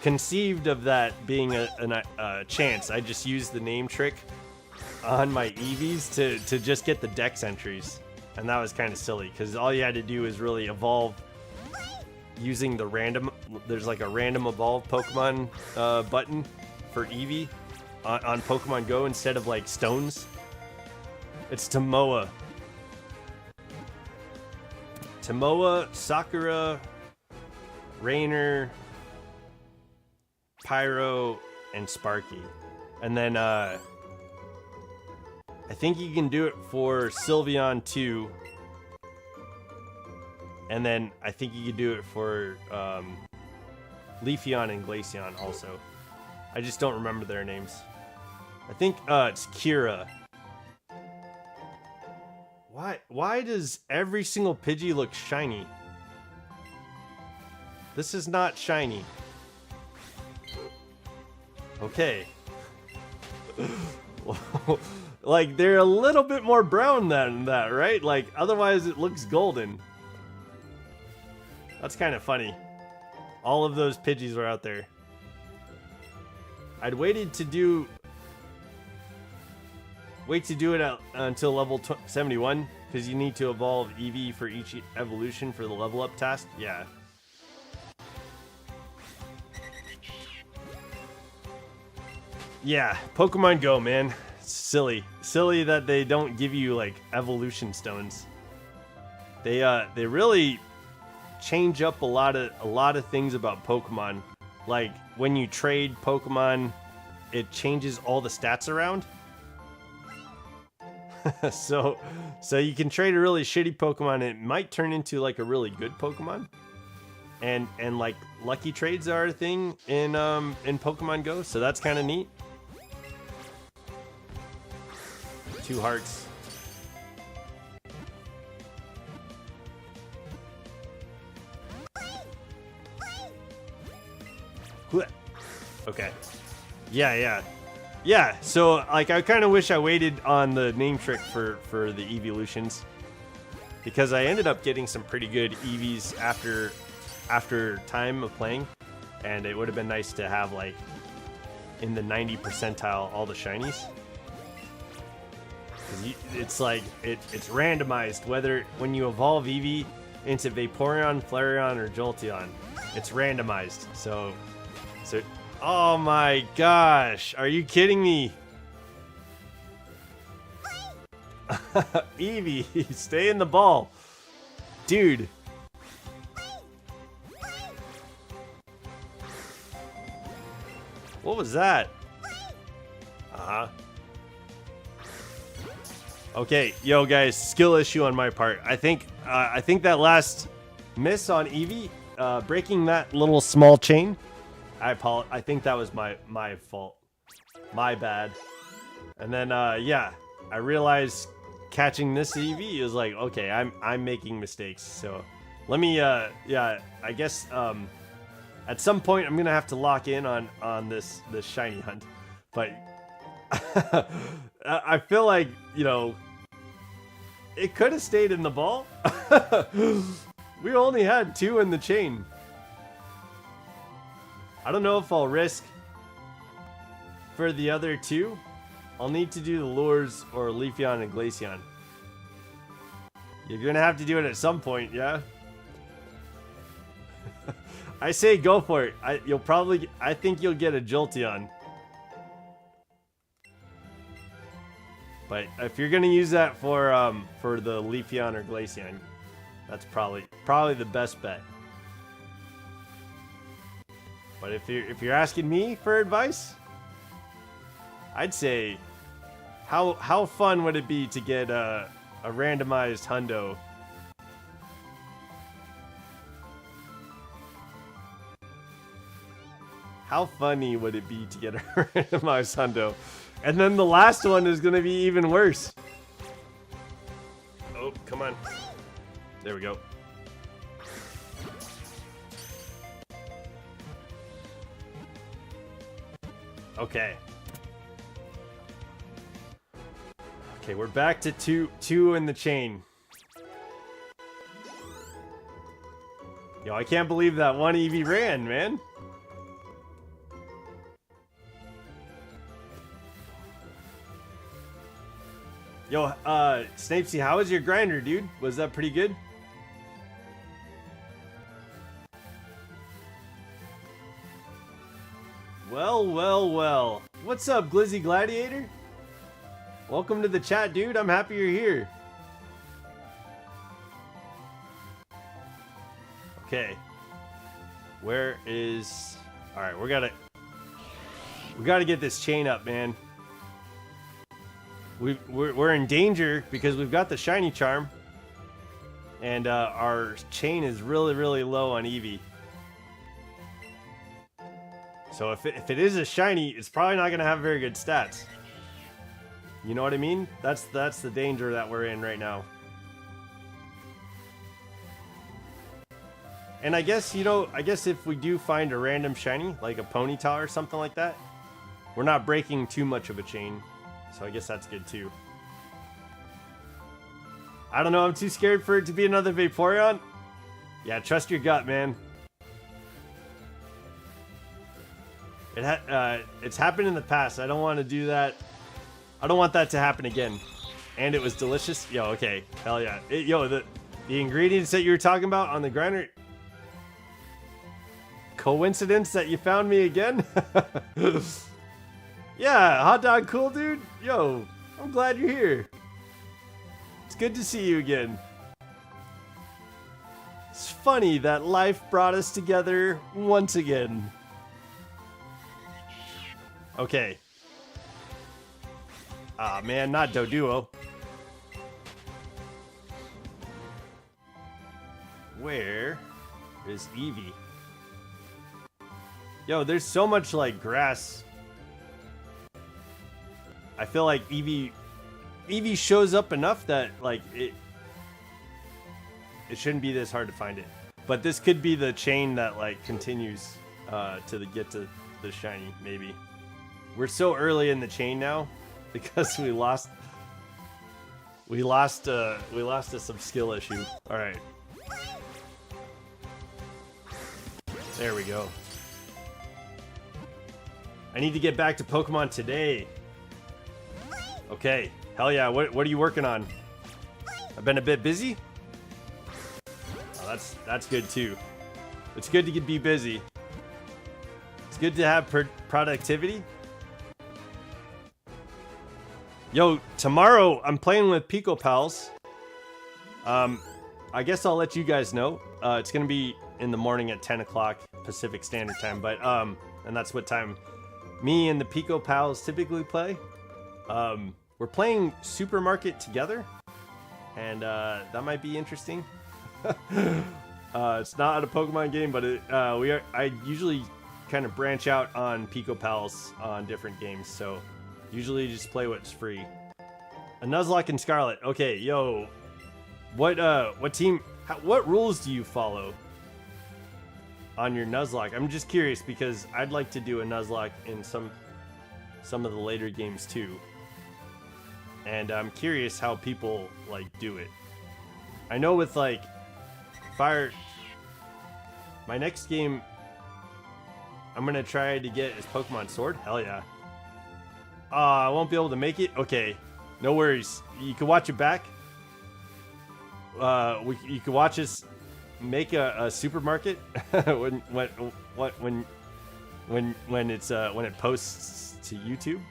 conceived of that being a chance, I just used the name trick on my Eevees to just get the Dex entries, and that was kind of silly because all you had to do is really evolve using the random. There's like a random evolve Pokemon button for Eevee on Pokemon Go instead of like stones. It's Tomoa, Sakura, Rainer, Pyro, and Sparky. And then I think you can do it for Sylveon too. And then I think you can do it for Leafeon and Glaceon also. I just don't remember their names. I think it's Kira. Why does every single Pidgey look shiny? This is not shiny. Okay. Like, they're a little bit more brown than that, right? Like, otherwise it looks golden. That's kind of funny. All of those Pidgeys were out there. I'd wait to do it until level 71, because you need to evolve Eevee for each evolution for the level up task. Yeah. Yeah, Pokemon Go, man. It's silly that they don't give you like evolution stones. They really change up a lot of things about Pokemon. Like when you trade Pokemon, it changes all the stats around. so you can trade a really shitty Pokemon and it might turn into like a really good Pokemon. And like lucky trades are a thing in Pokemon Go, so that's kind of neat. 2 hearts. Okay. Yeah, so like I kind of wish I waited on the name trick for the evolutions, because I ended up getting some pretty good Eevees after time of playing, and it would have been nice to have like in the 90 percentile all the shinies. It's like it's randomized whether when you evolve Eevee into Vaporeon, Flareon, or Jolteon, it's randomized. So oh my gosh, are you kidding me? Eevee, stay in the ball, dude. What was that? Okay, yo guys, skill issue on my part. I think that last miss on Eevee, breaking that little small chain. I think that was my fault. My bad. And then yeah, I realized catching this Eevee is like, okay, I'm making mistakes. So let me yeah, I guess at some point I'm gonna have to lock in on this shiny hunt. But I feel like, you know, it could have stayed in the ball. We only had 2 in the chain. I don't know if I'll risk for the other 2. I'll need to do the lures or Leafeon and Glaceon. You're gonna have to do it at some point, yeah? I say go for it. I think you'll get a Jolteon. But if you're gonna use that for the Leafeon or Glaceon, that's probably the best bet. But if you're asking me for advice, I'd say how fun would it be to get a randomized hundo? How funny would it be to get a randomized hundo? And then the last one is gonna be even worse. Oh, come on. There we go. Okay. Okay, we're back to two in the chain. Yo, I can't believe that one Eevee ran, man. Yo, Snapesy, how was your grinder, dude? Was that pretty good? Well, well, well. What's up, Glizzy Gladiator? Welcome to the chat, dude. I'm happy you're here. Okay. Where is... Alright, we gotta get this chain up, man. We're in danger because we've got the shiny charm. And our chain is really, really low on Eevee. So if it is a shiny, it's probably not going to have very good stats. You know what I mean? That's the danger that we're in right now. And I guess, you know, if we do find a random shiny, like a Ponyta or something like that, we're not breaking too much of a chain. So I guess that's good too. I don't know, I'm too scared for it to be another Vaporeon. Yeah, trust your gut, man. It's happened in the past. I don't want to do that. I don't want that to happen again. And it was delicious. Yo, okay. Hell yeah. The ingredients that you were talking about on the grinder. Coincidence that you found me again? Yeah, hot dog cool, dude. Yo, I'm glad you're here. It's good to see you again. It's funny that life brought us together once again. Okay. Ah, man, not Doduo. Where is Eevee? Yo, there's so much, like, grass. I feel like Eevee shows up enough that, like, it shouldn't be this hard to find it. But this could be the chain that, like, continues to get to the shiny, maybe. We're so early in the chain now because we lost to some skill issue. All right. There we go. I need to get back to Pokemon today. Okay. Hell yeah. What are you working on? I've been a bit busy. Oh, that's good too. It's good to be busy. It's good to have productivity. Yo, tomorrow I'm playing with Pico Pals. I guess I'll let you guys know. It's gonna be in the morning at 10 o'clock Pacific Standard Time, but and that's what time me and the Pico Pals typically play. We're playing Supermarket together, and that might be interesting. It's not a Pokemon game, but I usually kind of branch out on Pico Pals on different games, so usually just play what's free. A Nuzlocke and Scarlet. Okay, yo, what team? What rules do you follow on your Nuzlocke? I'm just curious because I'd like to do a Nuzlocke in some of the later games too, and I'm curious how people like do it. I know with like Fire, my next game I'm gonna try to get is Pokemon Sword. Hell yeah. I won't be able to make it. Okay, no worries. You can watch it back. You can watch us make a supermarket when it posts to YouTube.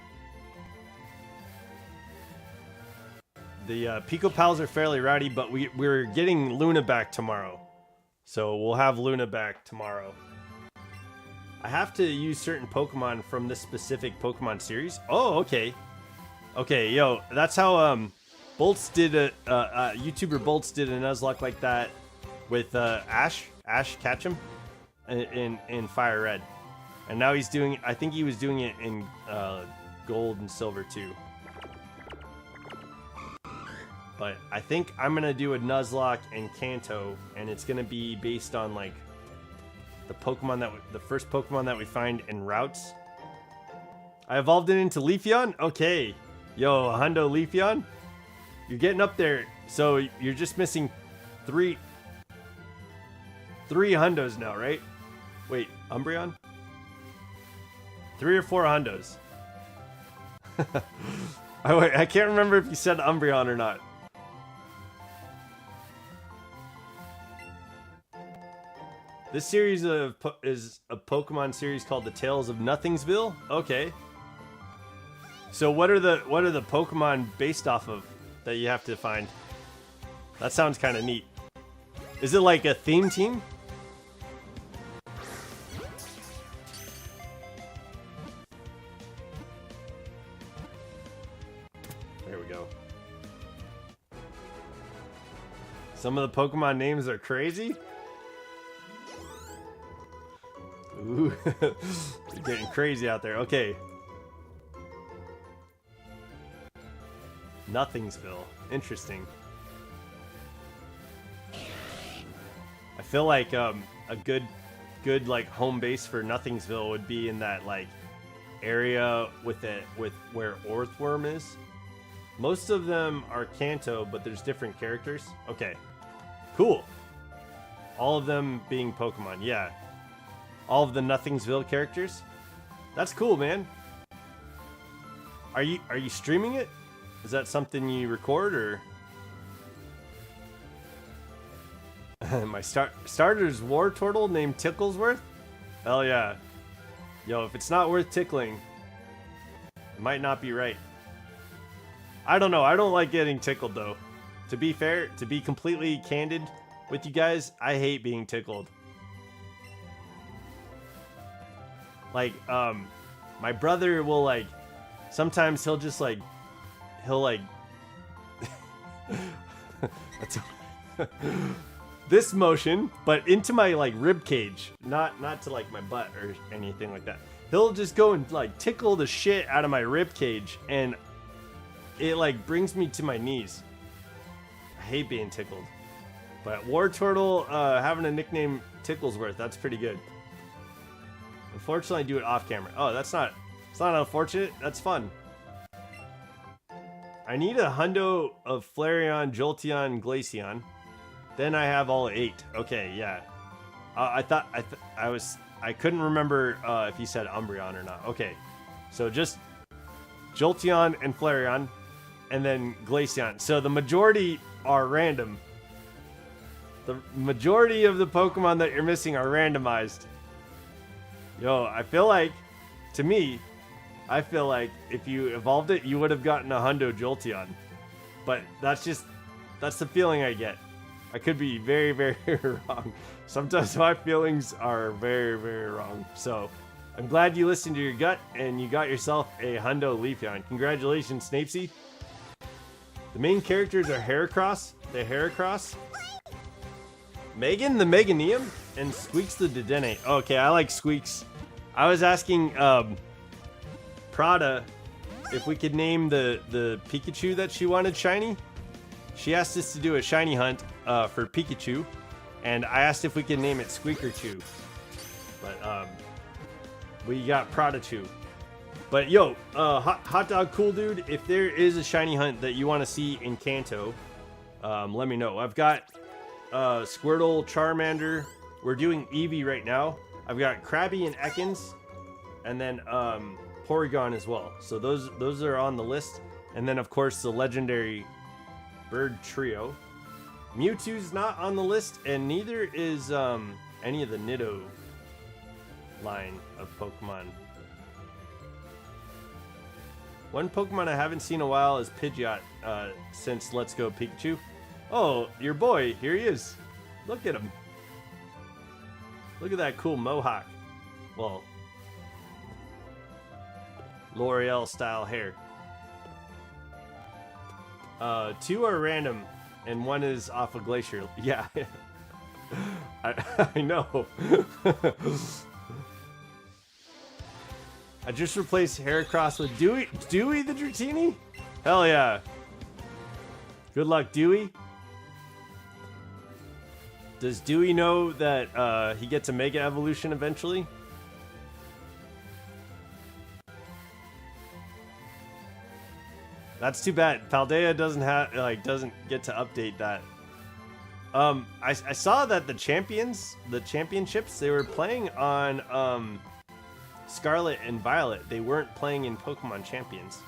The Pico Pals are fairly rowdy, but we're getting Luna back tomorrow, so we'll have Luna back tomorrow. I have to use certain Pokemon from this specific Pokemon series. Oh, okay. Okay, yo, that's how Bolts did YouTuber Bolts did a Nuzlocke like that with Ash Ketchum in Fire Red, and now he's doing. I think he was doing it in Gold and Silver too. But I think I'm gonna do a Nuzlocke in Kanto, and it's gonna be based on like the Pokemon the first Pokemon that we find in routes. I evolved it into Leafeon. Okay, yo, Hundo Leafeon, you're getting up there. So you're just missing three Hundos now, right? Wait, Umbreon? 3 or 4 Hundos. I can't remember if you said Umbreon or not. This series is a Pokemon series called the Tales of Nothingsville. Okay. So what are the Pokemon based off of that you have to find? That sounds kind of neat. Is it like a theme team? There we go. Some of the Pokemon names are crazy. Ooh, you're getting crazy out there. Okay. Nothingsville. Interesting. I feel like a good like home base for Nothingsville would be in that like area with where Orthworm is. Most of them are Kanto, but there's different characters. Okay. Cool. All of them being Pokemon. Yeah. All of the Nothingsville characters. That's cool, man. Are you streaming it? Is that something you record or? My starter's War Turtle named Ticklesworth? Hell yeah. Yo, if it's not worth tickling, it might not be right. I don't know. I don't like getting tickled though. To be fair, to be completely candid with you guys, I hate being tickled. Like, my brother will like, sometimes he'll just like, that's this motion, but into my like rib cage, not to like my butt or anything like that. He'll just go and like tickle the shit out of my rib cage, and it like brings me to my knees. I hate being tickled, but War Turtle having a nickname Ticklesworth, that's pretty good. Unfortunately, I do it off camera. Oh, it's not unfortunate. That's fun. I need a hundo of Flareon, Jolteon, Glaceon. Then I have all 8. Okay, yeah. I couldn't remember if you said Umbreon or not. Okay, so just Jolteon and Flareon, and then Glaceon. So the majority are random. The majority of the Pokemon that you're missing are randomized. Yo, I feel like if you evolved it, you would have gotten a Hundo Jolteon. But that's the feeling I get. I could be very, very wrong. Sometimes my feelings are very, very wrong. So I'm glad you listened to your gut and you got yourself a Hundo Leafeon. Congratulations, Snapesy. The main characters are Heracross. The Heracross. Megan the Meganium and Squeaks the Dedenne. Okay, I like Squeaks. I was asking Prada if we could name the Pikachu that she wanted shiny. She asked us to do a shiny hunt for Pikachu, and I asked if we could name it Squeaker Chew. But we got Prada Chew. But yo, hot dog cool dude, if there is a shiny hunt that you want to see in Kanto, let me know. I've got Squirtle, Charmander. We're doing Eevee right now. I've got Krabby and Ekans, and then Porygon as well. So those are on the list. And then of course the legendary bird trio. Mewtwo's not on the list, and neither is any of the Nido line of Pokemon. One Pokemon I haven't seen in a while is Pidgeot since Let's Go Pikachu. Oh, your boy, here he is. Look at him. Look at that cool mohawk. Well, L'Oreal style hair. 2 are random, and 1 is off a glacier. Yeah, I know. I just replaced Heracross with Dewey the Dratini? Hell yeah. Good luck, Dewey. Does Dewey know that he gets a Mega Evolution eventually? That's too bad. Paldea doesn't get to update that. I saw that the championships, they were playing on Scarlet and Violet. They weren't playing in Pokemon Champions.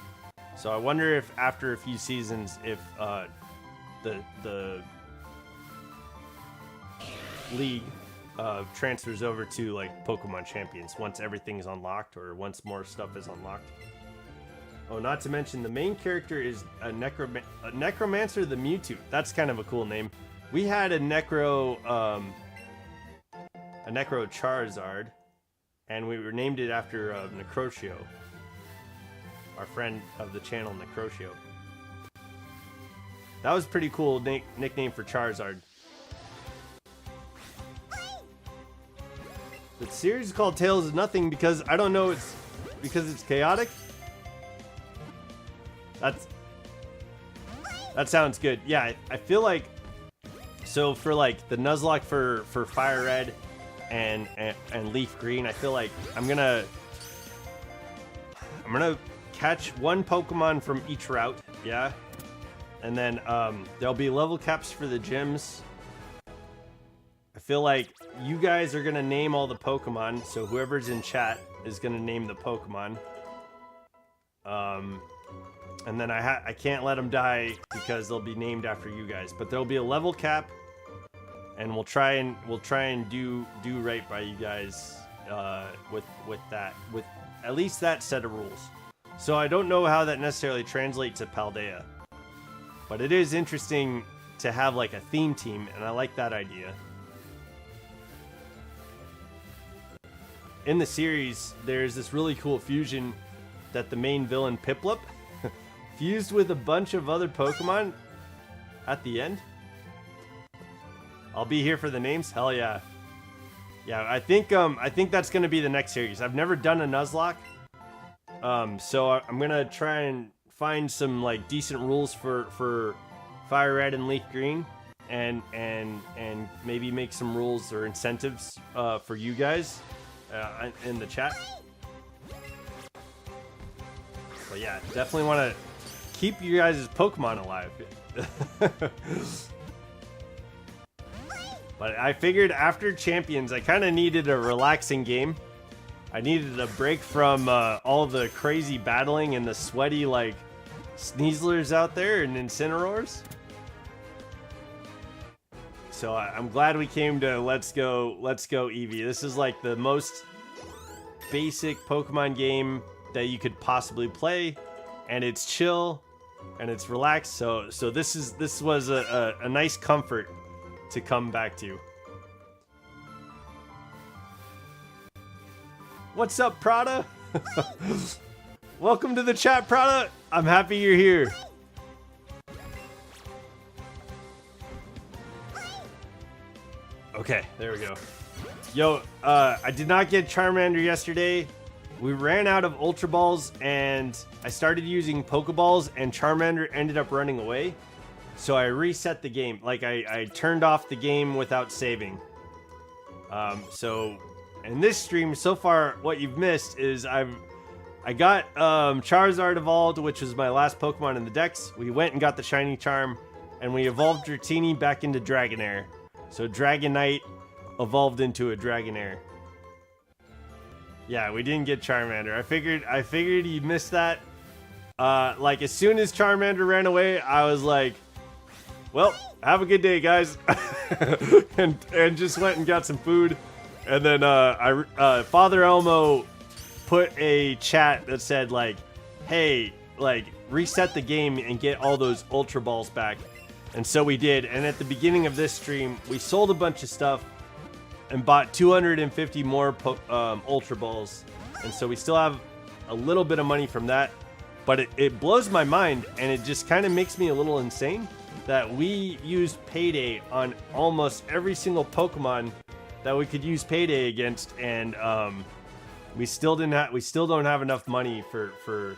So I wonder if after a few seasons, if the league transfers over to like Pokemon Champions once everything's unlocked, or once more stuff is unlocked. Oh, not to mention the main character is a Necromancer the Mewtwo. That's kind of a cool name. We had a Necro Charizard, and we named it after Necrotio, our friend of the channel, Necrotio. That was a pretty cool nickname for Charizard. The series is called Tales of Nothing because I don't know, because it's chaotic. That sounds good. Yeah, I feel like, so for like the Nuzlocke for Fire Red and Leaf Green, I feel like I'm gonna catch 1 Pokemon from each route, yeah, and then there'll be level caps for the gyms. I feel like you guys are gonna name all the Pokemon, so whoever's in chat is gonna name the Pokemon. And then I can't let them die because they'll be named after you guys. But there'll be a level cap, and we'll try and do right by you guys with at least that set of rules. So I don't know how that necessarily translates to Paldea, but it is interesting to have like a theme team, and I like that idea. In the series, there's this really cool fusion that the main villain Piplup fused with a bunch of other Pokemon at the end. I'll be here for the names. Hell yeah. Yeah, I think that's gonna be the next series. I've never done a Nuzlocke, so I'm gonna try and find some like decent rules for Fire Red and Leaf Green, and maybe make some rules or incentives for you guys in the chat. But yeah, definitely want to keep you guys' Pokemon alive. But I figured after Champions, I kind of needed a relaxing game. I needed a break from all the crazy battling and the sweaty like Sneaslers out there and Incineroars. So I'm glad we came to Let's Go Eevee. This is like the most basic Pokemon game that you could possibly play, and it's chill and it's relaxed. So this was a nice comfort to come back to. What's up, Prada? Welcome to the chat, Prada. I'm happy you're here. Okay, there we go. Yo, I did not get Charmander yesterday. We ran out of Ultra Balls, and I started using Pokeballs, and Charmander ended up running away. So I reset the game. Like, I turned off the game without saving. So in this stream, so far, what you've missed is I got Charizard evolved, which was my last Pokemon in the Dex. We went and got the Shiny Charm, and we evolved Dratini back into Dragonair. So Dragonite evolved into a Dragonair. Yeah, we didn't get Charmander. I figured you missed that. Like, as soon as Charmander ran away, I was like, well, have a good day, guys. and just went and got some food. And then Father Elmo put a chat that said, like, hey, like, reset the game and get all those Ultra Balls back. And so we did. And at the beginning of this stream, we sold a bunch of stuff and bought 250 more Ultra Balls. And so we still have a little bit of money from that. But it blows my mind, and it just kind of makes me a little insane that we used Payday on almost every single Pokemon that we could use Payday against, and we still don't have enough money for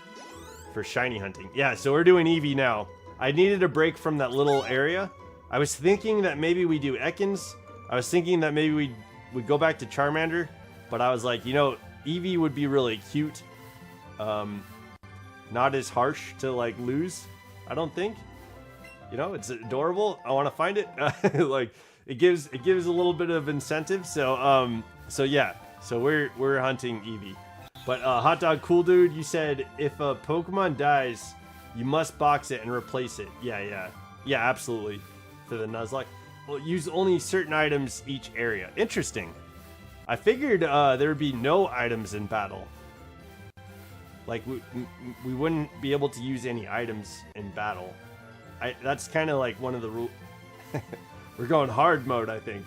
shiny hunting. Yeah, so we're doing Eevee now. I needed a break from that little area. I was thinking that maybe we do Ekans. I was thinking that maybe we'd go back to Charmander, but I was like, you know, Eevee would be really cute. Not as harsh to like lose, I don't think. You know, it's adorable. I want to find it. Like, it gives a little bit of incentive. So yeah. So we're hunting Eevee. But Hot Dog Cool Dude, you said if a Pokemon dies, you must box it and replace it. Yeah, absolutely. For the Nuzlocke. Well, use only certain items each area. Interesting. I figured there would be no items in battle. Like, we wouldn't be able to use any items in battle. That's kind of like one of the rules. We're going hard mode, I think.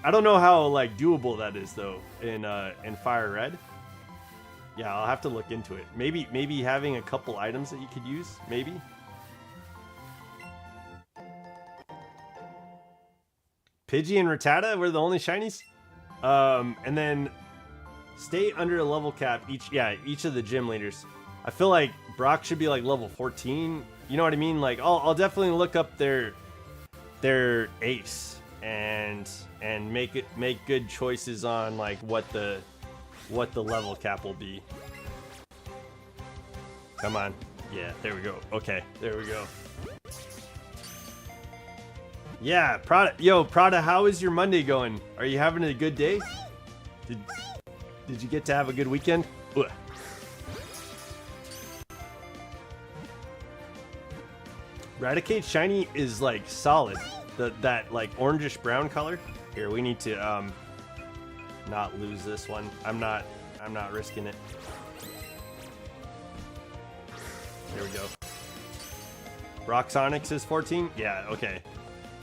I don't know how, like, doable that is, though, in Fire Red. Yeah, I'll have to look into it. Maybe having a couple items that you could use, maybe. Pidgey and Rattata were the only shinies. And then stay under a level cap each of the gym leaders. I feel like Brock should be like level 14. You know what I mean? Like, I'll definitely look up their ace and make good choices on like what the level cap will be. Come on. Yeah, there we go. Okay, there we go. Yeah, Prada, how is your Monday going? Are you having a good day? Did you get to have a good weekend? Ugh. Raticate Shiny is like solid. That like orangish brown color. Here, we need to not lose this one. I'm not risking it. There we go. Roxonix is 14? Yeah, okay.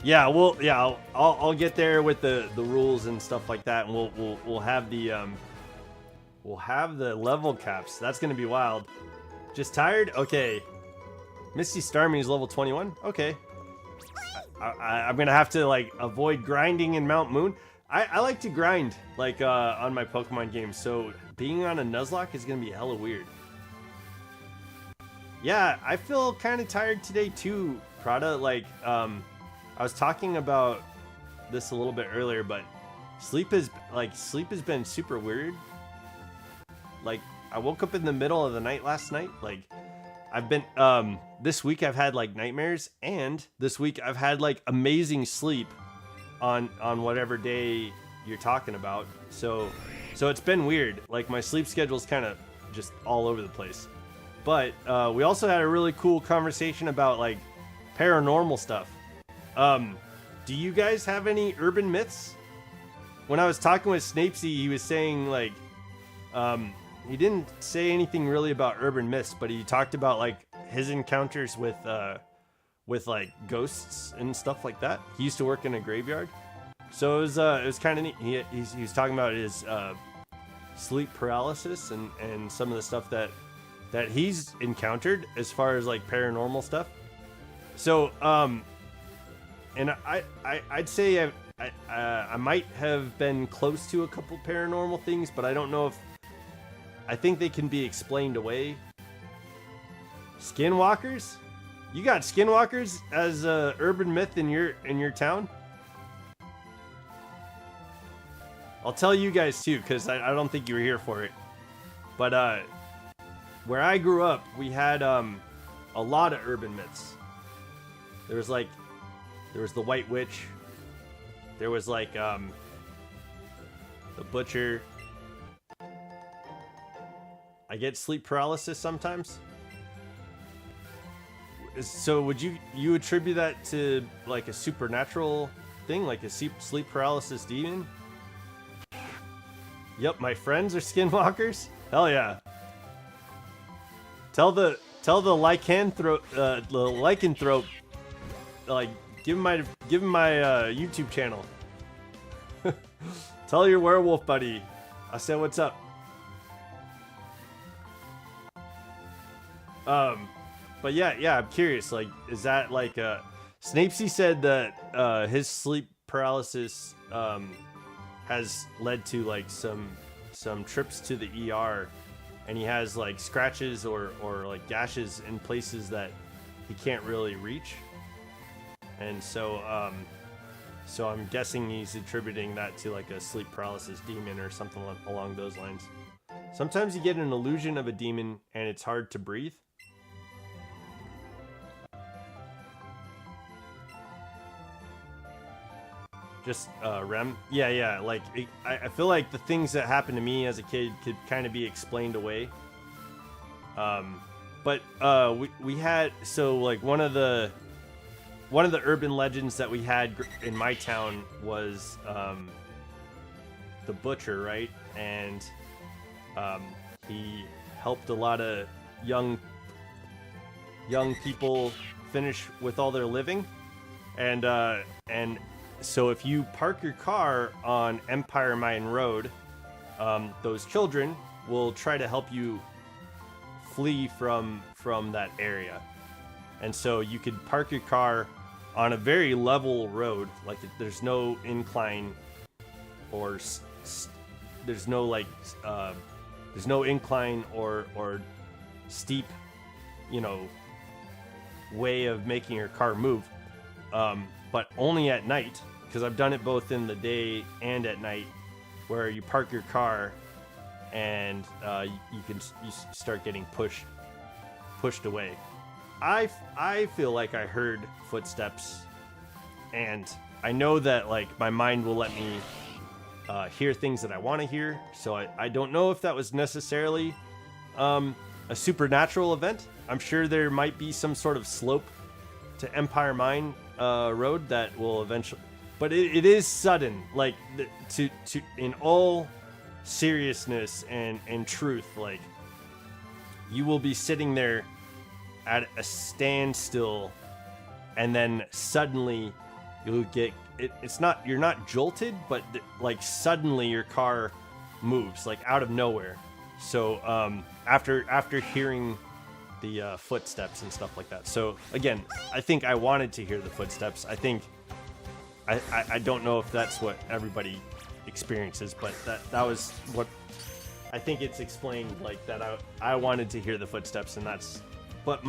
Yeah, I'll get there with the rules and stuff like that, and we'll have the level caps. That's gonna be wild. Just tired? Okay. Misty Starmie is level 21. Okay. I'm gonna have to like avoid grinding in Mount Moon. I like to grind like on my Pokemon games, so being on a Nuzlocke is gonna be hella weird. Yeah, I feel kind of tired today too, Prada. Like I was talking about this a little bit earlier, but sleep has been super weird. Like, I woke up in the middle of the night last night. Like, I've been this week I've had like nightmares, and this week I've had like amazing sleep on whatever day you're talking about. So it's been weird. Like, my sleep schedule's kind of just all over the place. But we also had a really cool conversation about like paranormal stuff. Do you guys have any urban myths? When I was talking with Snapesy, he was saying like, he didn't say anything really about urban myths, but he talked about like his encounters with like ghosts and stuff like that. He used to work in a graveyard, so it was kind of neat. He was talking about his sleep paralysis and some of the stuff that he's encountered as far as like paranormal stuff. So and I'd say I might have been close to a couple paranormal things, but I don't know if I think they can be explained away. Skinwalkers? You got skinwalkers as a urban myth in your town? I'll tell you guys too, because I don't think you were here for it. But where I grew up, we had a lot of urban myths. There was the White Witch. There was like the Butcher. I get sleep paralysis sometimes. So would you attribute that to like a supernatural thing, like a sleep paralysis demon? Yep, my friends are skinwalkers. Hell yeah. Tell the lycanthrope, like give him my YouTube channel. Tell your werewolf buddy I said what's up. But yeah, I'm curious. Like, is that like Snapesy said that his sleep paralysis has led to like some trips to the ER, and he has like scratches or like gashes in places that he can't really reach, and so I'm guessing he's attributing that to like a sleep paralysis demon or something along those lines. Sometimes you get an illusion of a demon and it's hard to breathe. Just REM. Yeah. Like I feel like the things that happened to me as a kid could kind of be explained away. But we had, so like one of the urban legends that we had in my town was the Butcher, right? And he helped a lot of young people finish with all their living, and so if you park your car on Empire Mine Road, those children will try to help you flee from that area. And so you could park your car on a very level road, like there's no incline or there's no incline or steep, way of making your car move. But only at night, because I've done it both in the day and at night, where you park your car and you start getting pushed away. I feel like I heard footsteps, and I know that like my mind will let me hear things that I want to hear. So I don't know if that was necessarily a supernatural event. I'm sure there might be some sort of slope to Empire Mine Road that will eventually, but it is sudden. Like to in all seriousness and truth, like you will be sitting there at a standstill, and then suddenly you'll get it's not, you're not jolted, but like suddenly your car moves like out of nowhere. So after hearing the footsteps and stuff like that. So again, I think I wanted to hear the footsteps. I think I don't know if that's what everybody experiences, but that was what I think it's explained, like that I wanted to hear the footsteps, and that's but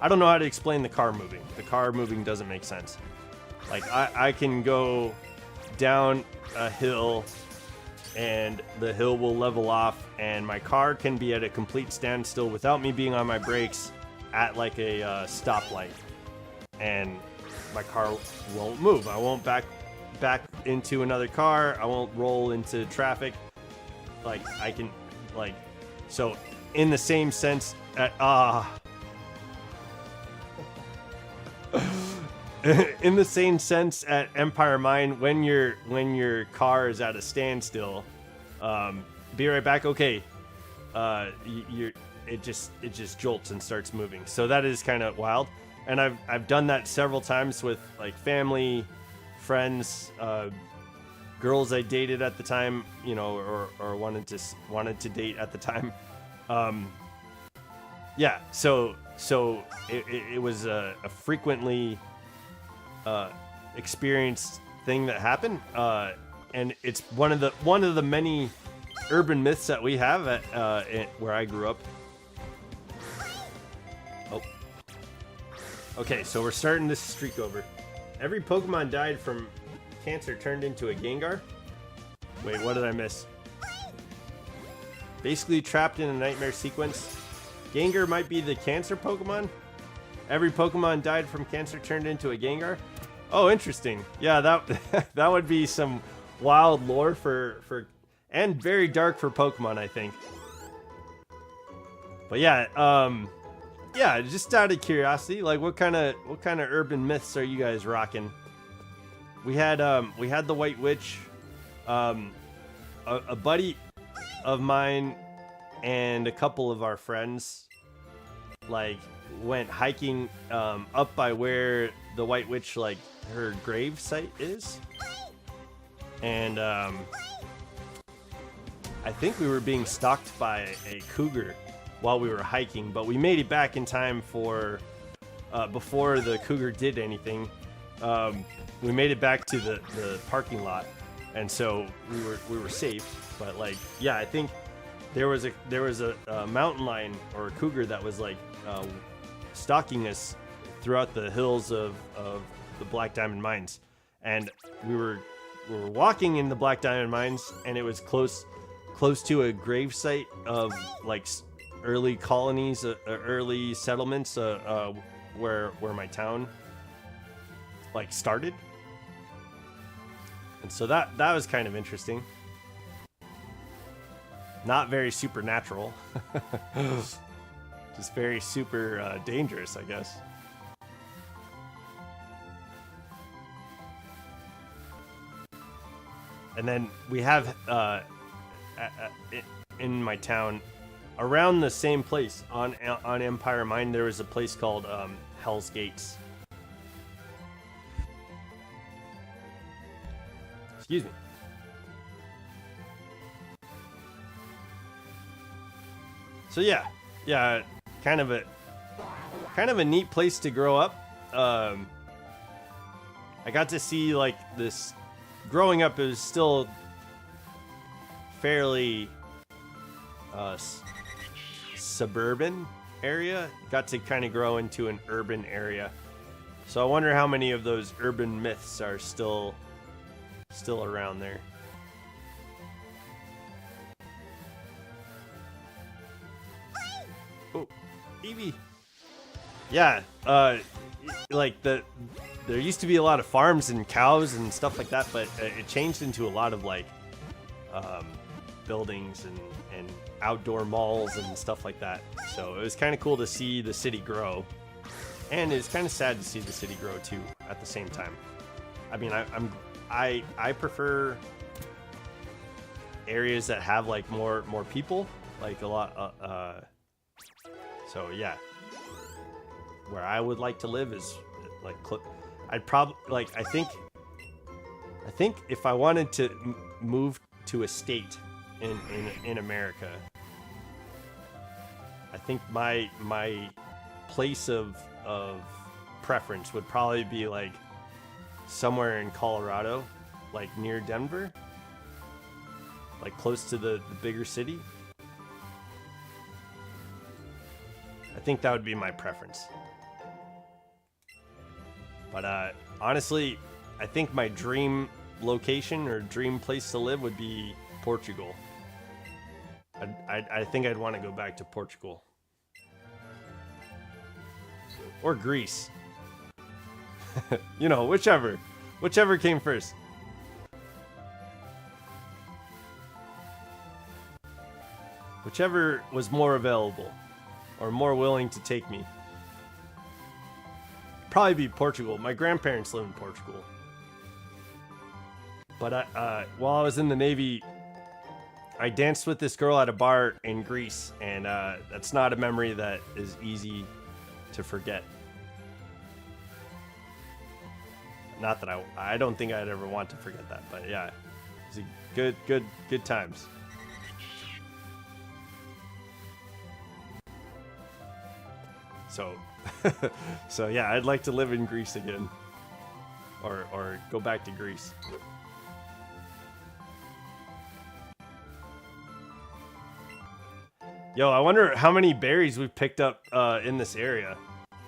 I don't know how to explain the car moving. The car moving doesn't make sense. Like I can go down a hill and the hill will level off and my car can be at a complete standstill without me being on my brakes at like a stoplight, and my car won't move. I won't back into another car. I won't roll into traffic. Like I can, like, so in the same sense in the same sense at Empire Mine, when your car is at a standstill, be right back. Okay, it just jolts and starts moving. So that is kind of wild, and I've done that several times with like family, friends, girls I dated at the time, or wanted to date at the time. Yeah, so it was a frequently experienced thing that happened, and it's one of the many urban myths that we have at where I grew up. Oh, okay, so we're starting this streak over. Every Pokemon died from cancer turned into a Gengar. Wait, what did I miss? Basically trapped in a nightmare sequence. Gengar might be the cancer Pokemon. Every Pokemon died from cancer turned into a Gengar. Oh, interesting. Yeah, that that would be some wild lore for and very dark for Pokemon, I think. But yeah, yeah, just out of curiosity, like what kind of urban myths are you guys rocking? We had the White Witch, a buddy of mine and a couple of our friends like went hiking up by where the White Witch, like her grave site is, and I think we were being stalked by a cougar while we were hiking, but we made it back in time for before the cougar did anything. We made it back to the parking lot, and so we were safe. But like, yeah, I think there was a mountain lion or a cougar that was like stalking us throughout the hills of the Black Diamond Mines, and we were walking in the Black Diamond Mines, and it was close to a grave site of like early colonies, early settlements, where my town like started, and so that was kind of interesting. Not very supernatural, just very super dangerous, I guess. And then we have in my town, around the same place on Empire Mine, there was a place called Hell's Gates. Excuse me. So yeah, kind of a neat place to grow up. I got to see like this. Growing up, it was still fairly suburban area. Got to kind of grow into an urban area. So I wonder how many of those urban myths are still around there. Oh, Eevee. Yeah, like there used to be a lot of farms and cows and stuff like that, but it changed into a lot of like buildings and outdoor malls and stuff like that. So it was kind of cool to see the city grow, and it's kind of sad to see the city grow too at the same time. I mean, I prefer areas that have like more people, like a lot. So yeah, where I would like to live is like I'd probably like I think if I wanted to move to a state in America, I think my place of preference would probably be like somewhere in Colorado, like near Denver, like close to the bigger city. I think that would be my preference. But honestly, I think my dream location or dream place to live would be Portugal. I think I'd want to go back to Portugal. Or Greece. You know, whichever came first. Whichever was more available or more willing to take me. Probably be Portugal. My grandparents live in Portugal. But while I was in the Navy, I danced with this girl at a bar in Greece, and that's not a memory that is easy to forget. Not that I don't think I'd ever want to forget that, but yeah, it was a good times. So, so yeah, I'd like to live in Greece again. or go back to Greece. Yo, I wonder how many berries we've picked up in this area.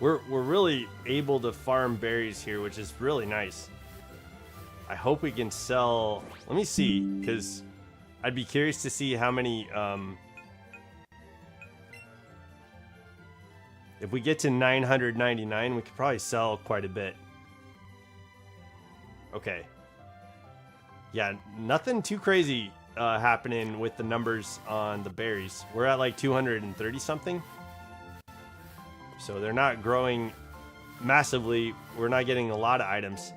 We're really able to farm berries here, which is really nice. I hope we can sell. Let me see, because I'd be curious to see how many. If we get to 999, we could probably sell quite a bit. Okay. Yeah, nothing too crazy happening with the numbers on the berries. We're at like 230 something. So they're not growing massively. We're not getting a lot of items.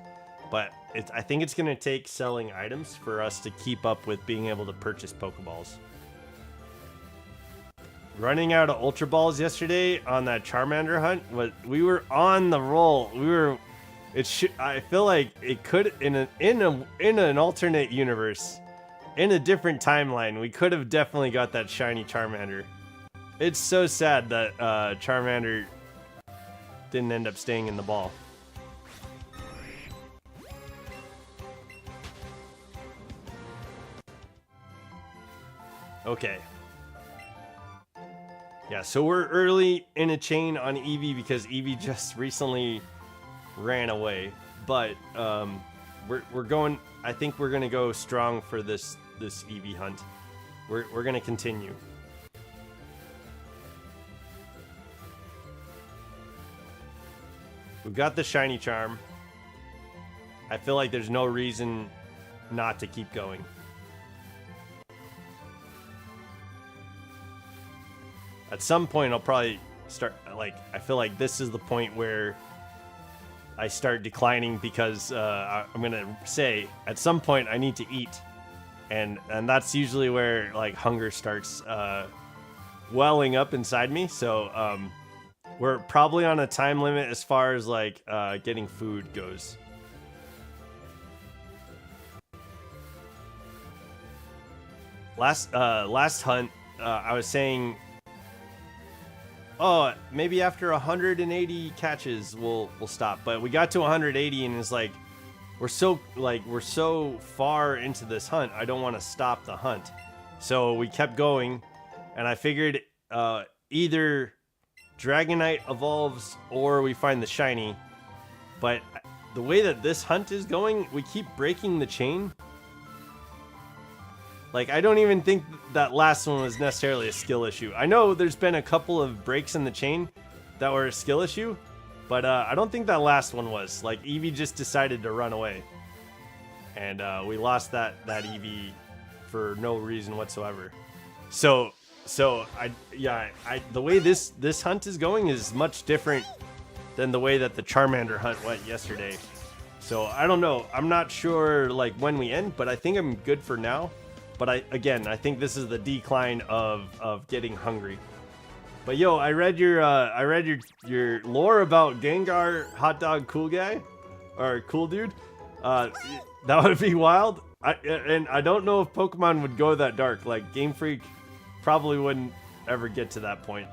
But I think it's going to take selling items for us to keep up with being able to purchase Pokeballs. Running out of Ultra Balls yesterday on that Charmander hunt, we were on the roll. I feel like it could in an alternate universe, in a different timeline, we could have definitely got that shiny Charmander. It's so sad that Charmander didn't end up staying in the ball. Okay. Yeah, so we're early in a chain on Eevee because Eevee just recently ran away. But we're going. I think we're gonna go strong for this Eevee hunt. We're gonna continue. We've got the shiny charm. I feel like there's no reason not to keep going. At some point, I'll probably start, I feel like this is the point where I start declining because I'm going to say, at some point, I need to eat. And that's usually where, hunger starts welling up inside me. So, we're probably on a time limit as far as, getting food goes. Last hunt, I was saying... Oh, maybe after 180 catches we'll stop. But we got to 180 and it's like we're so far into this hunt, I don't want to stop the hunt. So we kept going, and I figured either Dragonite evolves or we find the shiny. But the way that this hunt is going, we keep breaking the chain. I don't even think that last one was necessarily a skill issue. I know there's been a couple of breaks in the chain that were a skill issue, but I don't think that last one was. Eevee just decided to run away. And we lost that Eevee for no reason whatsoever. So the way this hunt is going is much different than the way that the Charmander hunt went yesterday. So I don't know. I'm not sure when we end, but I think I'm good for now. But I think this is the decline of getting hungry. But yo, I read your lore about Gengar hot dog cool guy or cool dude. That would be wild. And I don't know if Pokemon would go that dark. Game Freak probably wouldn't ever get to that point.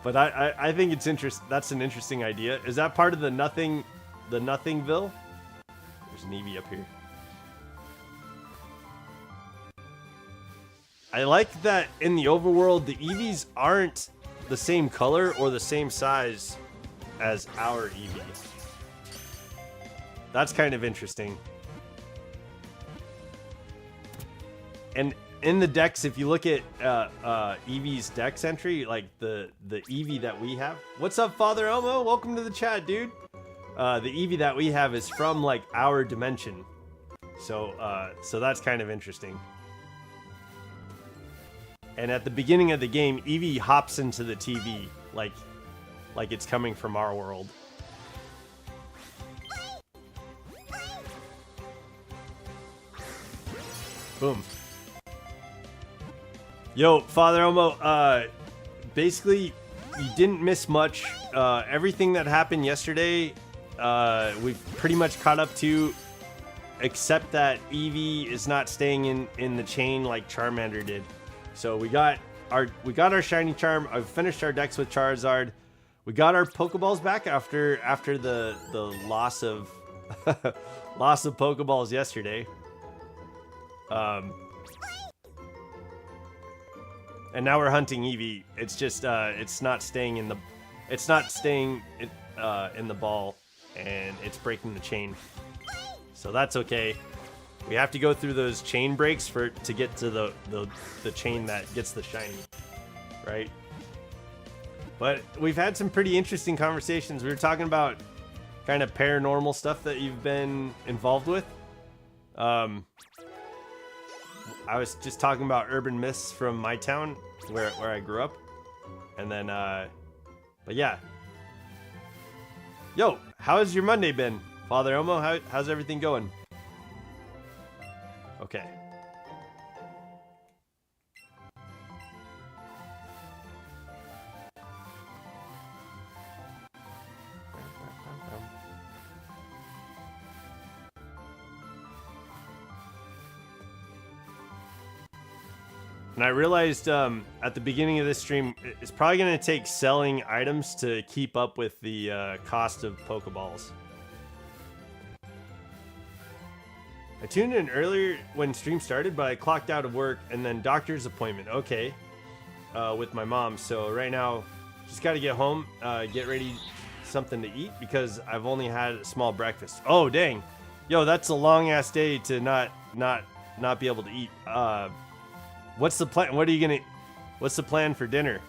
But I think it's that's an interesting idea. Is that part of the Nothingville? There's an Eevee up here. I like that in the overworld, the Eevees aren't the same color or the same size as our Eevee. That's kind of interesting. And in the decks, if you look at Eevee's dex entry, the Eevee that we have. What's up, Father Elmo? Welcome to the chat, dude. The Eevee that we have is from our dimension. So that's kind of interesting. And at the beginning of the game, Eevee hops into the TV like it's coming from our world. Boom. Yo, Father Elmo, basically, you didn't miss much. Everything that happened yesterday, we've pretty much caught up to, except that Eevee is not staying in the chain like Charmander did. So we got our shiny charm. I've finished our decks with Charizard. we got our Pokeballs back after the loss of loss of Pokeballs yesterday. And now we're hunting Eevee. It's just it's not staying in the in the ball, and it's breaking the chain. So that's okay. We have to go through those chain breaks to get to the chain that gets the shiny, right? But we've had some pretty interesting conversations. We were talking about kind of paranormal stuff that you've been involved with. I was just talking about urban myths from my town where I grew up. And then, but yeah. Yo, how's your Monday been? Father Elmo, how's everything going? Okay. And I realized at the beginning of this stream, it's probably going to take selling items to keep up with the cost of Pokeballs. I tuned in earlier when stream started, but I clocked out of work and then doctor's appointment. Okay, with my mom. So right now, just got to get home, get ready something to eat because I've only had a small breakfast. Oh dang, yo, that's a long ass day to not be able to eat. What's the plan? What's the plan for dinner?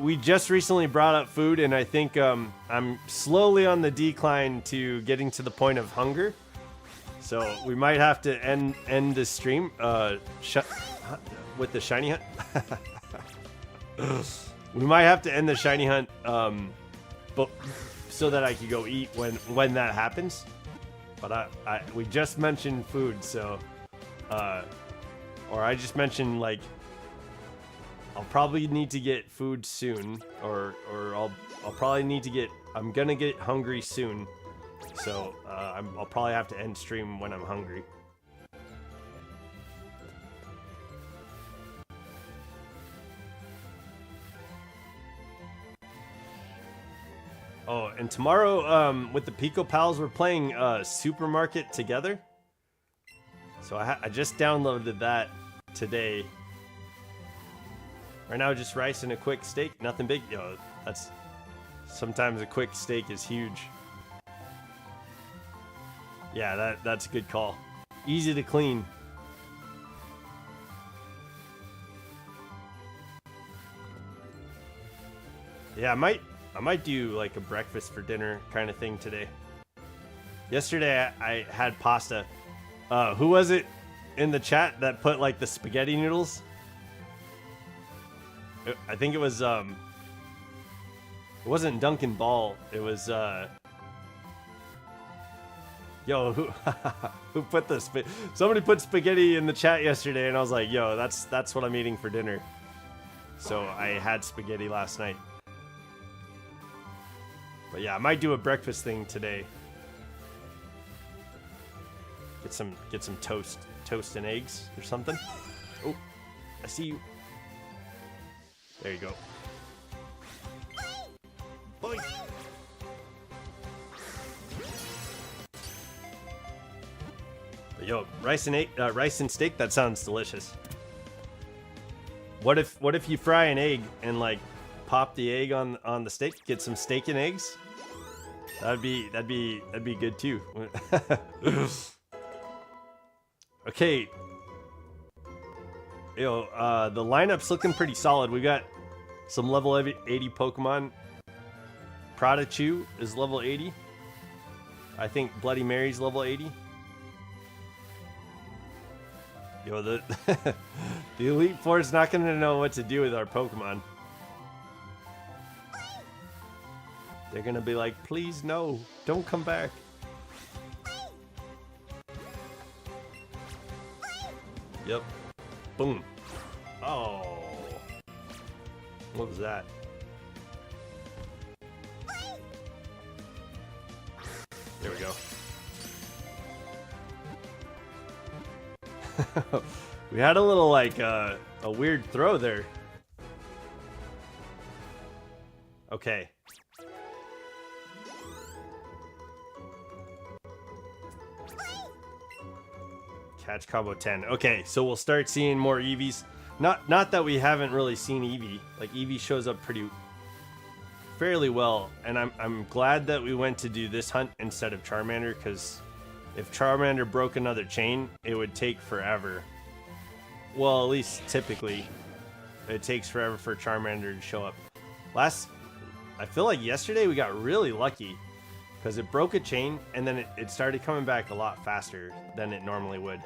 We just recently brought up food, and I think I'm slowly on the decline to getting to the point of hunger. So we might have to end the stream with the shiny hunt. We might have to end the shiny hunt, but so that I could go eat when that happens. But we just mentioned food, so. Or I just mentioned, like, I'll probably need to get food soon, or I'll probably need to I'm gonna get hungry soon, so I'll probably have to end stream when I'm hungry. Oh, and tomorrow with the Pico Pals, we're playing Supermarket together. So I just downloaded that today. Right now, just rice and a quick steak. Nothing big. Yo, that's... Sometimes a quick steak is huge. Yeah, that's a good call. Easy to clean. Yeah, I might do like a breakfast for dinner kind of thing today. Yesterday, I had pasta. Who was it in the chat that put like the spaghetti noodles? I think it was it wasn't Duncan Ball. It was yo, who put the somebody put spaghetti in the chat yesterday, and I was like, yo, that's what I'm eating for dinner. So I had spaghetti last night. But yeah, I might do a breakfast thing today. Get some toast and eggs or something. Oh, I see you. There you go. Boy. But yo, rice and steak. That sounds delicious. What if you fry an egg and like pop the egg on the steak? Get some steak and eggs. That'd be good too. Okay. Yo, the lineup's looking pretty solid. We got some level 80 Pokemon. Pradachu is level 80. I think Bloody Mary's level 80. Yo, the Elite Four is not gonna know what to do with our Pokemon. They're gonna be like, please no, don't come back. Yep. Boom. Oh. What was that? There we go. We had a little like a weird throw there. Okay. Catch combo 10. Okay, so we'll start seeing more Eevees. Not that we haven't really seen Eevee. Like, Eevee shows up fairly well, and I'm glad that we went to do this hunt instead of Charmander, because if Charmander broke another chain, it would take forever. Well, at least typically, it takes forever for Charmander to show up. I feel like yesterday we got really lucky, because it broke a chain, and then it started coming back a lot faster than it normally would.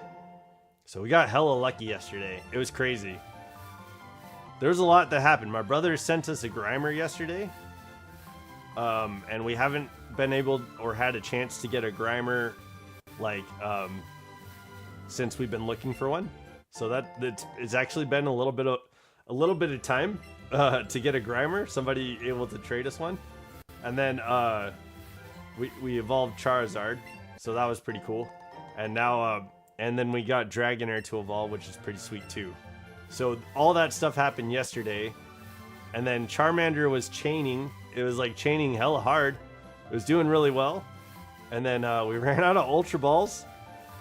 So we got hella lucky yesterday. It was crazy. There was a lot that happened. My brother sent us a Grimer yesterday, and we haven't been able or had a chance to get a Grimer like since we've been looking for one. So it's actually been a little bit of time to get a Grimer. Somebody able to trade us one, and then we evolved Charizard, so that was pretty cool. And now and then we got Dragonair to evolve, which is pretty sweet too. So all that stuff happened yesterday, and then Charmander was chaining. It was like chaining hella hard. It was doing really well, and then we ran out of Ultra Balls,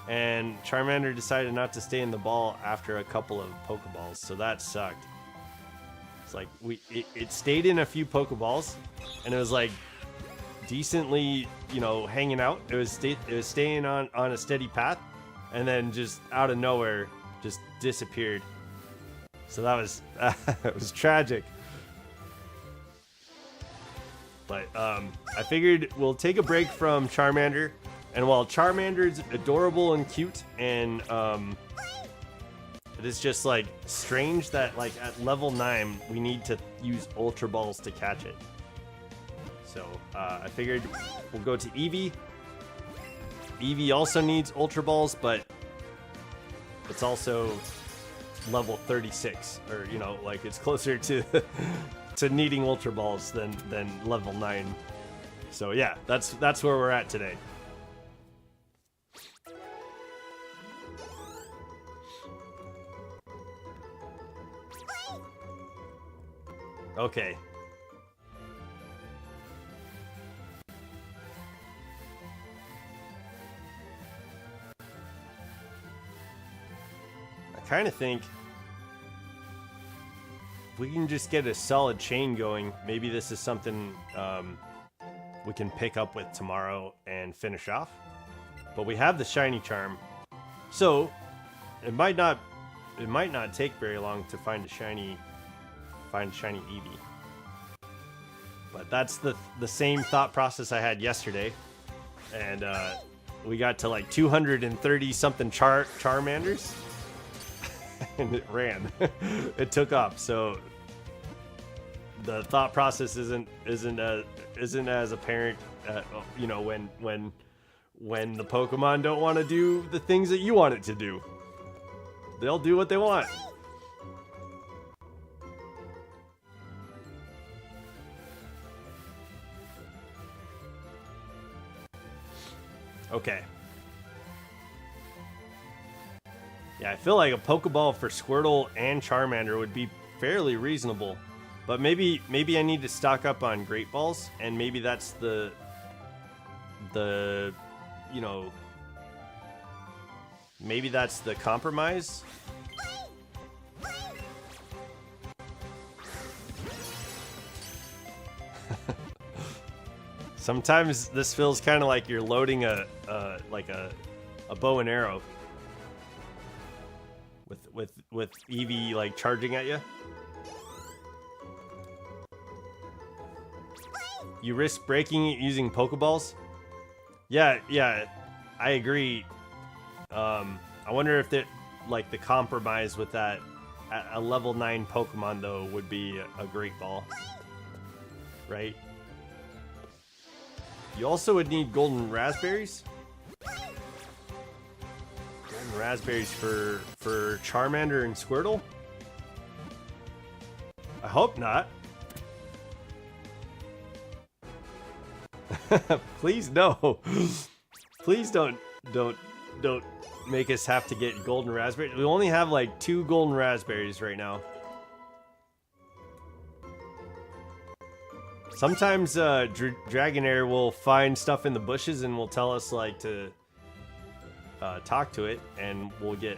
and Charmander decided not to stay in the ball after a couple of Pokeballs, so that sucked. It's like it stayed in a few Pokeballs, and it was like decently, hanging out. It was staying on a steady path, and then just out of nowhere just disappeared. So that was it was tragic. But I figured we'll take a break from Charmander, and while Charmander's adorable and cute, and it is just like strange that like at level 9 we need to use Ultra Balls to catch it. So I figured we'll go to Eevee. Eevee also needs Ultra Balls, but it's also level 36, or like it's closer to to needing Ultra Balls than level 9. So yeah, that's where we're at today. Okay. I kind of think if we can just get a solid chain going, maybe this is something we can pick up with tomorrow and finish off. But we have the shiny charm, so it might not take very long to find a shiny Eevee. But that's the same thought process I had yesterday, and we got to like 230 something Charmanders. And it ran. It took off. So the thought process isn't as apparent. When the Pokemon don't want to do the things that you want it to do, they'll do what they want. Okay. Yeah, I feel like a Pokeball for Squirtle and Charmander would be fairly reasonable. But maybe I need to stock up on Great Balls, and maybe that's the maybe that's the compromise. Sometimes this feels kind of like you're loading a bow and arrow with Eevee like charging at you. You risk breaking it using Pokeballs. Yeah, I agree. I wonder if the compromise with that at a level 9 Pokemon though would be a Great Ball, right? You also would need golden raspberries. Golden raspberries for Charmander and Squirtle? I hope not. Please no. Please don't make us have to get golden raspberries. We only have like 2 golden raspberries right now. Sometimes Dragonair will find stuff in the bushes and will tell us like to talk to it, and we'll get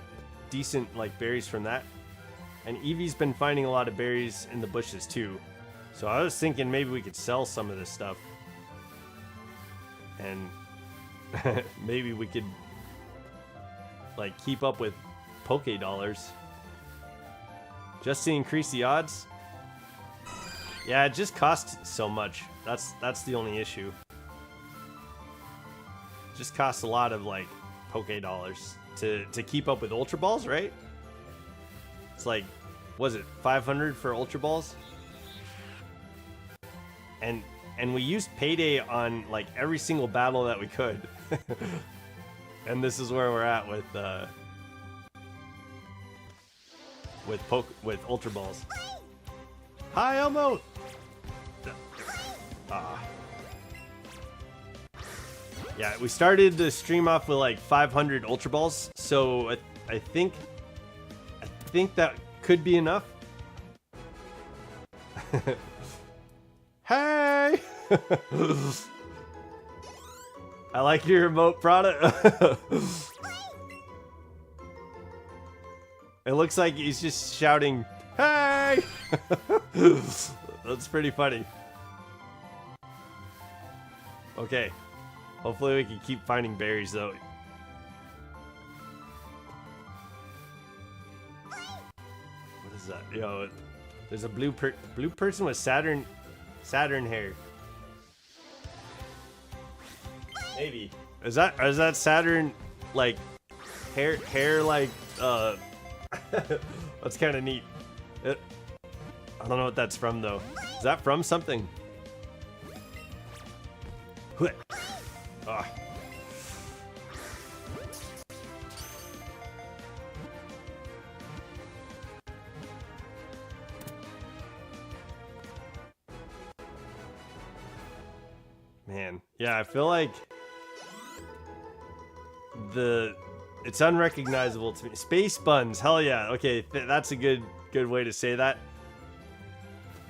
decent like berries from that. And Eevee's been finding a lot of berries in the bushes too. So I was thinking maybe we could sell some of this stuff. And maybe we could like keep up with Poke Dollars. Just to increase the odds. Yeah, it just costs so much. That's the only issue. It just costs a lot of like Poke Dollars to keep up with Ultra Balls, right? It's like, was it 500 for Ultra Balls? And we used Payday on like every single battle that we could. And this is where we're at with Ultra Balls. Hi, Elmo. Yeah, we started the stream off with like 500 Ultra Balls, so I think that could be enough. Hey! I like your remote product. It looks like he's just shouting, hey! That's pretty funny. Okay. Hopefully we can keep finding berries though. What is that? Yo, there's a blue person with Saturn hair. Maybe. Is that Saturn like hair like that's kind of neat. I don't know what that's from though. Is that from something? Ah. Man, yeah, I feel like it's unrecognizable to me. Space buns, hell yeah. Okay, that's a good way to say that.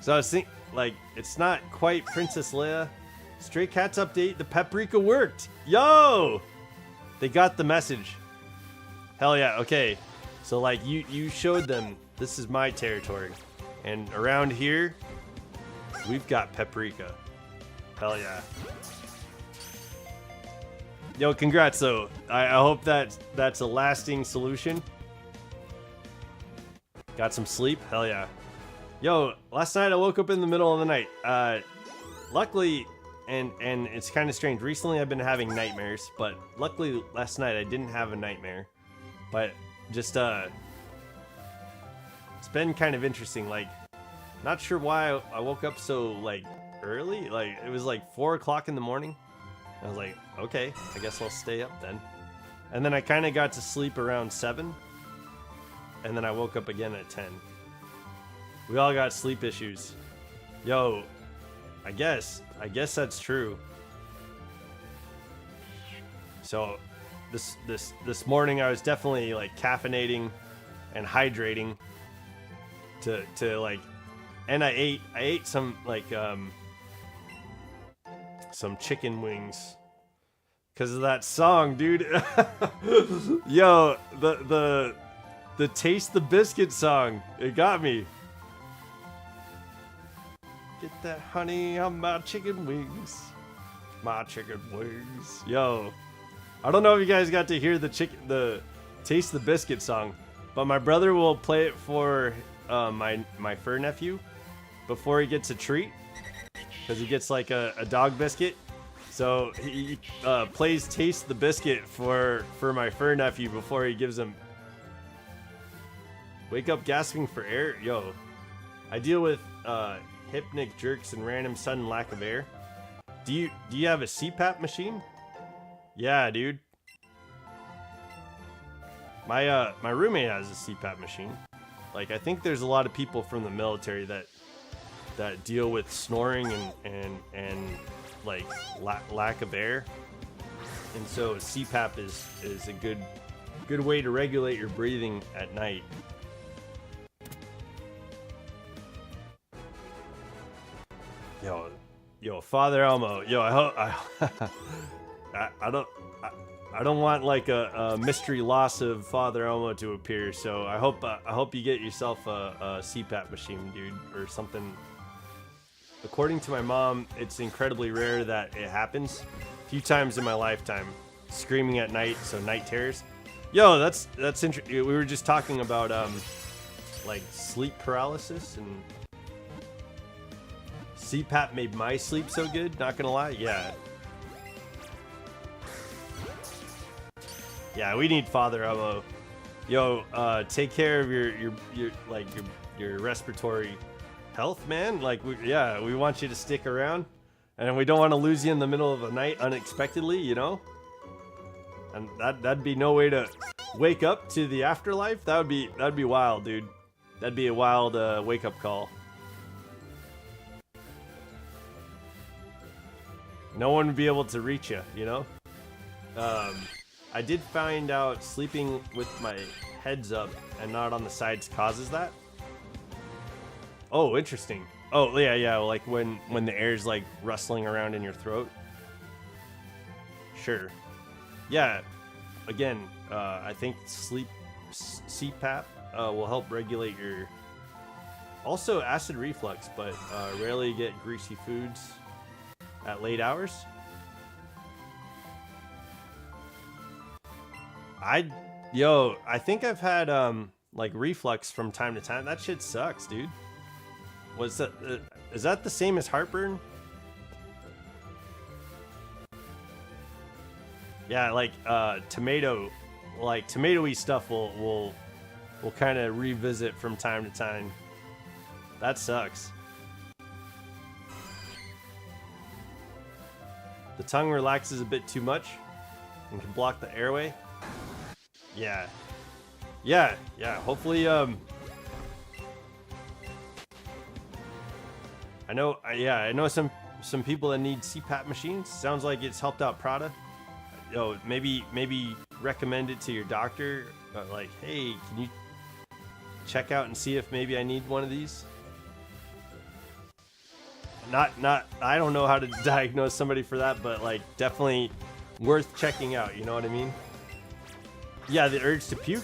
So I was thinking, like, it's not quite Princess Leia. Stray Cats update, the paprika worked. Yo! They got the message. Hell yeah, okay. So like you showed them this is my territory. And around here, we've got paprika. Hell yeah. Yo, congrats though. I hope that's a lasting solution. Got some sleep? Hell yeah. Yo, last night I woke up in the middle of the night. Luckily, and it's kind of strange. Recently I've been having nightmares, but luckily last night I didn't have a nightmare. But just it's been kind of interesting. Like, not sure why I woke up so like early. Like it was like 4 o'clock in the morning. I was like, okay, I guess I'll stay up then. And then I kind of got to sleep around 7. And then I woke up again at 10. We all got sleep issues. Yo, I guess that's true. So this morning I was definitely like caffeinating and hydrating to like, and I ate some like some chicken wings because of that song, dude. Yo, the Taste the Biscuit song, it got me. Get that honey on my chicken wings. My chicken wings. Yo, I don't know if you guys got to hear the Taste the Biscuit song, but my brother will play it for my fur nephew before he gets a treat, because he gets like a dog biscuit. So he plays Taste the Biscuit for my fur nephew before he gives him. Wake up gasping for air. Yo, I deal with hypnic jerks and random sudden lack of air. Do you have a CPAP machine? Yeah, dude. My roommate has a CPAP machine. Like, I think there's a lot of people from the military that deal with snoring and like lack of air, and so CPAP is a good way to regulate your breathing at night. Yo, Father Elmo. Yo, I hope I don't want like a mystery loss of Father Elmo to appear. So I hope you get yourself a CPAP machine, dude, or something. According to my mom, it's incredibly rare that it happens. A few times in my lifetime, screaming at night, so night terrors. Yo, that's interesting. We were just talking about like sleep paralysis, and CPAP made my sleep so good. Not gonna lie, yeah. Yeah, we need Father Elmo. Yo, take care of your respiratory health, man. Like, we want you to stick around, and we don't want to lose you in the middle of the night unexpectedly, you know. And that'd be no way to wake up to the afterlife. That'd be wild, dude. That'd be a wild wake up call. No one would be able to reach you, you know. I did find out sleeping with my heads up and not on the sides causes that. Oh, interesting. Oh, yeah, like when the air's like rustling around in your throat. Sure. Yeah, again, I think CPAP will help regulate your... Also acid reflux, but rarely get greasy foods at late hours. I think I've had like reflux from time to time. That shit sucks, dude. Was that is that the same as heartburn? Yeah, like tomatoey stuff will kind of revisit from time to time. That sucks. The tongue relaxes a bit too much and can block the airway. Yeah. Hopefully, I know some people that need CPAP machines. Sounds like it's helped out Prada. Yo, maybe recommend it to your doctor. Like, hey, can you check out and see if maybe I need one of these? Not. I don't know how to diagnose somebody for that, but like, definitely worth checking out. You know what I mean? Yeah, the urge to puke.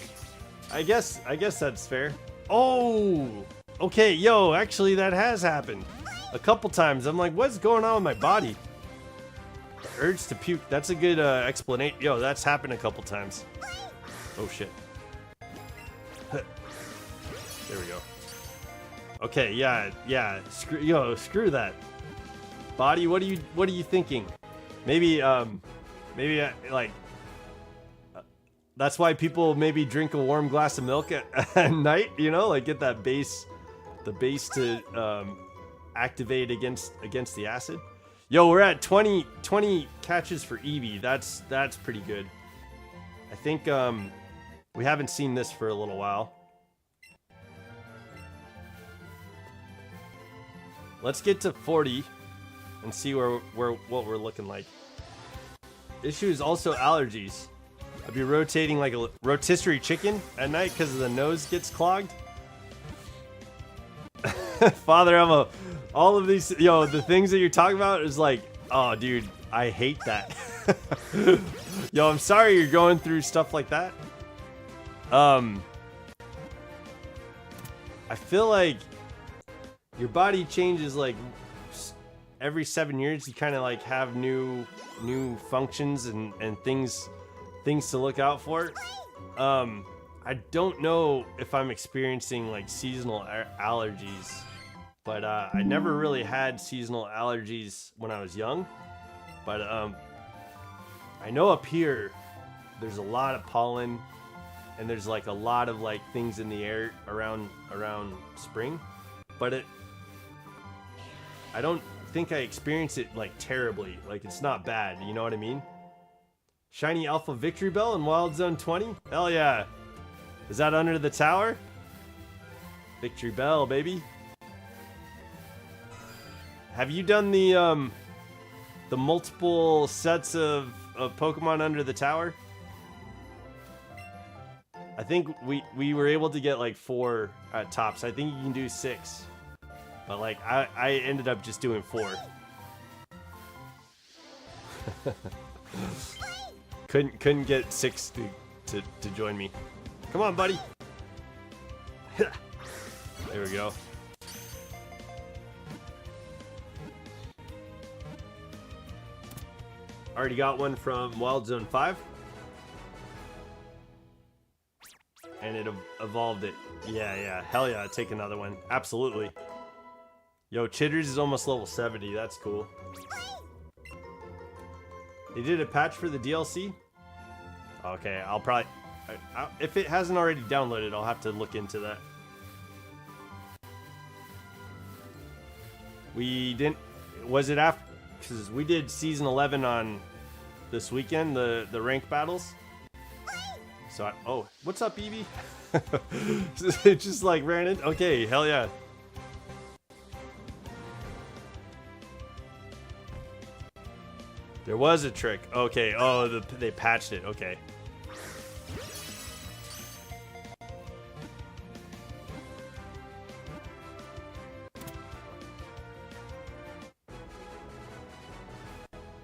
I guess that's fair. Oh, okay, yo, actually that has happened a couple times. I'm like, what's going on with my body? The urge to puke. That's a good explanation. Yo, that's happened a couple times. Oh shit. There we go. Okay, yeah. Screw that. Body, what are you thinking? Maybe like. That's why people maybe drink a warm glass of milk at night, you know, like get that base to activate against the acid. Yo, we're at 20 catches for Eevee. That's pretty good. I think we haven't seen this for a little while. Let's get to 40 and see what we're looking like. Issue is also allergies. I'd be rotating like a rotisserie chicken at night because the nose gets clogged. Father Elmo, all of these, the things that you're talking about is like, oh, dude, I hate that. Yo, I'm sorry you're going through stuff like that. I feel like your body changes like every 7 years. You kind of like have new functions and things to look out for. I don't know if I'm experiencing like seasonal allergies, but I never really had seasonal allergies when I was young. But I know up here there's a lot of pollen, and there's like a lot of like things in the air around spring, but I don't think I experience it like terribly. Like, it's not bad, you know what I mean? Shiny Alpha Victory Bell in Wild Zone 20? Hell yeah. Is that under the tower? Victory Bell, baby. Have you done the multiple sets of Pokemon under the tower? I think we were able to get like 4 at tops. I think you can do 6. But like, I ended up just doing 4. Couldn't get 6 to join me. Come on, buddy. There we go. Already got one from Wild Zone 5. And it evolved it. Yeah. Hell yeah, take another one. Absolutely. Yo, Chitters is almost level 70. That's cool. They did a patch for the DLC? Okay, I'll probably... if it hasn't already downloaded, I'll have to look into that. We didn't... Was it after... Because we did Season 11 on this weekend, the rank battles. So oh, what's up, Eevee? It just like ran in. Okay, hell yeah. There was a trick. Okay, oh, they patched it. Okay.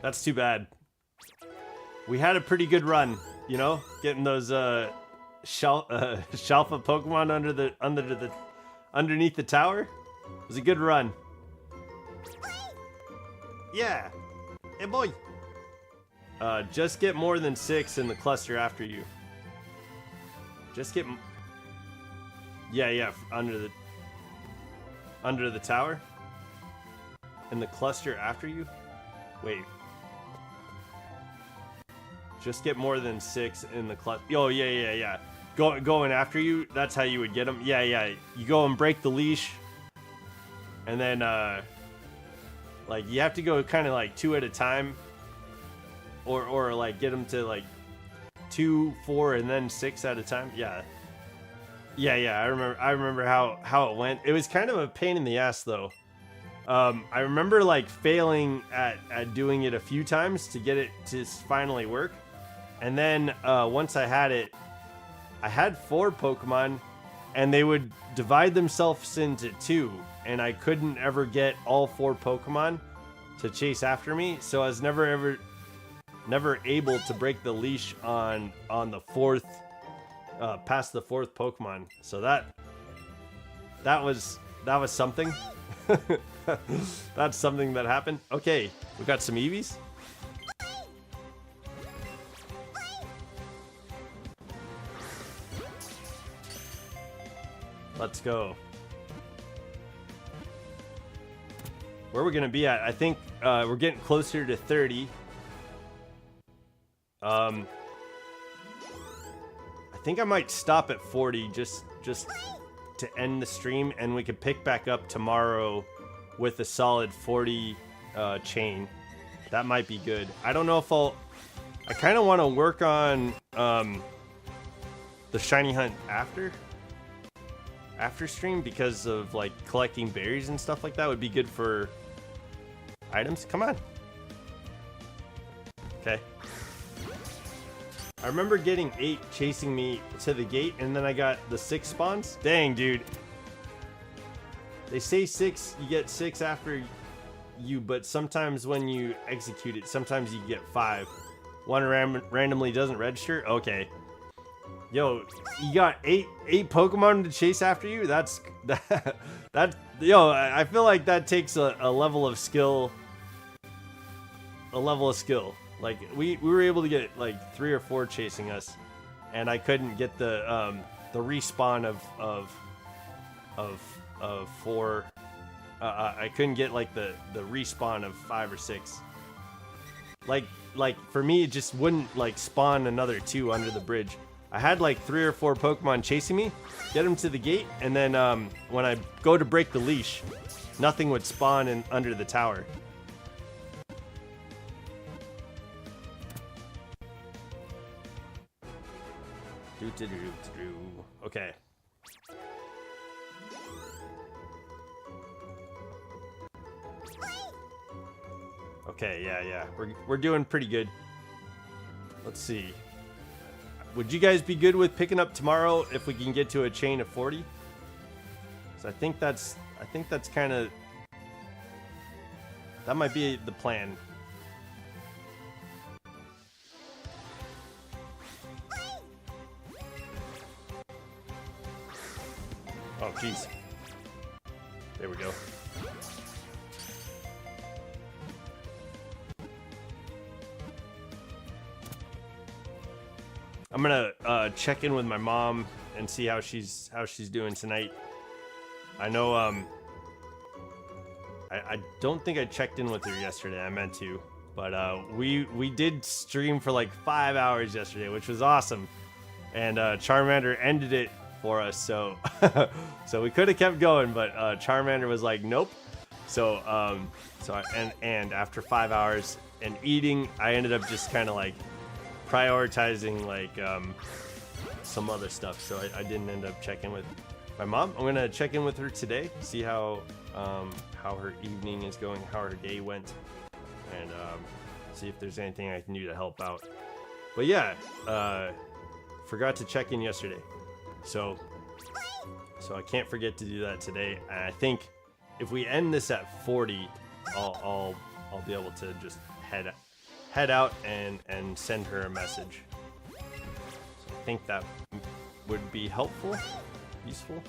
That's too bad. We had a pretty good run, you know, getting those Shalfa Pokemon underneath the tower. It was a good run. Yeah. Hey boy. Just get more than 6 in the cluster after you. Just get... Yeah, under the tower. In the cluster after you? Wait. Just get more than 6 in the cluster. Oh, yeah. Going after you, that's how you would get them. Yeah. You go and break the leash. And then, like, you have to go kind of like 2 at a time. Or like get them to like 2, 4, and then 6 at a time. Yeah. I remember how it went. It was kind of a pain in the ass though. I remember like failing at doing it a few times to get it to finally work. And then once I had it, I had 4 Pokemon and they would divide themselves into 2, and I couldn't ever get all 4 Pokemon to chase after me. So I was never able to break the leash on the 4th, past the 4th Pokemon. So that was something. That's something that happened. Okay, we got some Eevees. Let's go. Where we're gonna be at? I think we're getting closer to 30. I think I might stop at 40 just to end the stream, and we could pick back up tomorrow with a solid 40 chain. That might be good. I don't know if I kind of want to work on the shiny hunt after stream, because of like collecting berries and stuff like that would be good for items. Come on. Okay. I remember getting 8 chasing me to the gate, and then I got the 6 spawns. Dang, dude. They say 6, you get 6 after you, but sometimes when you execute it, sometimes you get 5. One randomly doesn't register? Okay. Yo, you got 8 Pokemon to chase after you? Yo, I feel like that takes a level of skill. Like we were able to get like 3 or 4 chasing us, and I couldn't get the respawn of 4. I couldn't get like the respawn of 5 or 6. Like for me, it just wouldn't like spawn another 2 under the bridge. I had like 3 or 4 Pokemon chasing me, get them to the gate, and then when I go to break the leash, nothing would spawn under the tower. Okay. Okay, yeah. We're doing pretty good. Let's see. Would you guys be good with picking up tomorrow if we can get to a chain of 40? So I think that's kind of, that might be the plan. Oh, jeez. There we go. I'm gonna check in with my mom and see how she's doing tonight. I know I don't think I checked in with her yesterday. I meant to, but we did stream for like 5 hours yesterday, which was awesome. And Charmander ended it for us, so so we could have kept going, but Charmander was like, nope. So and after 5 hours and eating, I ended up just kind of like prioritizing like some other stuff, so I didn't end up checking with my mom. I'm gonna check in with her today, see how her evening is going, how her day went, and see if there's anything I can do to help out. But yeah, forgot to check in yesterday, so I can't forget to do that today. And I think if we end this at 40, I'll be able to just head out and send her a message. So I think that would be helpful, useful.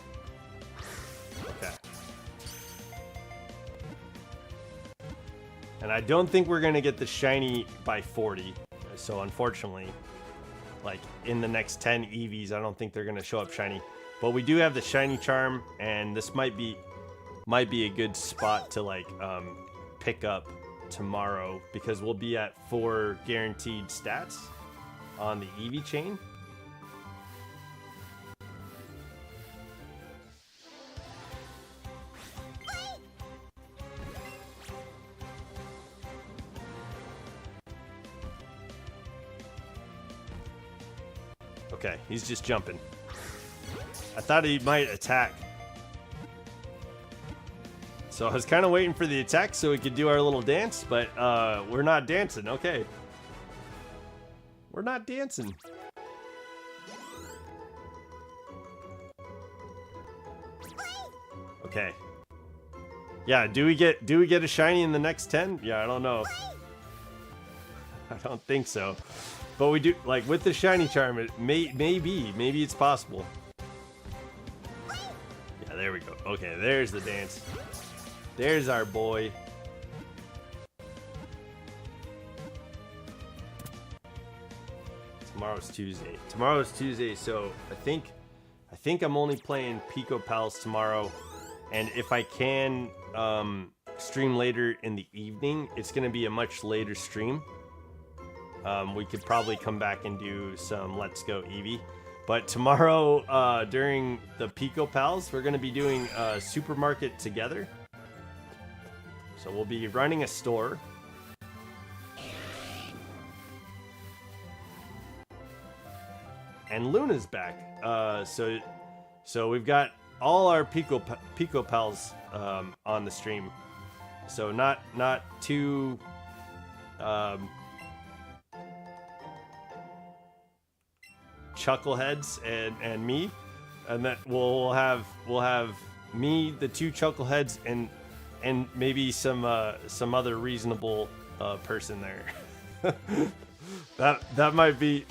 Okay. And I don't think we're gonna get the shiny by 40. So unfortunately, like in the next 10 Eevees, I don't think they're gonna show up shiny. But we do have the shiny charm, and this might be a good spot to like pick up tomorrow, because we'll be at 4 guaranteed stats on the Eevee chain. Okay, he's just jumping. I thought he might attack. So I was kind of waiting for the attack so we could do our little dance, but we're not dancing. Okay. We're not dancing. Okay. Yeah, do we get a shiny in the next 10? Yeah, I don't know. I don't think so. But we do, like with the shiny charm, it maybe it's possible. Yeah, there we go. Okay, there's the dance. There's our boy. Tomorrow's Tuesday, so I think I'm only playing Pico Pals tomorrow, and if I can stream later in the evening, it's gonna be a much later stream. We could probably come back and do some Let's Go Eevee. But tomorrow, during the Pico Pals, we're going to be doing Supermarket together. So we'll be running a store. And Luna's back. So we've got all our Pico Pals on the stream. So not too... Chuckleheads and me, and that we'll have me, the 2 Chuckleheads, and maybe some other reasonable person there. that might be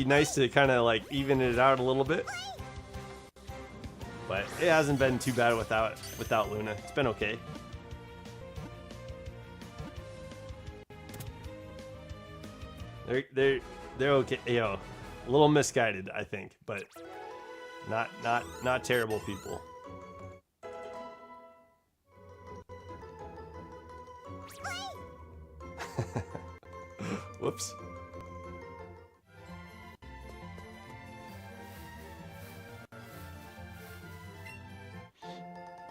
nice to kind of like even it out a little bit, but it hasn't been too bad without Luna. It's been okay. They're okay, yo. A little misguided, I think, but not terrible people. Whoops.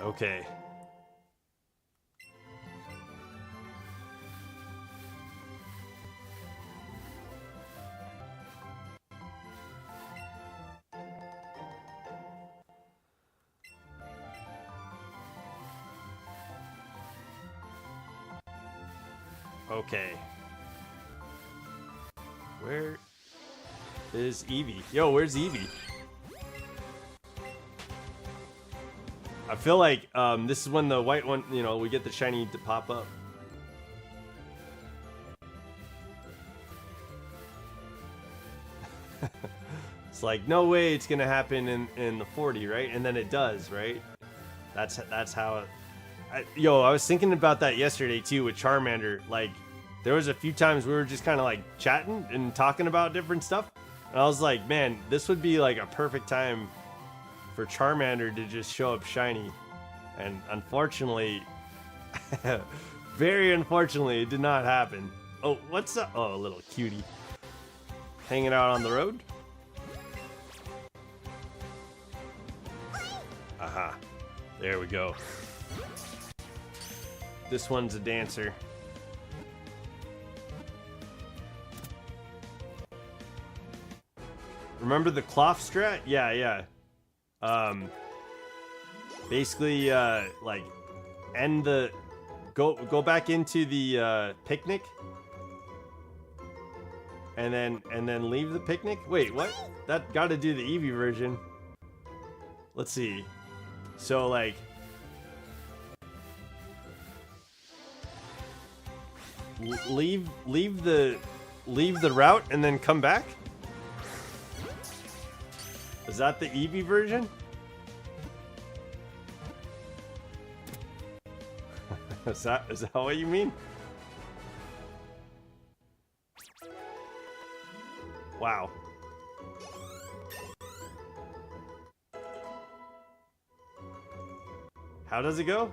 Okay. Okay. Where is Eevee? Yo, where's Eevee? I feel like this is when the white one, you know, we get the shiny to pop up. It's like, no way it's gonna happen in the 40, right? And then it does, right? That's how. I was thinking about that yesterday too with Charmander. Like, there was a few times we were just kind of like chatting and talking about different stuff, and I was like, man, this would be like a perfect time for Charmander to just show up shiny. And unfortunately, very unfortunately, it did not happen. Oh, what's up? Oh, a little cutie hanging out on the road. Aha, there we go. This one's a dancer. Remember the cloth strat? Yeah. Basically, like, end the... Go back into the picnic. And then leave the picnic? Wait, what? That gotta do the Eevee version. Let's see. So, like... leave the route and then come back? Is that the Eevee version? Is that what you mean? Wow. How does it go?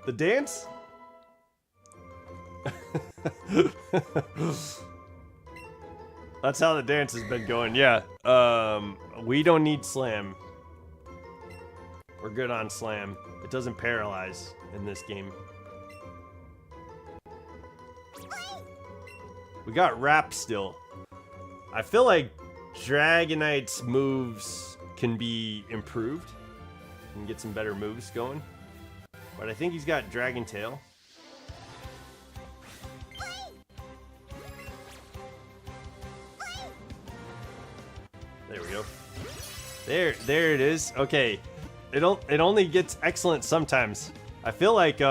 The dance? That's how the dance has been going. Yeah. We don't need slam. We're good on slam. It doesn't paralyze in this game. We got wrap still. I feel like Dragonite's moves can be improved. We can get some better moves going. But I think he's got Dragon Tail. There we go. There it is. Okay. It only gets excellent sometimes. I feel like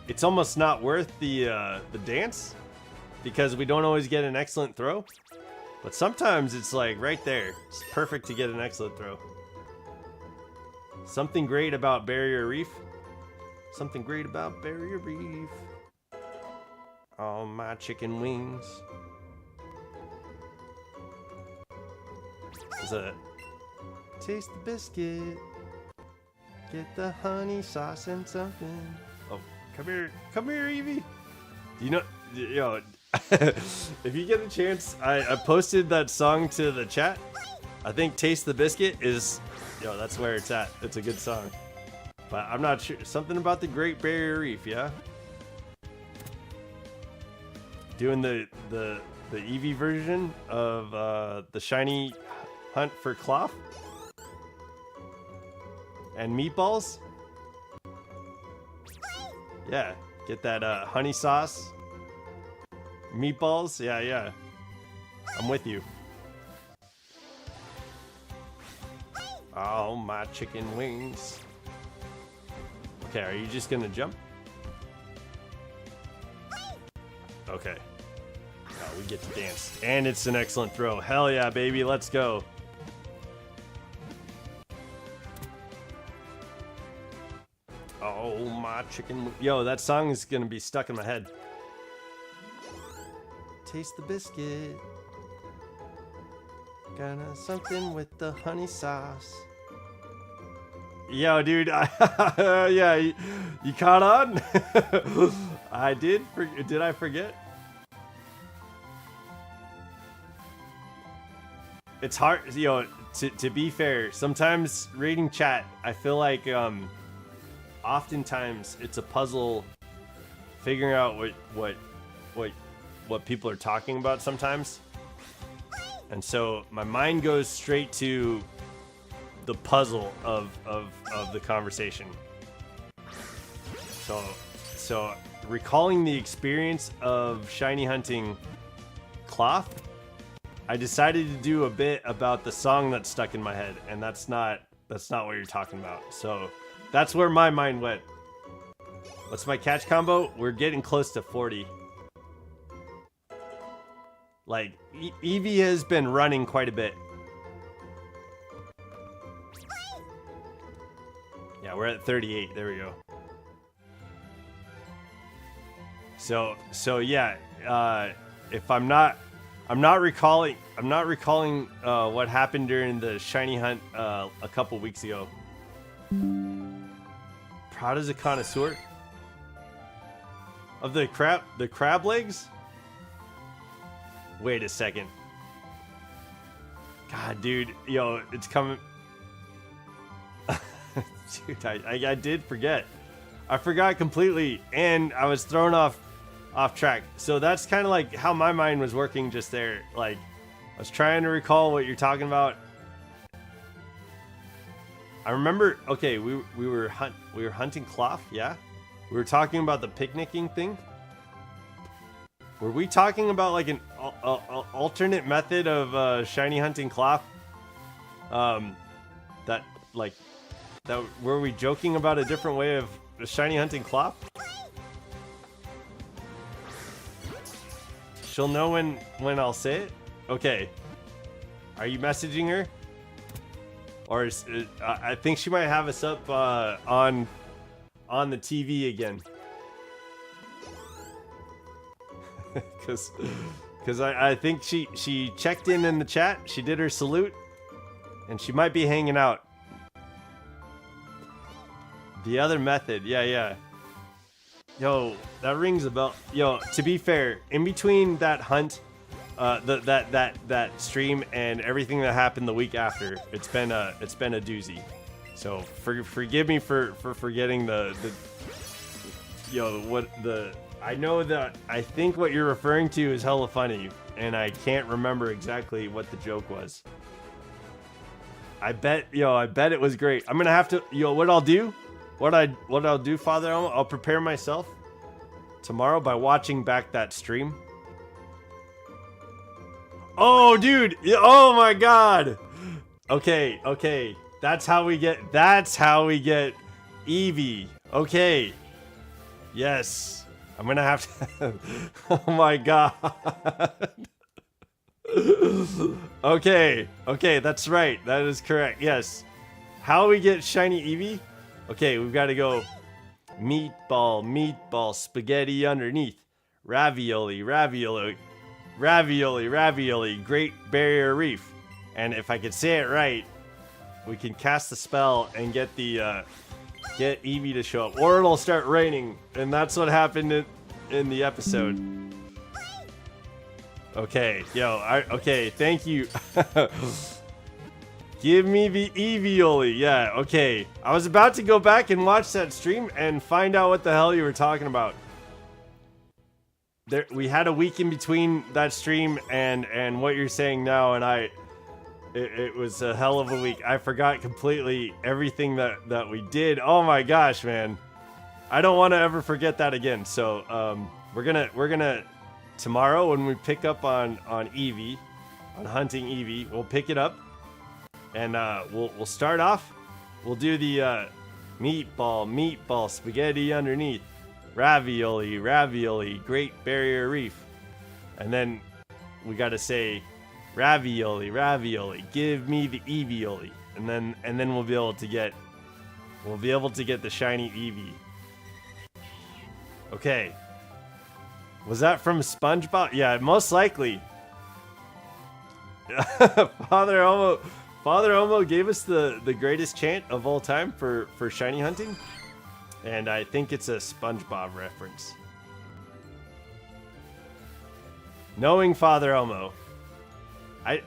it's almost not worth the dance because we don't always get an excellent throw. But sometimes it's like right there. It's perfect to get an excellent throw. Something great about Barrier Reef. Something great about Barrier Reef. All my chicken wings. There's a taste the biscuit. Get the honey sauce and something. Oh, come here, Eevee. Do you know, if you get a chance, I posted that song to the chat. I think Taste the Biscuit is, that's where it's at. It's a good song. But I'm not sure. Something about the Great Barrier Reef, yeah? Doing the Eevee version of the shiny hunt for cloth. And meatballs? Yeah, get that honey sauce. Meatballs? Yeah. I'm with you. Oh, my chicken wings. Okay, are you just gonna jump? Okay. Oh, we get to dance. And it's an excellent throw. Hell yeah, baby, let's go. Oh, my chicken. That song is gonna be stuck in my head. Taste the biscuit. Gonna something with the honey sauce. Yo, dude. Yeah, you caught on? I did. Did I forget? It's hard, to be fair. Sometimes reading chat, I feel like oftentimes it's a puzzle figuring out what people are talking about sometimes. And so my mind goes straight to the puzzle of the conversation. So recalling the experience of shiny hunting cloth, I decided to do a bit about the song that's stuck in my head, and that's not what you're talking about. So that's where my mind went. What's my catch combo? We're getting close to 40. Like, Eevee has been running quite a bit. Yeah, we're at 38. There we go. So yeah, if I'm not recalling what happened during the shiny hunt a couple weeks ago. Prada's a connoisseur of the crab legs. Wait a second. God, dude, yo, it's coming. Dude, I did forget. I forgot completely, and I was thrown off track. So that's kind of like how my mind was working just there. Like, I was trying to recall what you're talking about. I remember. Okay, we were hunting cloth. Yeah, we were talking about the picnicking thing. Were we talking about like an alternate method of shiny hunting cloth? That were we joking about a different way of shiny hunting cloth? She'll know when I'll say it. Okay. Are you messaging her? Or I think she might have us up on the TV again. Because I think she checked in the chat. She did her salute, and she might be hanging out. The other method, yeah. Yo, that rings a bell. Yo, to be fair, in between that hunt, that stream and everything that happened the week after, it's been a doozy. So forgive me for forgetting I know that I think what you're referring to is hella funny, and I can't remember exactly what the joke was. I bet it was great. I'm gonna have to, what I'll do, Father Elmo, I'll prepare myself tomorrow by watching back that stream. Oh, dude! Oh my God! Okay. That's how we get Eevee. Okay. Yes. I'm gonna have to. Oh my God. Okay, that's right. That is correct. Yes. How we get shiny Eevee? Okay, we've got to go meatball, spaghetti underneath, ravioli, Great Barrier Reef. And if I could say it right, we can cast the spell and get get Eevee to show up, or it'll start raining, and that's what happened in the episode. Okay, okay, thank you. Give me the Eevee-oli. Yeah, okay. I was about to go back and watch that stream and find out what the hell you were talking about. We had a week in between that stream and what you're saying now, and it was a hell of a week. I forgot completely everything that we did. Oh my gosh, man. I don't want to ever forget that again. So we're gonna tomorrow when we pick up on Eevee, on hunting Eevee, we'll pick it up, and we'll start off. We'll do the meatball, spaghetti underneath, ravioli, Great Barrier Reef, and then we gotta say ravioli, give me the Eevee-oli, and then we'll be able to get the shiny Eevee. Okay. Was that from SpongeBob? Yeah, most likely. Father Elmo gave us the greatest chant of all time for shiny hunting, and I think it's a SpongeBob reference. Knowing Father Elmo,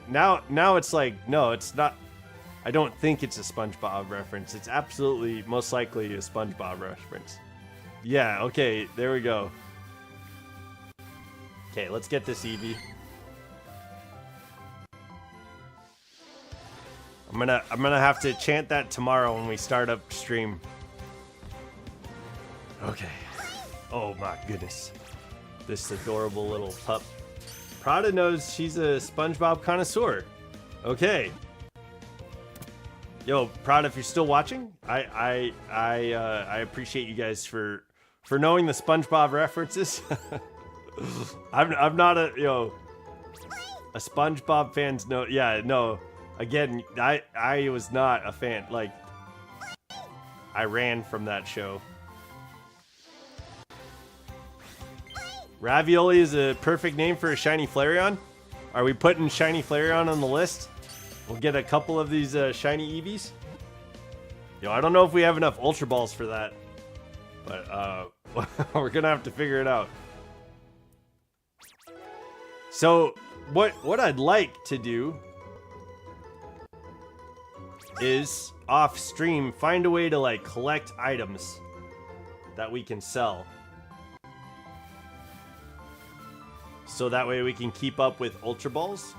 now it's like, no, it's not. I don't think it's a SpongeBob reference. It's absolutely most likely a SpongeBob reference. Yeah, okay, there we go. Okay, let's get this Eevee. I'm gonna have to chant that tomorrow when we start up stream. Okay. Oh my goodness. This adorable little pup. Prada knows she's a SpongeBob connoisseur. Okay. Yo, Prada, if you're still watching, I appreciate you guys for knowing the SpongeBob references. I'm not a SpongeBob fan's no. Yeah, no. Again, I was not a fan. Like, I ran from that show. Ravioli is a perfect name for a shiny Flareon. Are we putting shiny Flareon on the list? We'll get a couple of these shiny Eevees. Yo, I don't know if we have enough Ultra Balls for that. But we're gonna have to figure it out. So what I'd like to do is off stream find a way to like collect items that we can sell. So that way we can keep up with Ultra Balls.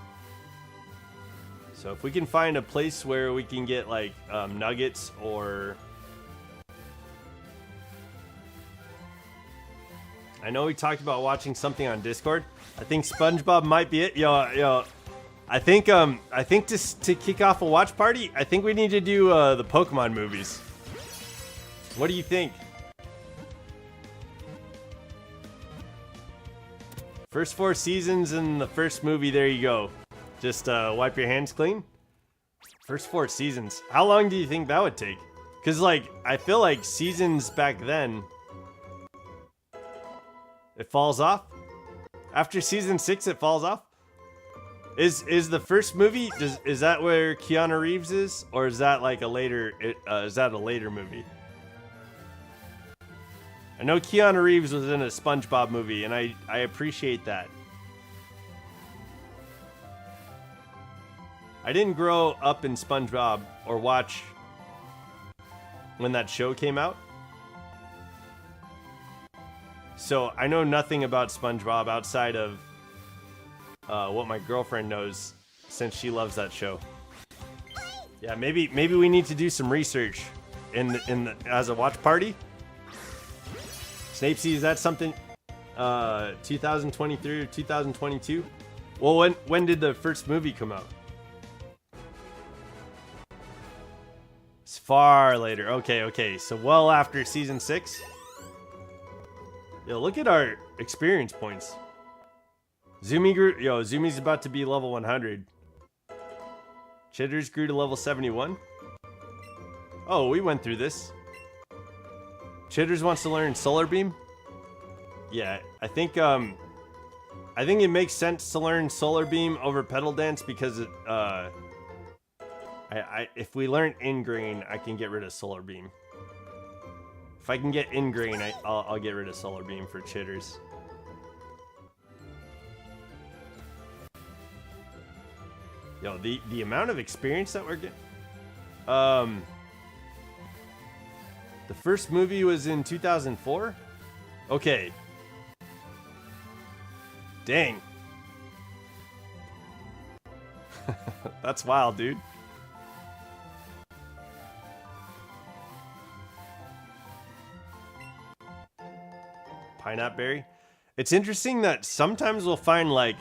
So if we can find a place where we can get like nuggets or... I know we talked about watching something on Discord. I think SpongeBob might be it. Yo, I think to kick off a watch party, I think we need to do the Pokemon movies. What do you think? First 4 seasons and the first movie, there you go. Just wipe your hands clean. First 4 seasons. How long do you think that would take? Because, like, I feel like seasons back then, it falls off. After season 6, it falls off. Is the first movie, is that where Keanu Reeves is? Or is that like a later, is that a later movie? I know Keanu Reeves was in a SpongeBob movie, and I appreciate that. I didn't grow up in SpongeBob or watch when that show came out. So I know nothing about SpongeBob outside of what my girlfriend knows, since she loves that show. Yeah, maybe we need to do some research as a watch party. Snapesy, is that something 2023 or 2022? Well, when did the first movie come out? It's far later. Okay. So well after season 6. Yo, look at our experience points. Zumi's about to be level 100. Chitters grew to level 71. Oh, we went through this. Chitters wants to learn Solar Beam. Yeah, I think it makes sense to learn Solar Beam over Petal Dance because it, if we learn Ingrain, I can get rid of Solar Beam. If I can get Ingrain, I'll get rid of Solar Beam for Chitters. Yo, the amount of experience that we're getting. The first movie was in 2004? Okay. Dang. That's wild, dude. Pineapple berry. It's interesting that sometimes we'll find like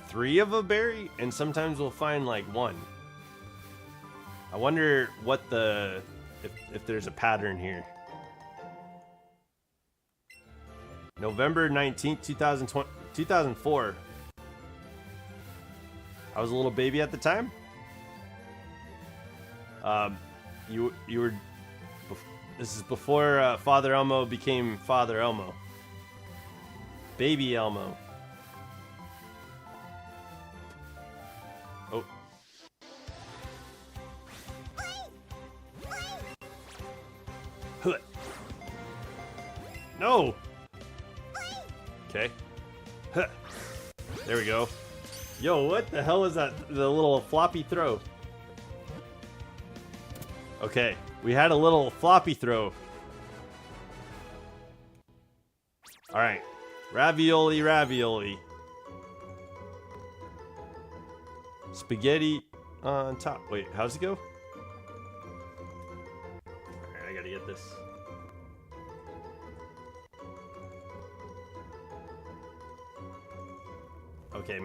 3 of a berry and sometimes we'll find like 1. I wonder what if there's a pattern here. November 19th, 2004. I was a little baby at the time. You were. This is before Father Elmo became Father Elmo. Baby Elmo. Oh. No. Okay. There we go. Yo, what the hell is that? The little floppy throw. Okay, we had a little floppy throw. All right, ravioli. Spaghetti on top. Wait, how's it go? All right, I gotta get this. Okay,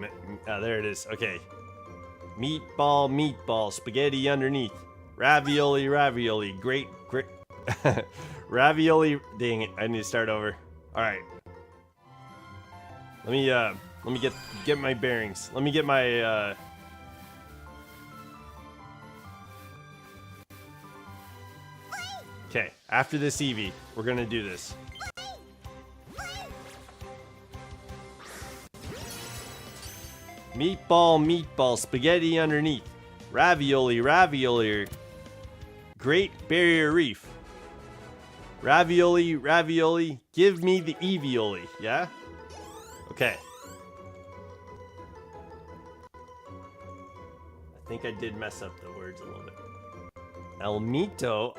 there it is. Okay. Meatball, spaghetti underneath. Ravioli. Great. Ravioli. Dang it, I need to start over. All right. Let me get my bearings. Let me get my Okay, after this Eevee, we're gonna do this. Meatball, meatball, spaghetti underneath. Ravioli, ravioli. Great Barrier Reef. Ravioli, ravioli. Give me the Eeveeoli, yeah? Okay. I think I did mess up the words a little bit. El Mito.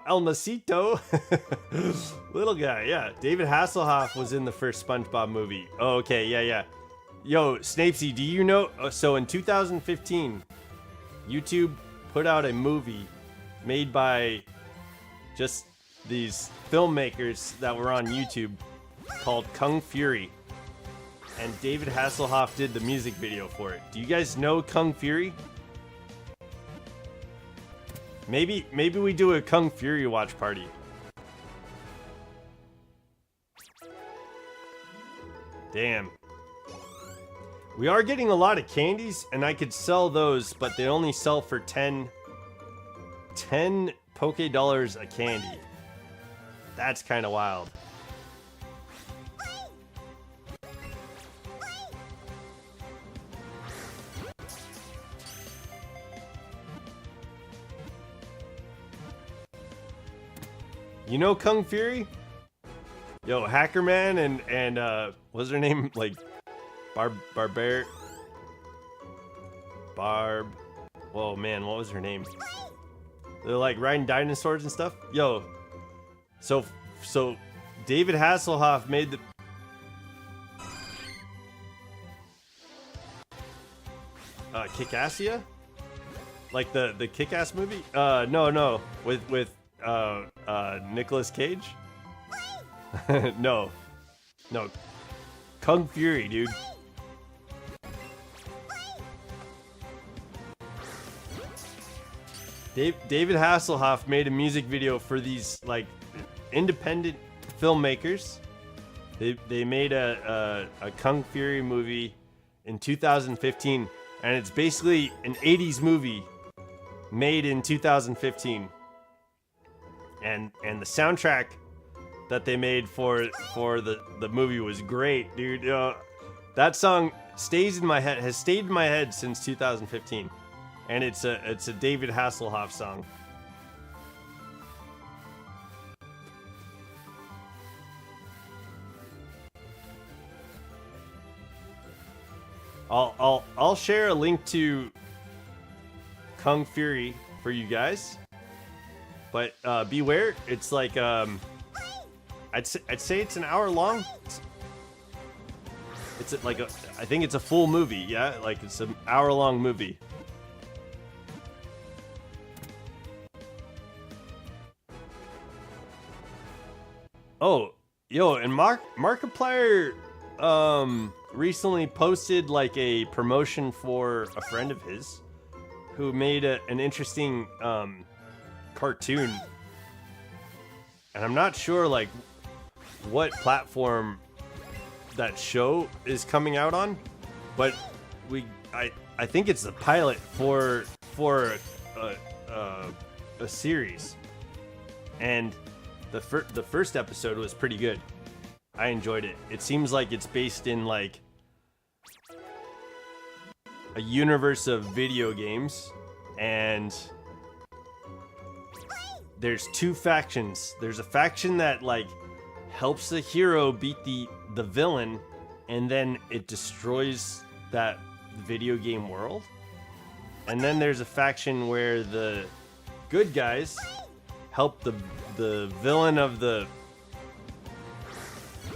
El Masito. Little guy, yeah. David Hasselhoff was in the first SpongeBob movie. Oh, okay, yeah. Yo, Snapesy, do you know? So in 2015, YouTube put out a movie made by just these filmmakers that were on YouTube called Kung Fury. And David Hasselhoff did the music video for it. Do you guys know Kung Fury? Maybe we do a Kung Fury watch party. Damn. We are getting a lot of candies, and I could sell those, but they only sell for 10 Poké Dollars a candy. That's kind of wild. You know Kung Fury? Yo, Hackerman and what's her name? Like Barb. Whoa, man, what was her name? They're like riding dinosaurs and stuff. Yo, so David Hasselhoff made the. Kick-Assia? Like the Kick-Ass movie? No, with Nicolas Cage? No. Kung Fury, dude. David Hasselhoff made a music video for these like independent filmmakers. They made a Kung Fury movie in 2015, and it's basically an 80s movie made in 2015. And the soundtrack that they made for the movie was great, dude. That song has stayed in my head since 2015, and it's a David Hasselhoff song. I'll share a link to Kung Fury for you guys. But beware, it's like I'd say it's an hour long. It's like I think it's a full movie, yeah, like it's an hour-long movie. Oh, yo, and Markiplier recently posted like a promotion for a friend of his who made an interesting cartoon, and I'm not sure like what platform that show is coming out on, but I think it's the pilot for a series, and the first episode was pretty good. I enjoyed it. It seems like it's based in like a universe of video games, and there's two factions. There's a faction that like helps the hero beat the villain, and then it destroys that video game world. And then there's a faction where the good guys help the villain of the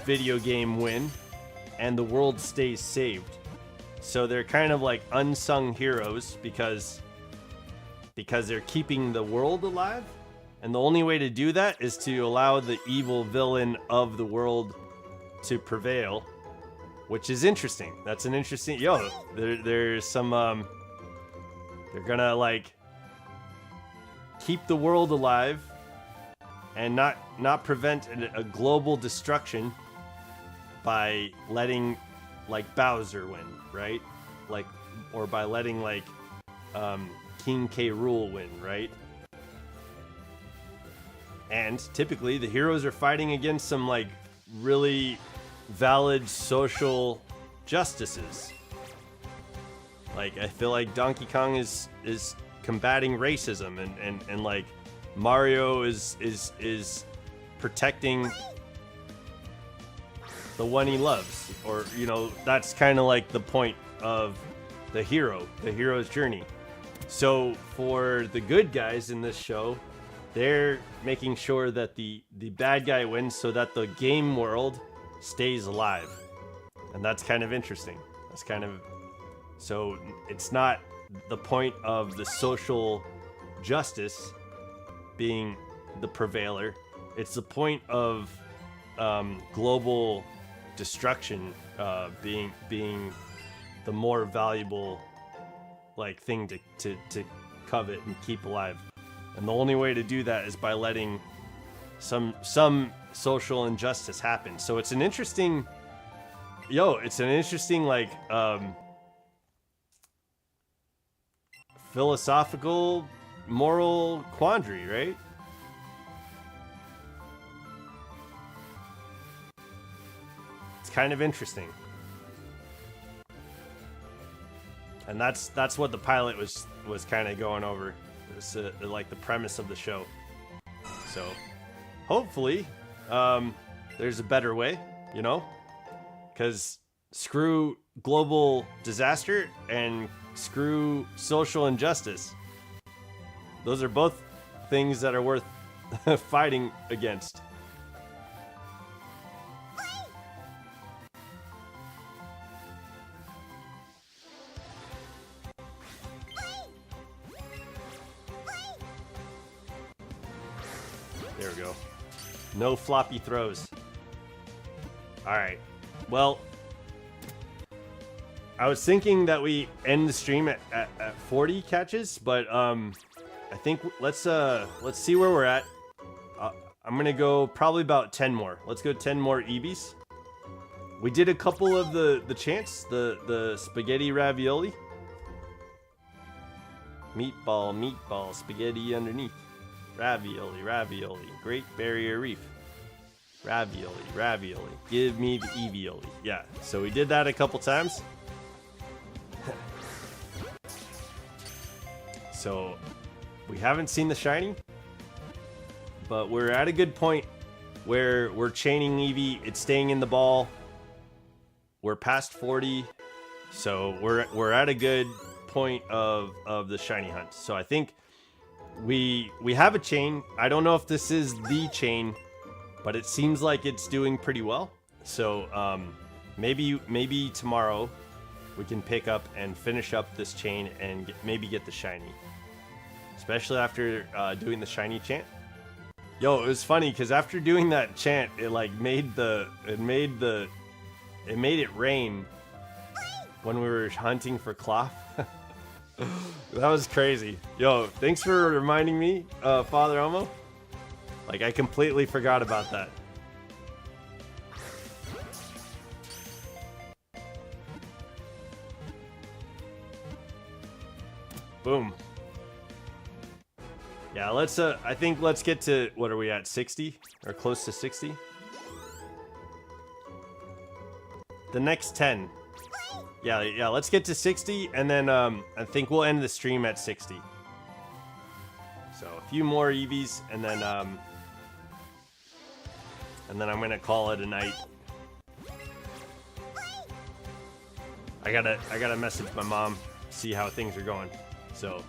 video game win, and the world stays saved. So they're kind of like unsung heroes because they're keeping the world alive. And the only way to do that is to allow the evil villain of the world to prevail, which is interesting. That's an interesting... Yo, there's some... they're gonna, like, keep the world alive and not prevent a global destruction by letting, like, Bowser win, right? Like, or by letting, like, King K. Rool win, right? And typically the heroes are fighting against some like really valid social justices. Like I feel like Donkey Kong is combating racism, and like Mario is protecting the one he loves, or you know, that's kind of like the point of the hero's journey. So for the good guys in this show, they're making sure that the bad guy wins so that the game world stays alive. And that's kind of interesting. That's kind of, so it's not the point of the social justice being the prevailer. It's the point of global destruction being the more valuable like thing to covet and keep alive. And the only way to do that is by letting some social injustice happen. So it's an interesting, like philosophical, moral quandary, right? It's kind of interesting. And that's what the pilot was kind of going over. It's like the premise of the show. So hopefully there's a better way, you know, because screw global disaster and screw social injustice. Those are both things that are worth fighting against. There we go. No floppy throws. Alright. Well, I was thinking that we end the stream at 40 catches, but I think let's see where we're at. I'm gonna go probably about 10 more. Let's go 10 more Eevees. We did a couple of the chants, the spaghetti ravioli. Meatball, spaghetti underneath. Ravioli, Great Barrier Reef. Ravioli, give me the Eevee-oli. Yeah, so we did that a couple times. So, we haven't seen the shiny, but we're at a good point where we're chaining Eevee, it's staying in the ball. We're past 40, so we're at a good point of the shiny hunt. So I think we have a chain. I don't know if this is the chain, but it seems like it's doing pretty well. So maybe tomorrow we can pick up and finish up this chain and maybe get the shiny, especially after doing the shiny chant. Yo, it was funny because after doing that chant, it like made it rain when we were hunting for cloth. That was crazy. Yo, thanks for reminding me, Father Elmo. Like, I completely forgot about that. Boom. Yeah, let's, I think let's get to, what are we at, 60? Or close to 60? The next 10. Yeah, let's get to 60, and then I think we'll end the stream at 60. So a few more Eevees, and then I'm gonna call it a night. I gotta message my mom, see how things are going. So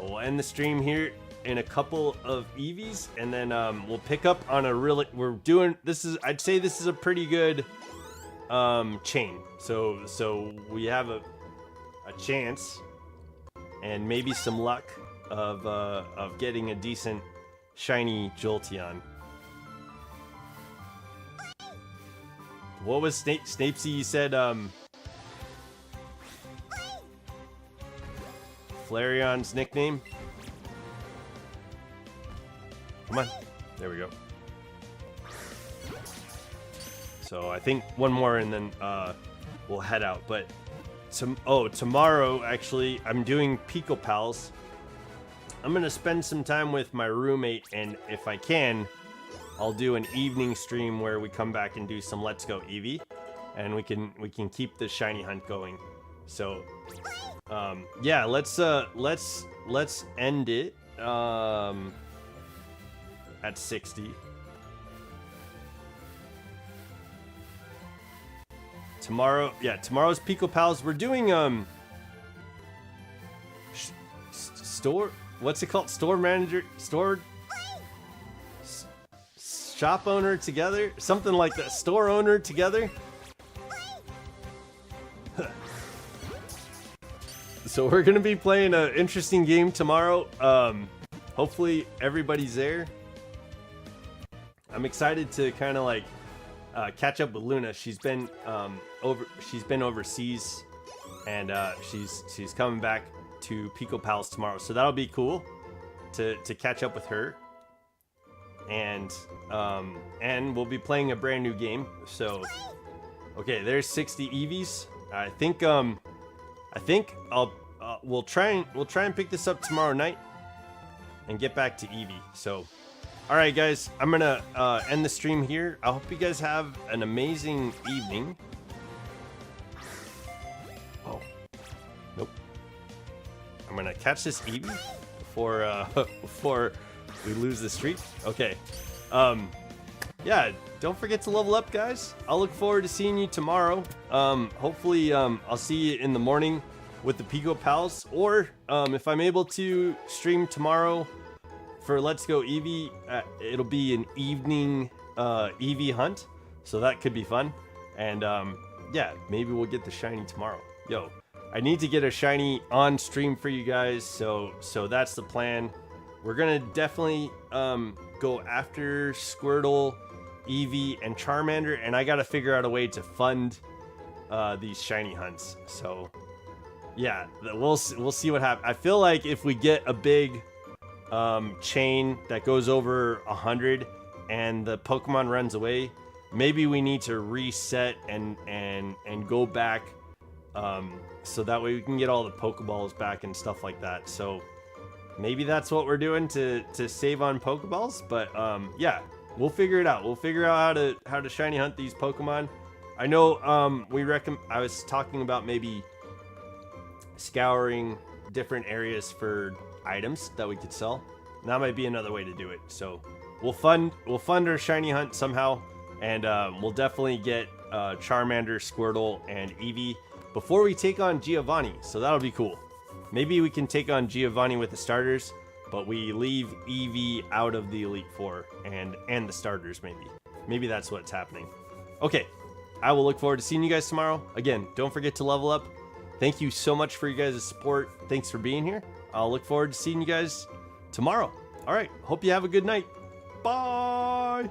we'll end the stream here in a couple of Eevees, and then we'll pick up on a really, I'd say this is a pretty good chain. So we have a chance and maybe some luck of getting a decent shiny Jolteon. What was Snapesy? You said Flareon's nickname? Come on. There we go. So I think one more and then we'll head out. But tomorrow, actually, I'm doing Pico Pals. gonna spend some time with my roommate, and if I can, I'll do an evening stream where we come back and do some Let's Go Eevee, and we can keep the shiny hunt going. So, yeah, let's end it at 60. Tomorrow's Pico Pals. We're doing store. What's it called? Store manager, shop owner together, something like that. Store owner together. So we're gonna be playing an interesting game tomorrow. Hopefully everybody's there. I'm excited to kind of like catch up with Luna. She's been overseas, and she's coming back to Pico Pals tomorrow. So that'll be cool to catch up with her. And we'll be playing a brand new game. So okay, there's 60 Eevees. I think we'll try and pick this up tomorrow night and get back to Eevee. So, all right, guys, I'm gonna end the stream here. I hope you guys have an amazing evening. Oh, nope. I'm gonna catch this Eevee before we lose the streak. Okay. Yeah, don't forget to level up, guys. I'll look forward to seeing you tomorrow. Hopefully, I'll see you in the morning with the Pico Pals, or if I'm able to stream tomorrow for Let's Go Eevee, it'll be an evening Eevee hunt, so that could be fun. And yeah, maybe we'll get the shiny tomorrow. Yo, I need to get a shiny on stream for you guys, so that's the plan. We're gonna definitely go after Squirtle, Eevee, and Charmander, and I gotta figure out a way to fund these shiny hunts. So yeah, we'll see what happens. I feel like if we get a big chain that goes over 100 and the Pokemon runs away, maybe we need to reset and go back, so that way we can get all the Pokeballs back and stuff like that. So maybe that's what we're doing to save on Pokeballs. But yeah, we'll figure it out. We'll figure out how to shiny hunt these Pokemon. I know I was talking about maybe scouring different areas for items that we could sell. And that might be another way to do it. So we'll fund our shiny hunt somehow, and we'll definitely get Charmander, Squirtle, and Eevee before we take on Giovanni. So that'll be cool. Maybe we can take on Giovanni with the starters, but we leave Eevee out of the Elite Four and the starters. Maybe that's what's happening. Okay, I will look forward to seeing you guys tomorrow. Again, don't forget to level up. Thank you so much for you guys' support. Thanks for being here. I'll look forward to seeing you guys tomorrow. All right, hope you have a good night. Bye.